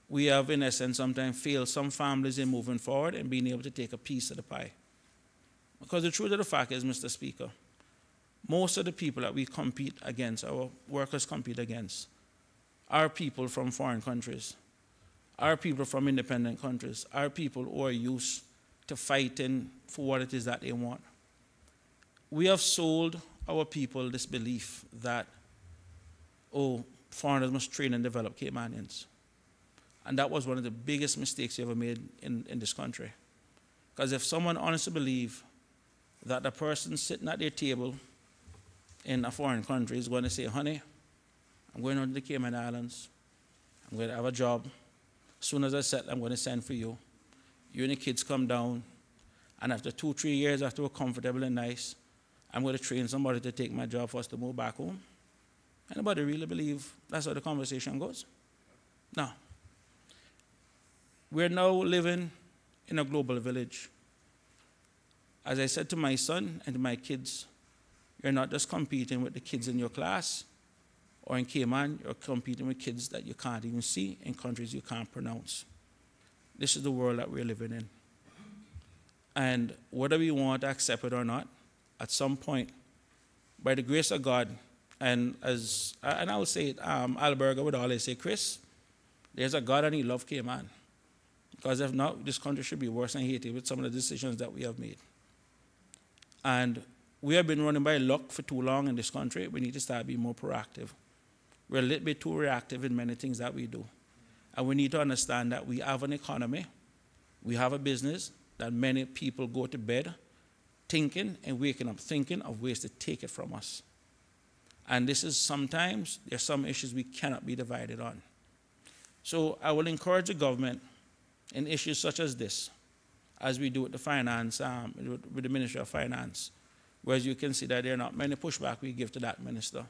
Speaker 9: we have, in essence, sometimes failed some families in moving forward and being able to take a piece of the pie. Because the truth of the fact is, Mr. Speaker, most of the people that we compete against, our workers compete against, are people from foreign countries, are people from independent countries, are people who are used to fighting for what it is that they want. We have sold our people this belief that, oh, foreigners must train and develop Caymanians. And that was one of the biggest mistakes you ever made in this country. Because if someone honestly believes that the person sitting at their table in a foreign country is going to say, honey, I'm going on to the Cayman Islands, I'm going to have a job, as soon as I settle, I'm going to send for you. You and the kids come down, and after 2-3 years, after we're comfortable and nice, I'm going to train somebody to take my job for us to move back home. Anybody really believe that's how the conversation goes? No. We're now living in a global village. As I said to my son and to my kids, you're not just competing with the kids in your class or in Cayman, you're competing with kids that you can't even see in countries you can't pronounce. This is the world that we're living in. And whether we want to accept it or not, at some point, by the grace of God, and I would say it, Alberga would always say, Chris, there's a God and he loves Cayman. Because if not, this country should be worse than Haiti with some of the decisions that we have made. And we have been running by luck for too long in this country. We need to start being more proactive. We're a little bit too reactive in many things that we do. And we need to understand that we have an economy, we have a business, that many people go to bed thinking and waking up thinking of ways to take it from us. And this is sometimes, there are some issues we cannot be divided on. So I will encourage the government in issues such as this, as we do with the finance, with the Ministry of Finance, whereas you can see that there are not many pushback we give to that minister,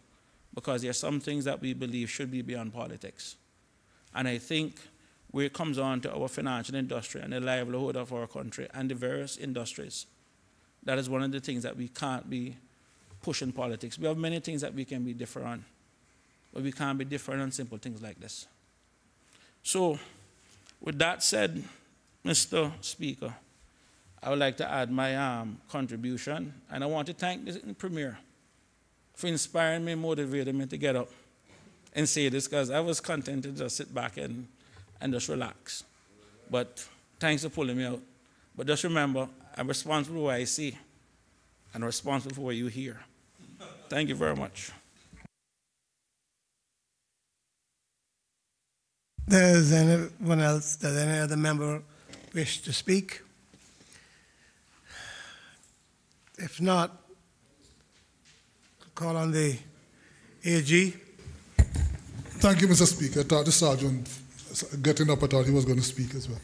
Speaker 9: because there are some things that we believe should be beyond politics. And I think where it comes on to our financial industry and the livelihood of our country and the various industries, that is one of the things that we can't be pushing politics. We have many things that we can be different on, but we can't be different on simple things like this. So, with that said, Mr. Speaker, I would like to add my contribution, and I want to thank the Premier for inspiring me, motivating me to get up and say this, because I was content to just sit back and just relax. But thanks for pulling me out. But just remember, I'm responsible for what I see and responsible for what you hear. Thank you very much.
Speaker 1: Does anyone else, does any other member wish to speak? If not, call on the AG.
Speaker 3: Thank you, Mr. Speaker. I thought the sergeant, getting up, I thought he was going to speak as well.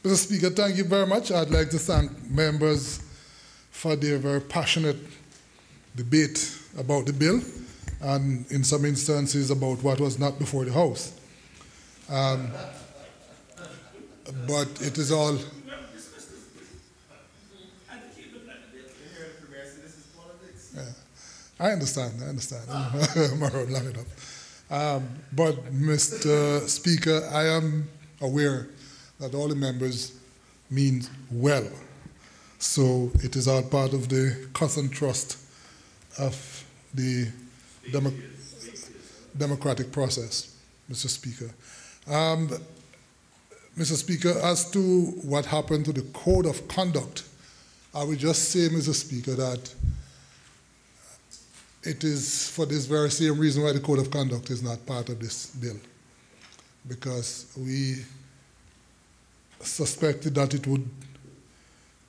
Speaker 3: Mr. Speaker, thank you very much. I'd like to thank members for their very passionate debate about the bill, and in some instances about what was not before the House. But it is all... Yeah, I understand. I'm around long enough. But, Mr. Speaker, I am aware that all the members mean well. So it is all part of the constant trust of the democratic process, Mr. Speaker. Mr. Speaker, as to what happened to the Code of Conduct, I would just say, Mr. Speaker, that it is for this very same reason why the Code of Conduct is not part of this bill, because we suspected that it would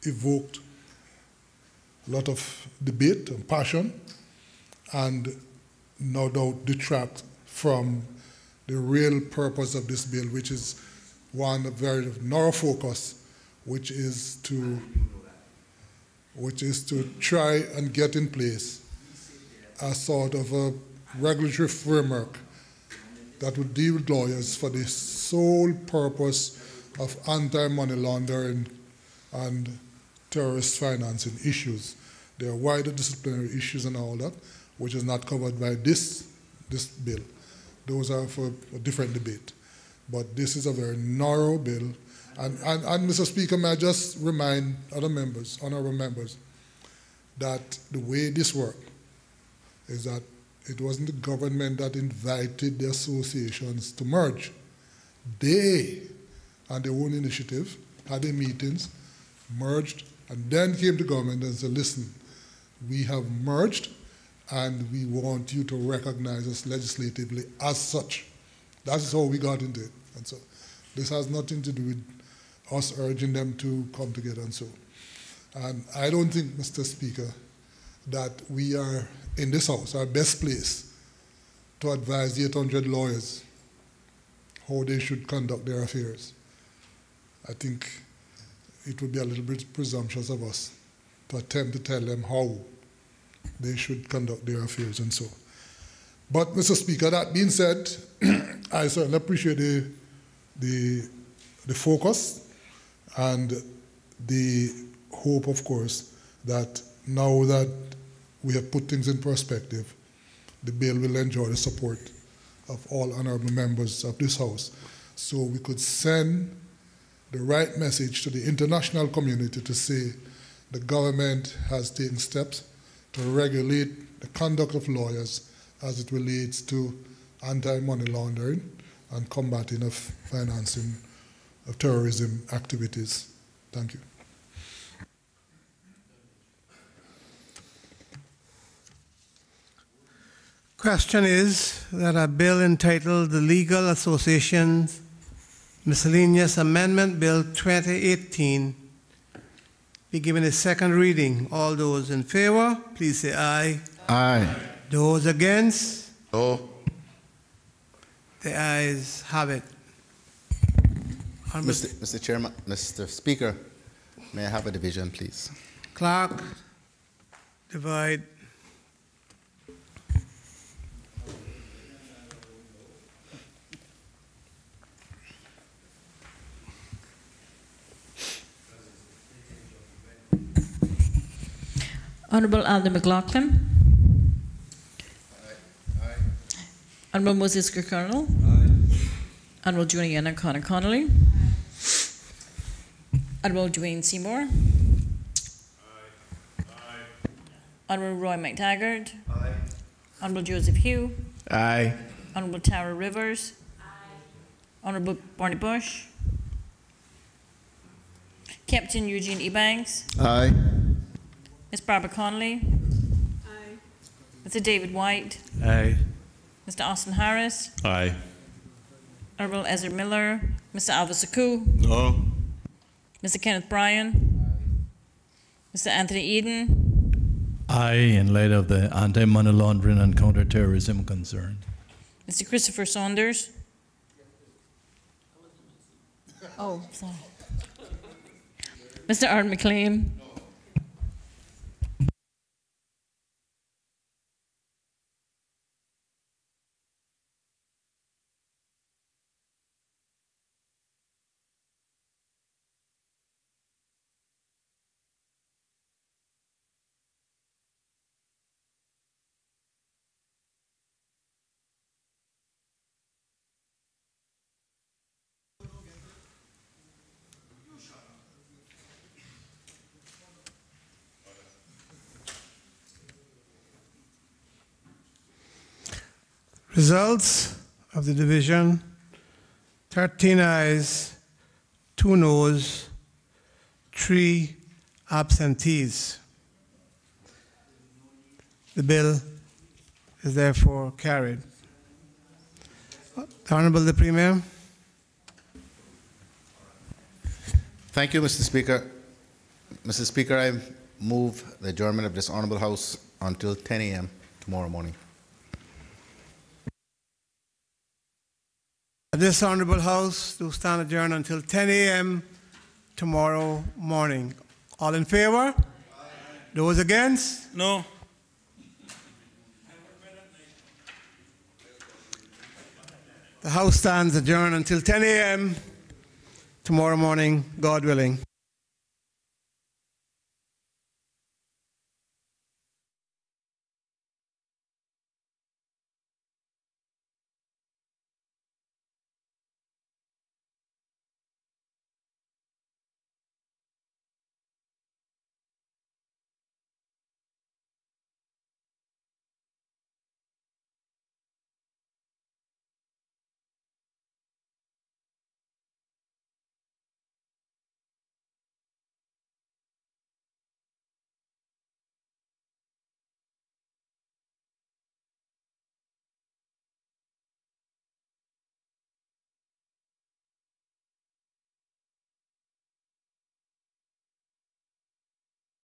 Speaker 3: evoke a lot of debate and passion, and no doubt detract from the real purpose of this bill, which is one very narrow focus, which is to try and get in place a sort of a regulatory framework that would deal with lawyers for the sole purpose of anti-money laundering and terrorist financing issues. There are wider disciplinary issues and all that, which is not covered by this bill. Those are for a different debate. But this is a very narrow bill. And Mr. Speaker, may I just remind other members, honorable members, that the way this worked is that it wasn't the government that invited the associations to merge. They, on their own initiative, had their meetings, merged, and then came to government and said, listen, we have merged, and we want you to recognize us legislatively as such. That's how we got into it. And so this has nothing to do with us urging them to come together and so. And I don't think, Mr. Speaker, that we are in this House, our best place to advise the 800 lawyers how they should conduct their affairs. I think it would be a little bit presumptuous of us to attempt to tell them how they should conduct their affairs and so. But, Mr. Speaker, that being said, I certainly appreciate the focus and the hope, of course, that now that we have put things in perspective, the bill will enjoy the support of all honorable members of this House, so we could send the right message to the international community to say the government has taken steps to regulate the conduct of lawyers as it relates to anti-money laundering and combating of financing of terrorism activities. Thank you.
Speaker 1: Question is that a bill entitled the Legal Associations Miscellaneous Amendment Bill 2018 be be given a second reading. All those in favor, please say aye.
Speaker 8: Aye.
Speaker 1: Those against?
Speaker 4: No.
Speaker 1: The ayes have it.
Speaker 8: Mr. Chairman, Mr. Speaker, may I have a division, please?
Speaker 1: Clerk, divide.
Speaker 2: Honorable Alden McLaughlin. Aye. Honorable Moses Kirkconnell. Honorable Juliana Connor Connolly. Honorable Dwayne Seymour. Honorable Roy McTaggart.
Speaker 10: Aye.
Speaker 2: Honorable Joseph Hugh.
Speaker 10: Aye.
Speaker 2: Honorable Tara Rivers. Honorable Barney Bush. Captain Eugene Ebanks.
Speaker 10: Aye.
Speaker 2: Ms. Barbara Connolly. Aye. Mr. David White.
Speaker 10: Aye.
Speaker 2: Mr. Austin Harris.
Speaker 10: Aye.
Speaker 2: Honorable Ezra Miller. Mr. Alva Saku.
Speaker 10: No.
Speaker 2: Mr. Kenneth Bryan. Mr. Anthony Eden.
Speaker 7: Aye, in light of the anti-money laundering and counter-terrorism concern.
Speaker 2: Mr. Christopher Saunders. Oh, sorry. Mr. Art McLean.
Speaker 1: Results of the division: 13 ayes, 2 noes, 3 absentees. The bill is therefore carried. The Honorable the Premier.
Speaker 8: Thank you, Mr. Speaker. Mr. Speaker, I move the adjournment of this honorable House until 10 a.m. tomorrow morning.
Speaker 1: This Honorable House to stand adjourned until 10 a.m. tomorrow morning. All in favor? Aye. Those against?
Speaker 9: No.
Speaker 1: The House stands adjourned until 10 a.m. tomorrow morning, God willing.